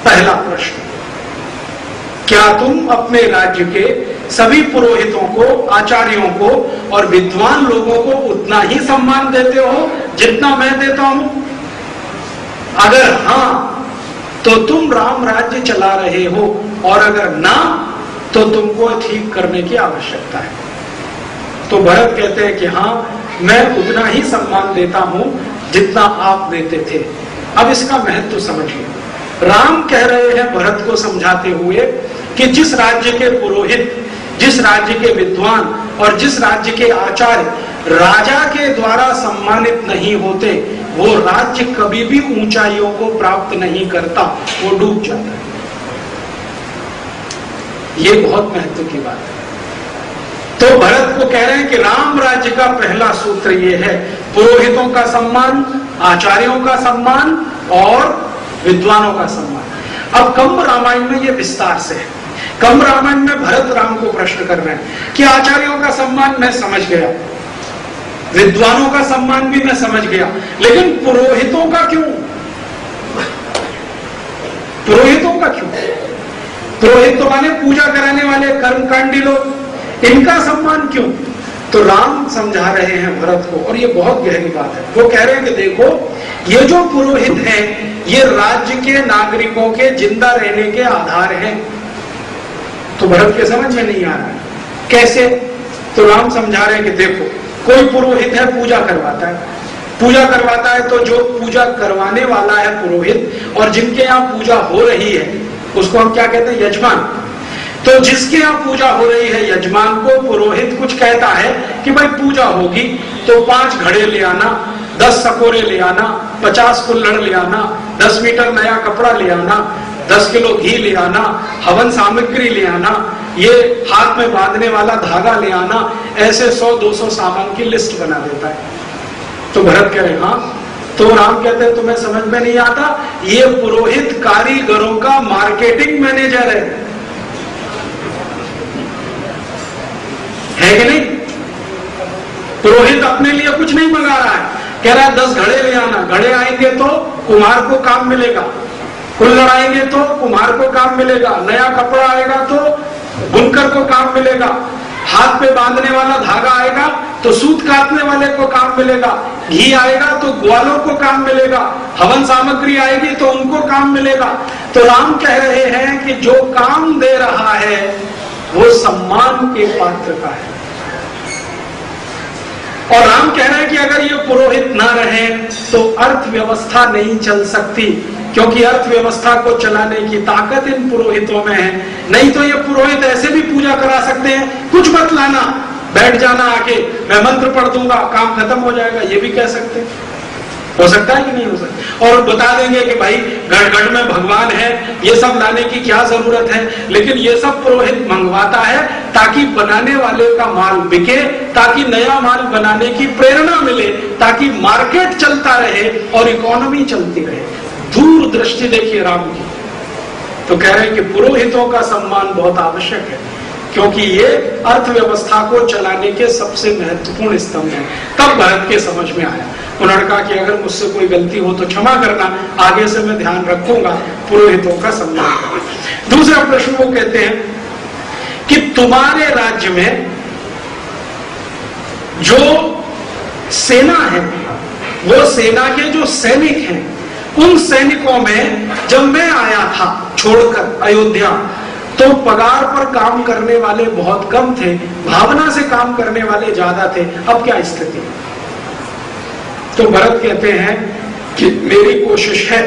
S1: पहला प्रश्न, क्या तुम अपने राज्य के सभी पुरोहितों को, आचार्यों को और विद्वान लोगों को उतना ही सम्मान देते हो जितना मैं देता हूं? अगर हां, तो तुम राम राज्य चला रहे हो, और अगर ना, तो तुमको ठीक करने की आवश्यकता है। तो भरत कहते हैं कि हां, मैं उतना ही सम्मान देता हूं जितना आप देते थे। अब इसका महत्व समझिए। राम कह रहे हैं भरत को समझाते हुए कि जिस राज्य के पुरोहित, जिस राज्य के विद्वान और जिस राज्य के आचार्य राजा के द्वारा सम्मानित नहीं होते, वो राज्य कभी भी ऊंचाइयों को प्राप्त नहीं करता, वो डूब जाता है। ये बहुत महत्व की बात है। तो भरत को कह रहे हैं कि राम राज्य का पहला सूत्र ये है, पुरोहितों का सम्मान, आचार्यों का सम्मान और विद्वानों का सम्मान। अब कंब रामायण में ये विस्तार से है। कंब रामायण में भरत राम को प्रश्न कर रहे हैं कि आचार्यों का सम्मान मैं समझ गया, विद्वानों का सम्मान भी मैं समझ गया, लेकिन पुरोहितों का क्यों? पुरोहितों का क्यों? पुरोहित तो माने पूजा कराने वाले कर्मकांडी लोग, इनका सम्मान क्यों? तो राम समझा रहे हैं भरत को, और ये बहुत गहरी बात है। वो कह रहे हैं कि देखो, ये जो पुरोहित हैं, ये राज्य के नागरिकों के जिंदा रहने के आधार हैं। तो भरत के समझ में नहीं आ रहा है कैसे? तो राम समझा रहे हैं कि देखो, कोई पुरोहित है, पूजा करवाता है, पूजा करवाता है, तो जो पूजा करवाने वाला है पुरोहित, और जिनके यहाँ पूजा हो रही है, उसको हम क्या कहते हैं? यजमान। तो जिसके यहाँ पूजा हो रही है, यजमान को पुरोहित कुछ कहता है कि भाई पूजा होगी तो 5 घड़े ले आना, 10 सकोरे ले आना, 50 कुल्हड़ ले आना, 10 मीटर नया कपड़ा ले आना, 10 किलो घी ले आना, हवन सामग्री ले आना, ये हाथ में बांधने वाला धागा ले आना, ऐसे 100-200 सामान की लिस्ट बना देता है। तो भरत कह रहे हाँ। तो राम कहते हैं तुम्हें समझ में नहीं आता, ये पुरोहित कारीगरों का मार्केटिंग मैनेजर है कि नहीं? पुरोहित अपने लिए कुछ नहीं मंगा रहा है, कह रहा है 10 घड़े ले आना, घड़े आएंगे तो कुम्हार को काम मिलेगा, कुल्हड़ आएंगे तो कुम्हार को काम मिलेगा, नया कपड़ा आएगा तो बुनकर को काम मिलेगा, हाथ पे बांधने वाला धागा आएगा तो सूत काटने वाले को काम मिलेगा, घी आएगा तो ग्वालों को काम मिलेगा, हवन सामग्री आएगी तो उनको काम मिलेगा। तो राम कह रहे हैं कि जो काम दे रहा है वो सम्मान के पात्र का है। और राम कह रहे हैं कि अगर ये पुरोहित ना रहे तो अर्थव्यवस्था नहीं चल सकती, क्योंकि अर्थव्यवस्था को चलाने की ताकत इन पुरोहितों में है। नहीं तो ये पुरोहित ऐसे भी पूजा करा सकते हैं, कुछ मत लाना, बैठ जाना आके, मैं मंत्र पढ़ दूंगा, काम खत्म हो जाएगा, ये भी कह सकते हैं। हो सकता है कि नहीं हो सकता? और बता देंगे कि भाई गढ़ में भगवान है, ये सब लाने की क्या जरूरत है। लेकिन ये सब पुरोहित मंगवाता है ताकि बनाने वाले का माल बिके, ताकि नया माल बनाने की प्रेरणा मिले, ताकि मार्केट चलता रहे और इकोनॉमी चलती रहे। दूरदृष्टि देखिए राम की। तो कह रहे हैं कि पुरोहितों का सम्मान बहुत आवश्यक है, क्योंकि ये अर्थव्यवस्था को चलाने के सबसे महत्वपूर्ण स्तंभ हैं। तब भरत के समझ में आया। उन्होंने कहा कि अगर मुझसे कोई गलती हो तो क्षमा करना, आगे से मैं ध्यान रखूंगा पुरोहितों का सम्मान करना। दूसरा प्रश्न वो कहते हैं कि तुम्हारे राज्य में जो सेना है, वो सेना के जो सैनिक हैं, उन सैनिकों में जब मैं आया था छोड़कर अयोध्या, तो पगार पर काम करने वाले बहुत कम थे, भावना से काम करने वाले ज्यादा थे। अब क्या स्थिति है? तो भरत कहते हैं कि मेरी कोशिश है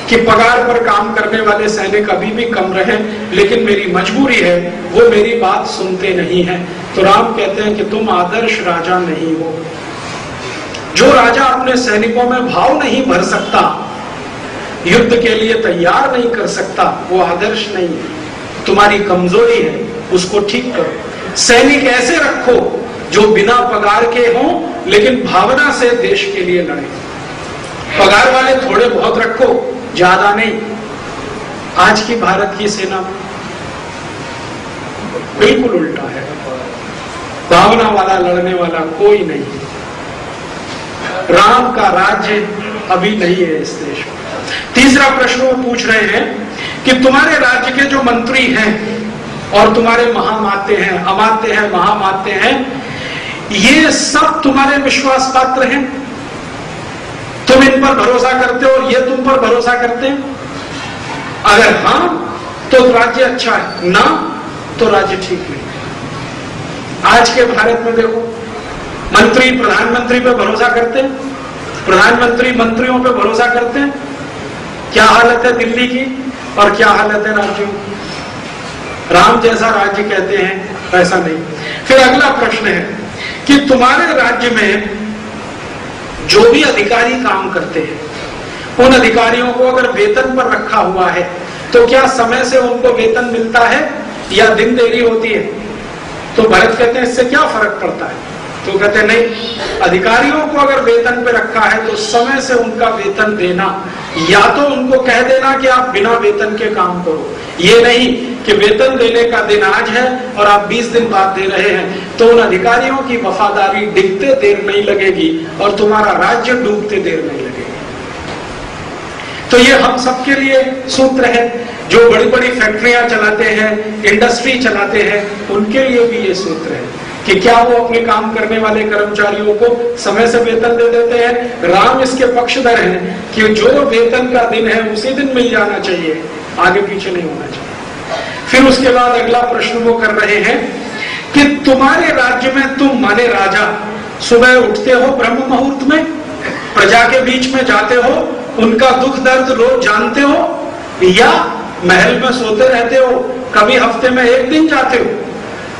S1: कि पगार पर काम करने वाले सैनिक अभी भी कम रहे, लेकिन मेरी मजबूरी है, वो मेरी बात सुनते नहीं है। तो राम कहते हैं कि तुम आदर्श राजा नहीं हो। जो राजा अपने सैनिकों में भाव नहीं भर सकता, युद्ध के लिए तैयार नहीं कर सकता, वो आदर्श नहीं है। तुम्हारी कमजोरी है, उसको ठीक करो। सैनिक ऐसे रखो जो बिना पगार के हों, लेकिन भावना से देश के लिए लड़े। पगार वाले थोड़े बहुत रखो, ज्यादा नहीं। आज की भारत की सेना बिल्कुल उल्टा है, भावना वाला लड़ने वाला कोई नहीं। राम का राज्य अभी नहीं है इस देश में। तीसरा प्रश्न वो पूछ रहे हैं कि तुम्हारे राज्य के जो मंत्री हैं और तुम्हारे महामात्य हैं, अमात्य हैं, महामात्य हैं, ये सब तुम्हारे विश्वास पात्र हैं? तुम इन पर भरोसा करते हो और ये तुम पर भरोसा करते हैं? अगर हाँ तो राज्य अच्छा है, ना तो राज्य ठीक नहीं। आज के भारत में देखो, मंत्री प्रधानमंत्री पे भरोसा करते हैं, प्रधानमंत्री मंत्रियों पे भरोसा करते हैं। क्या हालत है दिल्ली की और क्या हालत है राज्यों की? राम जैसा राज्य कहते हैं, ऐसा नहीं। फिर अगला प्रश्न है कि तुम्हारे राज्य में जो भी अधिकारी काम करते हैं, उन अधिकारियों को अगर वेतन पर रखा हुआ है तो क्या समय से उनको वेतन मिलता है या दिन देरी होती है? तो भरत कहते हैं इससे क्या फर्क पड़ता है? तो कहते नहीं, अधिकारियों को अगर वेतन पे रखा है तो समय से उनका वेतन देना, या तो उनको कह देना कि आप बिना वेतन के काम करो। ये नहीं कि वेतन देने का दिन आज है और आप 20 दिन बाद दे रहे हैं, तो उन अधिकारियों की वफादारी डिगते देर नहीं लगेगी और तुम्हारा राज्य डूबते देर नहीं लगेगी। तो ये हम सबके लिए सूत्र है। जो बड़ी बड़ी फैक्ट्रियां चलाते हैं, इंडस्ट्री चलाते हैं, उनके लिए भी ये सूत्र है कि क्या वो अपने काम करने वाले कर्मचारियों को समय से वेतन दे देते हैं? राम इसके पक्षधर हैं कि जो वेतन का दिन है उसी दिन मिल जाना चाहिए, आगे पीछे नहीं होना चाहिए। फिर उसके बाद अगला प्रश्न वो कर रहे हैं कि तुम्हारे राज्य में तुम माने राजा सुबह उठते हो ब्रह्म मुहूर्त में, प्रजा के बीच में जाते हो, उनका दुख दर्द रोज जानते हो, या महल में सोते रहते हो, कभी हफ्ते में एक दिन जाते हो?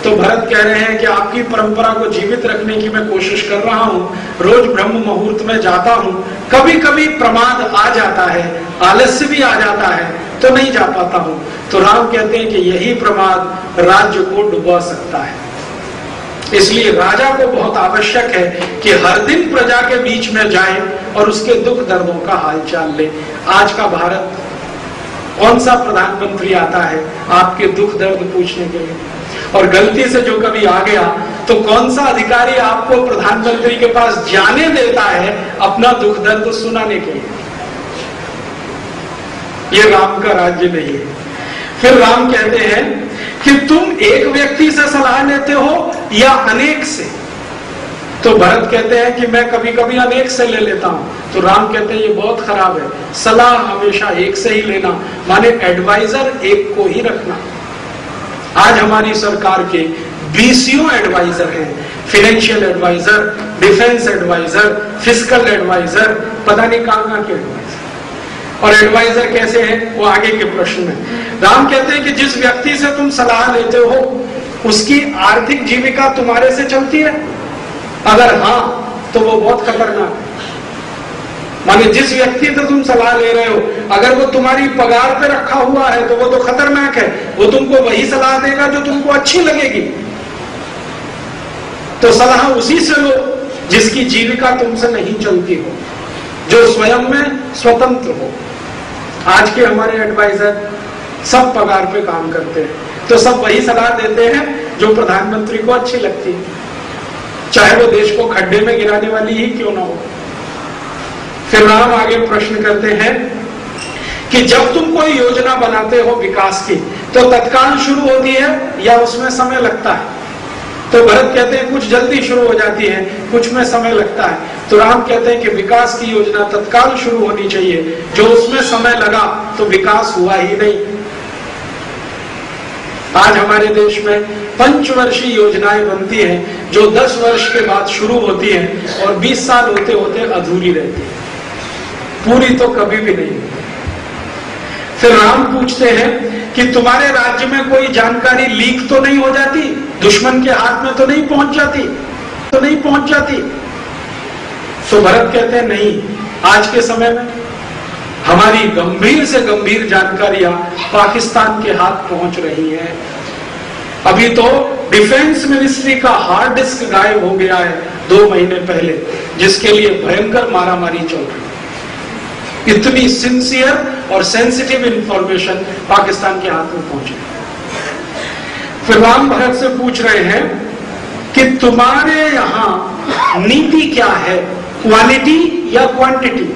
S1: तो भरत कह रहे हैं कि आपकी परंपरा को जीवित रखने की मैं कोशिश कर रहा हूं, रोज ब्रह्म मुहूर्त में जाता हूं, कभी कभी प्रमाद आ जाता है, आलस्य भी आ जाता है तो नहीं जा पाता हूं। तो राम कहते हैं कि यही प्रमाद राज्य को डुबा सकता है। इसलिए राजा को बहुत आवश्यक है कि हर दिन प्रजा के बीच में जाए और उसके दुख दर्दों का हालचाल ले। आज का भारत, कौन सा प्रधानमंत्री आता है आपके दुख दर्द पूछने के लिए? और गलती से जो कभी आ गया तो कौन सा अधिकारी आपको प्रधानमंत्री के पास जाने देता है अपना दुख दर्द सुनाने के लिए? ये राम का राज्य नहीं है। फिर राम कहते हैं कि तुम एक व्यक्ति से सलाह लेते हो या अनेक से? तो भरत कहते हैं कि मैं कभी कभी अनेक से ले लेता हूं। तो राम कहते हैं ये बहुत खराब है, सलाह हमेशा एक से ही लेना, माने एडवाइजर एक को ही रखना। आज हमारी सरकार के 20 एडवाइजर हैं, financial advisor, defence advisor, fiscal advisor, पता नहीं कहां के एडवाइजर। और एडवाइजर कैसे हैं वो आगे के प्रश्न में। राम कहते हैं कि जिस व्यक्ति से तुम सलाह लेते हो उसकी आर्थिक जीविका तुम्हारे से चलती है? अगर हां तो वो बहुत खतरनाक है। माने जिस व्यक्ति से तुम सलाह ले रहे हो अगर वो तुम्हारी पगार पे रखा हुआ है तो वो तो खतरनाक है, वो तुमको वही सलाह देगा जो तुमको अच्छी लगेगी। तो सलाह उसी से लो जिसकी जीविका तुमसे नहीं चलती हो, जो स्वयं में स्वतंत्र हो। आज के हमारे एडवाइजर सब पगार पे काम करते हैं, तो सब वही सलाह देते हैं जो प्रधानमंत्री को अच्छी लगती है, चाहे वो देश को खड्डे में गिराने वाली ही क्यों ना हो। फिर राम आगे प्रश्न करते हैं कि जब तुम कोई योजना बनाते हो विकास की तो तत्काल शुरू होती है या उसमें समय लगता है? तो भरत कहते हैं कुछ जल्दी शुरू हो जाती है, कुछ में समय लगता है। तो राम कहते हैं कि विकास की योजना तत्काल शुरू होनी चाहिए, जो उसमें समय लगा तो विकास हुआ ही नहीं। आज हमारे देश में पंचवर्षीय योजनाएं बनती हैं जो 10 वर्ष के बाद शुरू होती हैं और 20 साल होते होते अधूरी रहती है, पूरी तो कभी भी नहीं। फिर राम पूछते हैं कि तुम्हारे राज्य में कोई जानकारी लीक तो नहीं हो जाती, दुश्मन के हाथ में तो नहीं पहुंच जाती? तो भरत कहते हैं नहीं, आज के समय में हमारी गंभीर से गंभीर जानकारियां पाकिस्तान के हाथ पहुंच रही हैं। अभी तो डिफेंस मिनिस्ट्री का हार्ड डिस्क गायब हो गया है 2 महीने पहले, जिसके लिए भयंकर मारामारी चल रही है। इतनी सिंसियर और सेंसिटिव इंफॉर्मेशन पाकिस्तान के हाथ में पहुंची। फिर राम भरत से पूछ रहे हैं कि तुम्हारे यहां नीति क्या है, क्वालिटी या क्वांटिटी?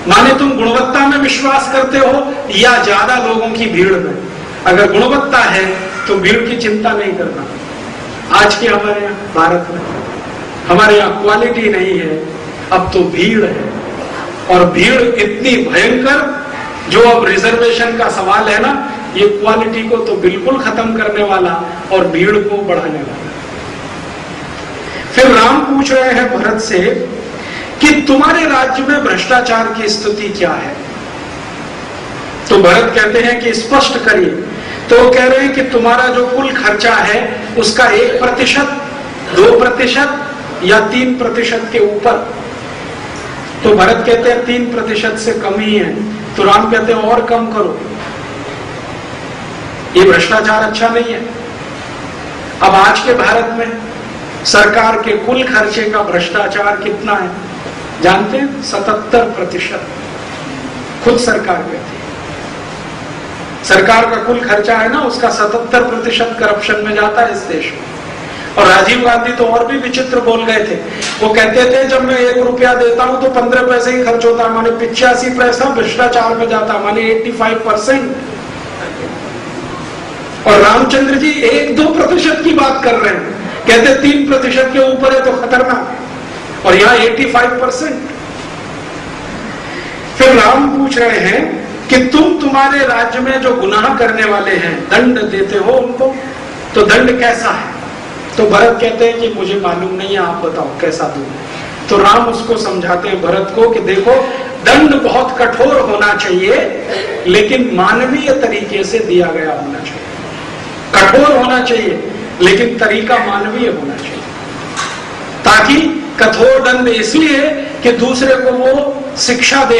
S1: माने तुम गुणवत्ता में विश्वास करते हो या ज्यादा लोगों की भीड़ में? अगर गुणवत्ता है तो भीड़ की चिंता नहीं करना। आज के हमारे यहाँ भारत में हमारे यहाँ क्वालिटी नहीं है, अब तो भीड़ है। और भीड़ इतनी भयंकर, जो अब रिजर्वेशन का सवाल है ना, ये क्वालिटी को तो बिल्कुल खत्म करने वाला और भीड़ को बढ़ाने वाला। फिर राम पूछ रहे हैं भरत से कि तुम्हारे राज्य में भ्रष्टाचार की स्थिति क्या है? तो भरत कहते हैं कि स्पष्ट करिए। तो वो कह रहे हैं कि तुम्हारा जो कुल खर्चा है उसका 1%, 2% या 3% के ऊपर। तो भरत कहते हैं 3% से कम ही है। तो राम कहते हैं और कम करो, ये भ्रष्टाचार अच्छा नहीं है। अब आज के भारत में सरकार के कुल खर्चे का भ्रष्टाचार कितना है जानते हैं? 77%। खुद सरकार कहती है सरकार का कुल खर्चा है ना, उसका 77% करप्शन में जाता है इस देश में। और राजीव गांधी तो और भी विचित्र बोल गए थे। वो कहते थे जब मैं 1 रुपया देता हूं तो 15 पैसे ही खर्च होता है, माने 85 पैसा भ्रष्टाचार में जाता, माने 85%। और रामचंद्र जी 1-2% की बात कर रहे हैं, कहते 3% के ऊपर है तो खतरनाक है, और यहां 85%। फिर राम पूछ रहे हैं कि तुम्हारे राज्य में जो गुनाह करने वाले हैं दंड देते हो उनको, तो दंड कैसा है? तो भरत कहते हैं कि मुझे मालूम नहीं है, आप बताओ कैसा दूं। तो राम उसको समझाते हैं भरत को कि देखो, दंड बहुत कठोर होना चाहिए लेकिन मानवीय तरीके से दिया गया होना चाहिए। कठोर होना चाहिए लेकिन तरीका मानवीय होना चाहिए, ताकि कठोर दंड इसलिए कि दूसरे को वो शिक्षा दे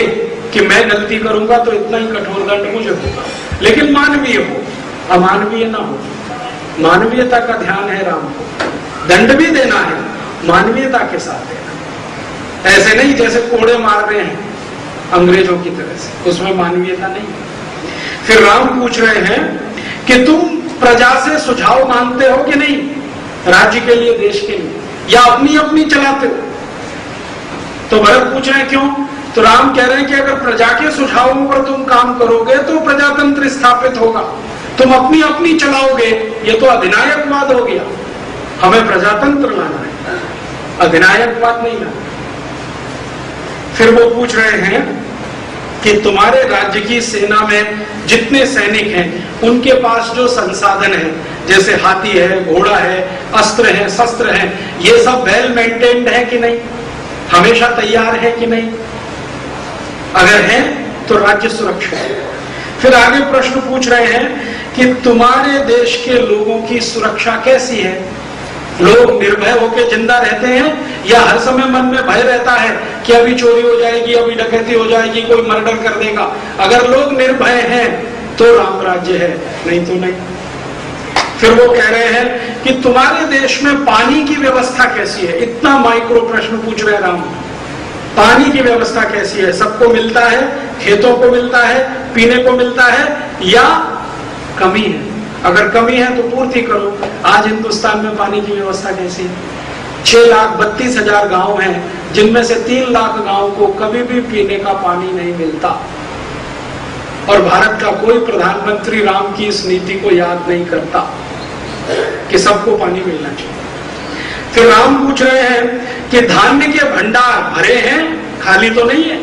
S1: कि मैं गलती करूंगा तो इतना ही कठोर दंड मुझे होगा, लेकिन मानवीय हो, अमानवीय ना हो। मानवीयता का ध्यान है राम को, दंड भी देना है मानवीयता के साथ देना, ऐसे नहीं जैसे कोड़े मार रहे हैं अंग्रेजों की तरह से, उसमें मानवीयता नहीं। फिर राम पूछ रहे हैं कि तुम प्रजा से सुझाव मांगते हो कि नहीं, राज्य के लिए, देश के लिए, या अपनी अपनी चलाते हो? तो भरत पूछ रहे हैं क्यों? तो राम कह रहे हैं कि अगर प्रजा के सुझावों पर तुम काम करोगे तो प्रजातंत्र स्थापित होगा, तुम अपनी अपनी चलाओगे, ये तो अधिनायकवाद हो गया। हमें प्रजातंत्र लाना है, अधिनायकवाद नहीं लाना। फिर वो पूछ रहे हैं कि तुम्हारे राज्य की सेना में जितने सैनिक हैं उनके पास जो संसाधन है, जैसे हाथी है, घोड़ा है, अस्त्र है, शस्त्र है, ये सब वेल मेंटेन्ड है कि नहीं, हमेशा तैयार है कि नहीं? अगर है तो राज्य सुरक्षित है। फिर आगे प्रश्न पूछ रहे हैं कि तुम्हारे देश के लोगों की सुरक्षा कैसी है? लोग निर्भय होकर जिंदा रहते हैं या हर समय मन में भय रहता है कि अभी चोरी हो जाएगी, अभी डकैती हो जाएगी, कोई मर्डर कर देगा? अगर लोग निर्भय हैं तो राम राज्य है, नहीं तो नहीं। फिर वो कह रहे हैं कि तुम्हारे देश में पानी की व्यवस्था कैसी है? इतना माइक्रो प्रश्न पूछ रहे राम। पानी की व्यवस्था कैसी है? सबको मिलता है, खेतों को मिलता है, पीने को मिलता है, या कमी है? अगर कमी है तो पूर्ति करो। आज हिंदुस्तान में पानी की व्यवस्था कैसी है? 6,32,000 गांव हैं, जिनमें से 3 लाख गांव को कभी भी पीने का पानी नहीं मिलता, और भारत का कोई प्रधानमंत्री राम की इस नीति को याद नहीं करता कि सबको पानी मिलना चाहिए। फिर राम पूछ रहे हैं कि धान्य के भंडार भरे हैं, खाली तो नहीं है?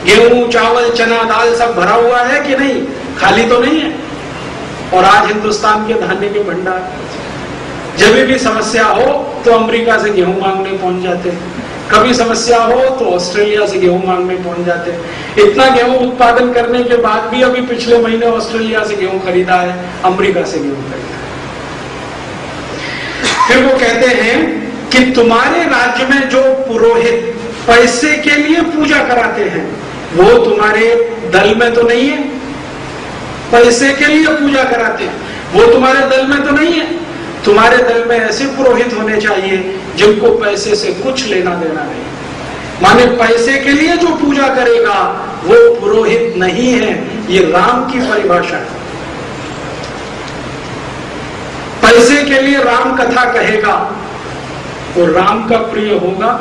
S1: गेहूं, चावल, चना, दाल सब भरा हुआ है कि नहीं? खाली तो नहीं है? और आज हिंदुस्तान के धान्य के भंडार, जब भी समस्या हो तो अमेरिका से गेहूं मांगने पहुंच जाते हैं, कभी समस्या हो तो ऑस्ट्रेलिया से गेहूं मांगने पहुंच जाते हैं। इतना गेहूं उत्पादन करने के बाद भी अभी पिछले महीने ऑस्ट्रेलिया से गेहूं खरीदा है, अमेरिका से गेहूं खरीदा है। फिर वो कहते हैं कि तुम्हारे राज्य में जो पुरोहित पैसे के लिए पूजा कराते हैं वो तुम्हारे दल में तो नहीं है? पैसे के लिए पूजा कराते हैं वो तुम्हारे दल में तो नहीं है? तुम्हारे दल में ऐसे पुरोहित होने चाहिए जिनको पैसे से कुछ लेना देना नहीं, माने पैसे के लिए जो पूजा करेगा वो पुरोहित नहीं है। ये राम की परिभाषा है। पैसे के लिए राम कथा कहेगा वो राम का प्रिय होगा?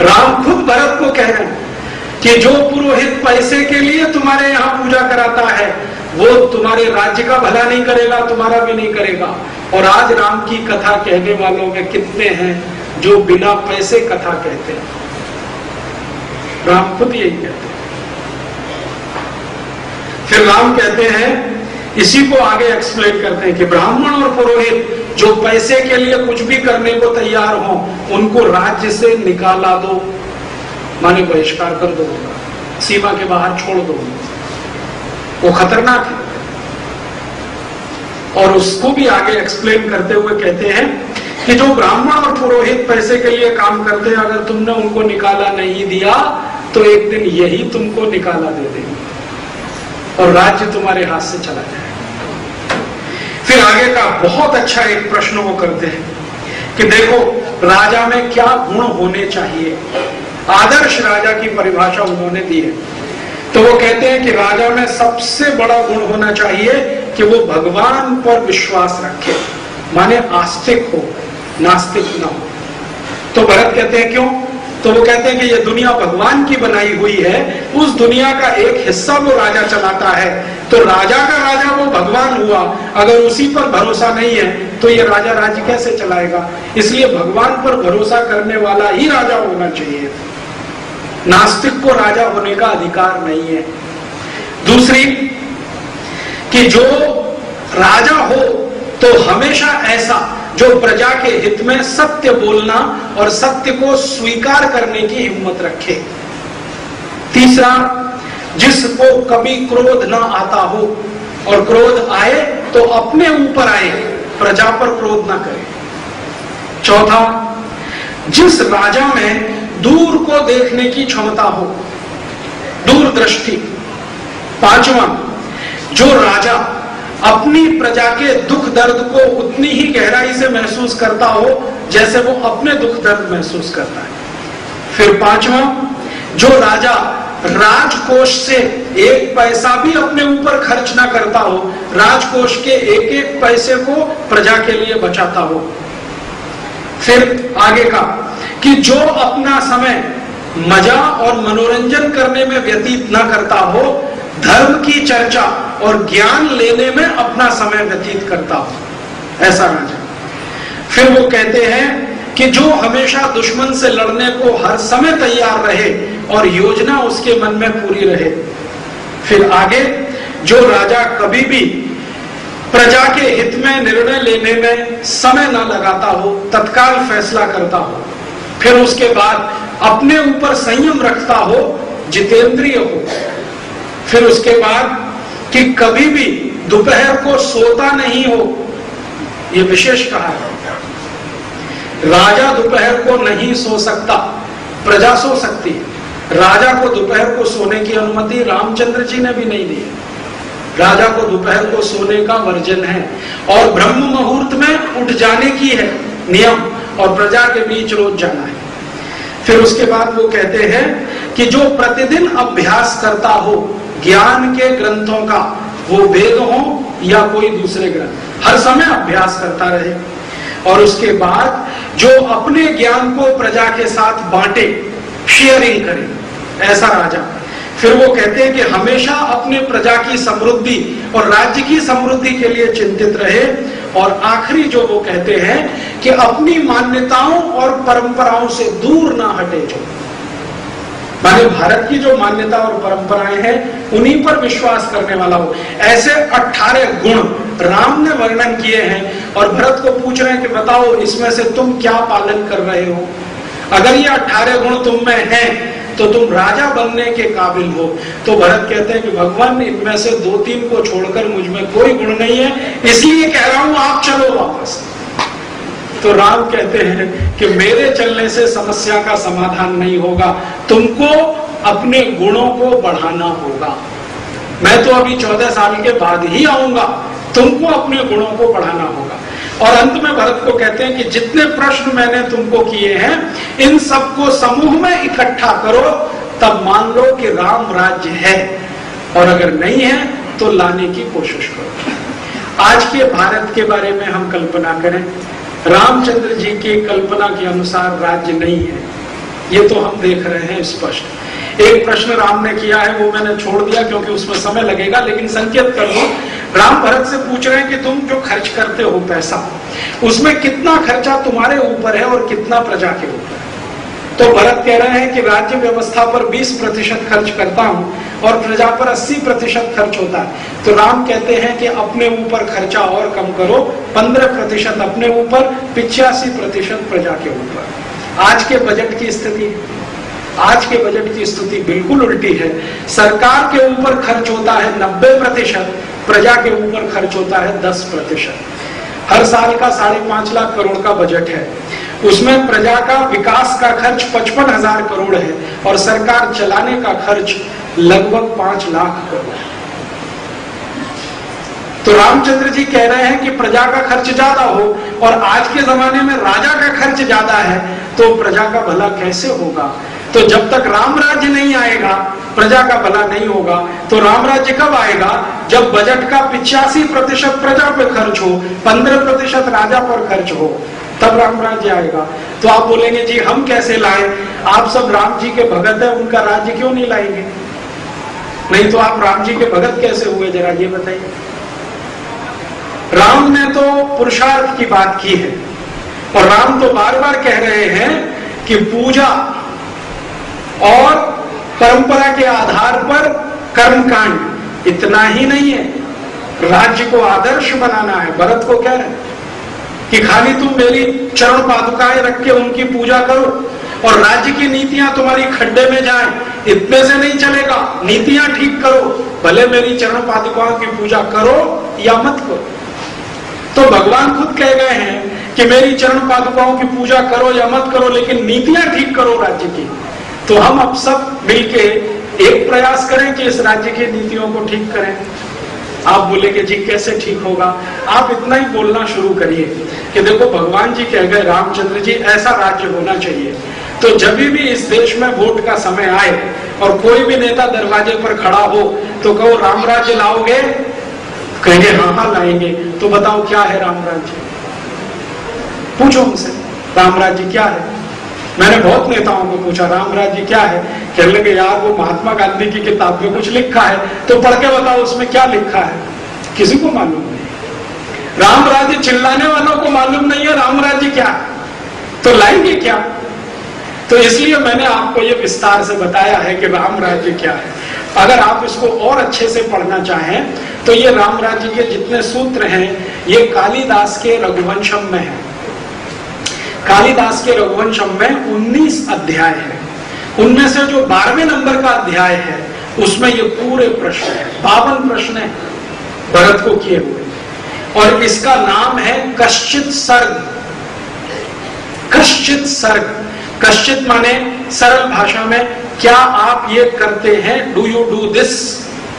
S1: राम खुद भरत को कह रहे हैं कि जो पुरोहित पैसे के लिए तुम्हारे यहां पूजा कराता है वो तुम्हारे राज्य का भला नहीं करेगा, तुम्हारा भी नहीं करेगा। और आज राम की कथा कहने वालों में कितने हैं जो बिना पैसे कथा कहते हैं? राम खुद यही कहते हैं। फिर राम कहते हैं, इसी को आगे एक्सप्लेन करते हैं कि ब्राह्मण और पुरोहित जो पैसे के लिए कुछ भी करने को तैयार हो उनको राज्य से निकाला दो, माने बहिष्कार कर दो, सीमा के बाहर छोड़ दो, वो खतरनाक है। और उसको भी आगे एक्सप्लेन करते हुए कहते हैं कि जो ब्राह्मण और पुरोहित पैसे के लिए काम करते हैं, अगर तुमने उनको निकाला नहीं दिया तो एक दिन यही तुमको निकाला दे देंगे और राज्य तुम्हारे हाथ से चला जाएगा। फिर आगे का बहुत अच्छा एक प्रश्न वो करते हैं कि देखो राजा में क्या गुण होने चाहिए, आदर्श राजा की परिभाषा उन्होंने दी है। तो वो कहते हैं कि राजा में सबसे बड़ा गुण होना चाहिए कि वो भगवान पर विश्वास रखे, माने आस्तिक हो, नास्तिक ना हो। तो भरत कहते हैं क्यों? तो वो कहते हैं कि ये दुनिया भगवान की बनाई हुई है, उस दुनिया का एक हिस्सा वो राजा चलाता है, तो राजा का राजा वो भगवान हुआ। अगर उसी पर भरोसा नहीं है तो ये राजा राज्य कैसे चलाएगा? इसलिए भगवान पर भरोसा करने वाला ही राजा होना चाहिए, नास्तिक को राजा होने का अधिकार नहीं है। दूसरी कि जो राजा हो तो हमेशा ऐसा जो प्रजा के हित में सत्य बोलना और सत्य को स्वीकार करने की हिम्मत रखे। तीसरा, जिसको कभी क्रोध ना आता हो, और क्रोध आए तो अपने ऊपर आए, प्रजा पर क्रोध ना करे। चौथा, जिस राजा में दूर को देखने की क्षमता हो, दूरदृष्टि। पांचवा, जो राजा अपनी प्रजा के दुख दर्द को उतनी ही गहराई से महसूस करता हो जैसे वो अपने दुख दर्द महसूस करता है। फिर पांचवा, जो राजा राजकोष से एक पैसा भी अपने ऊपर खर्च ना करता हो, राजकोष के एक एक पैसे को प्रजा के लिए बचाता हो। फिर आगे का कि जो अपना समय मजा और मनोरंजन करने में व्यतीत ना करता हो, धर्म की चर्चा और ज्ञान लेने में अपना समय व्यतीत करता हो, ऐसा राजा। फिर वो कहते हैं कि जो हमेशा दुश्मन से लड़ने को हर समय तैयार रहे और योजना उसके मन में पूरी रहे। फिर आगे, जो राजा कभी भी प्रजा के हित में निर्णय लेने में समय न लगाता हो, तत्काल फैसला करता हो। फिर उसके बाद अपने ऊपर संयम रखता हो, जितेंद्रिय हो। फिर उसके बाद कि कभी भी दोपहर को सोता नहीं हो, यह विशेष कहा है। राजा दोपहर को नहीं सो सकता, प्रजा सो सकती है। राजा को दोपहर को सोने की अनुमति रामचंद्र जी ने भी नहीं दी। राजा को दोपहर को सोने का वर्जन है और ब्रह्म मुहूर्त में उठ जाने की है नियम, और प्रजा के बीच रोज जाना है। फिर उसके बाद वो कहते हैं कि जो प्रतिदिन अभ्यास करता हो ज्ञान के ग्रंथों का, वो वेद हो या कोई दूसरे ग्रंथ, हर समय अभ्यास करता रहे। और उसके बाद जो अपने ज्ञान को प्रजा के साथ बांटे, शेयरिंग करे, ऐसा राजा। फिर वो कहते हैं कि हमेशा अपने प्रजा की समृद्धि और राज्य की समृद्धि के लिए चिंतित रहे। और आखिरी जो वो कहते हैं कि अपनी मान्यताओं और परंपराओं से दूर ना हटे। जो माने भारत की जो मान्यता और परंपराएं हैं उन्हीं पर विश्वास करने वाला हो। ऐसे 18 गुण राम ने वर्णन किए हैं और भरत को पूछ रहे हैं कि बताओ इसमें से तुम क्या पालन कर रहे हो। अगर ये 18 गुण तुम में हैं तो तुम राजा बनने के काबिल हो। तो भरत कहते हैं कि भगवान इनमें से 2-3 को छोड़कर मुझ में कोई गुण नहीं है, इसलिए कह रहा हूं आप चलो वापस। तो राम कहते हैं कि मेरे चलने से समस्या का समाधान नहीं होगा, तुमको अपने गुणों को बढ़ाना होगा। मैं तो अभी 14 साल के बाद ही आऊंगा, तुमको अपने गुणों को बढ़ाना होगा। और अंत में भरत को कहते हैं कि जितने प्रश्न मैंने तुमको किए हैं इन सबको समूह में इकट्ठा करो, तब मान लो कि राम राज्य है, और अगर नहीं है तो लाने की कोशिश करो। आज के भारत के बारे में हम कल्पना करें, रामचंद्र जी की कल्पना के अनुसार राज्य नहीं है, ये तो हम देख रहे हैं स्पष्ट। एक प्रश्न राम ने किया है, वो मैंने छोड़ दिया क्योंकि उसमें समय लगेगा, लेकिन संकेत कर दो। राम भरत से पूछ रहे हैं कि तुम जो खर्च करते हो पैसा, उसमें कितना खर्चा तुम्हारे ऊपर है और कितना प्रजा के ऊपर है। तो भरत कह रहे हैं कि राज्य व्यवस्था पर 20% खर्च करता हूं और प्रजा पर 80% खर्च होता है। तो राम कहते हैं कि अपने ऊपर खर्चा और कम करो, 15% अपने ऊपर, 85% प्रजा के ऊपर। आज के बजट की स्थिति, आज के बजट की स्थिति बिल्कुल उल्टी है। सरकार के ऊपर खर्च होता है 90%, प्रजा के ऊपर खर्च होता है 10%। हर साल का 5.5 लाख करोड़ का बजट है, उसमें प्रजा का विकास का खर्च 55,000 करोड़ है और सरकार चलाने का खर्च लगभग 5 लाख करोड़ है। तो रामचंद्र जी कह रहे हैं कि प्रजा का खर्च ज्यादा हो और आज के जमाने में राजा का खर्च ज्यादा है, तो प्रजा का भला कैसे होगा। तो जब तक राम राज्य नहीं आएगा प्रजा का भला नहीं होगा। तो राम राज्य कब आएगा, जब बजट का 85% प्रजा पे खर्च हो, 15% राजा पर खर्च हो, तब राम राज्य आएगा। तो आप बोलेंगे जी हम कैसे लाए, आप सब राम जी के भगत है, उनका राज्य क्यों नहीं लाएंगे। नहीं तो आप राम जी के भगत कैसे हुए, जरा ये बताइए। राम ने तो पुरुषार्थ की बात की है और राम तो बार बार कह रहे हैं कि पूजा और परंपरा के आधार पर कर्मकांड इतना ही नहीं है, राज्य को आदर्श बनाना है। भरत को कह रहे हैं कि खाली तुम मेरी चरण पादुकाएं रख के उनकी पूजा करो और राज्य की नीतियां तुम्हारी खड्डे में जाएं, इतने से नहीं चलेगा। नीतियां ठीक करो, भले मेरी चरण पादुकाओं की पूजा करो या मत करो। तो भगवान खुद कह गए हैं कि मेरी चरण पादुकाओं की पूजा करो या मत करो, लेकिन नीतियां ठीक करो राज्य की। तो हम अब सब मिलके एक प्रयास करें कि इस राज्य की नीतियों को ठीक करें। आप बोलेंगे जी कैसे ठीक होगा? आप इतना ही बोलना शुरू करिए कि देखो भगवान जी कह गए, रामचंद्र जी, ऐसा राज्य होना चाहिए। तो जब भी इस देश में वोट का समय आए और कोई भी नेता दरवाजे पर खड़ा हो तो कहो राम राज्य लाओगे? कहेंगे हाँ हाँ लाएंगे। तो बताओ क्या है राम राज्य? पूछो उनसे राम राज्य क्या है। मैंने बहुत नेताओं को पूछा राम राज्य क्या है, कहने लगे यार वो महात्मा गांधी की किताब में कुछ लिखा है, तो पढ़ के बताओ उसमें क्या लिखा है। किसी को मालूम नहीं। राम राज्य चिल्लाने वालों को मालूम नहीं है राम राज्य क्या है, तो लाएंगे क्या? तो इसलिए मैंने आपको ये विस्तार से बताया है कि राम राज्य क्या है। अगर आप इसको और अच्छे से पढ़ना चाहें तो ये राम राज्य के जितने सूत्र हैं ये कालिदास के रघुवंशम में है। कालिदास के रघुवंशम में 19 अध्याय है। उनमें से जो 12वें नंबर का अध्याय है उसमें ये पूरे प्रश्न है, 52 प्रश्न है भरत को किए हुए, और इसका नाम है कश्चित सर्ग। कश्चित सर्ग, कश्चित माने सरल भाषा में क्या आप ये करते हैं, डू यू डू दिस,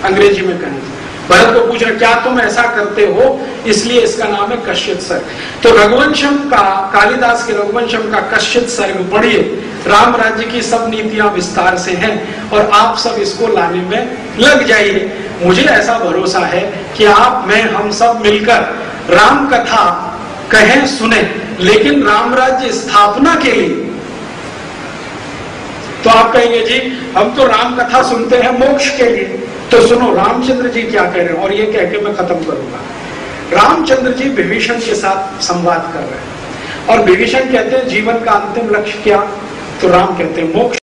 S1: अंग्रेजी में कहें। भरत को पूछ रहे क्या तुम ऐसा करते हो, इसलिए इसका नाम है कश्चित सर्ग। तो रघुवंशम का, कालिदास के रघुवंशम का कश्चित सर्ग पढ़िए। राम राज्य की सब नीतियां विस्तार से हैं और आप सब इसको लाने में लग जाइए। मुझे ऐसा भरोसा है कि आप, मैं, हम सब मिलकर राम कथा कहें सुने, लेकिन राम राज्य स्थापना के लिए। तो आप कहेंगे जी हम तो राम कथा सुनते हैं मोक्ष के लिए, तो सुनो रामचंद्र जी क्या कह रहे हैं, और ये कह के मैं खत्म करूंगा। रामचंद्र जी विभीषण के साथ संवाद कर रहे हैं और विभीषण कहते हैं जीवन का अंतिम लक्ष्य क्या, तो राम कहते हैं मोक्ष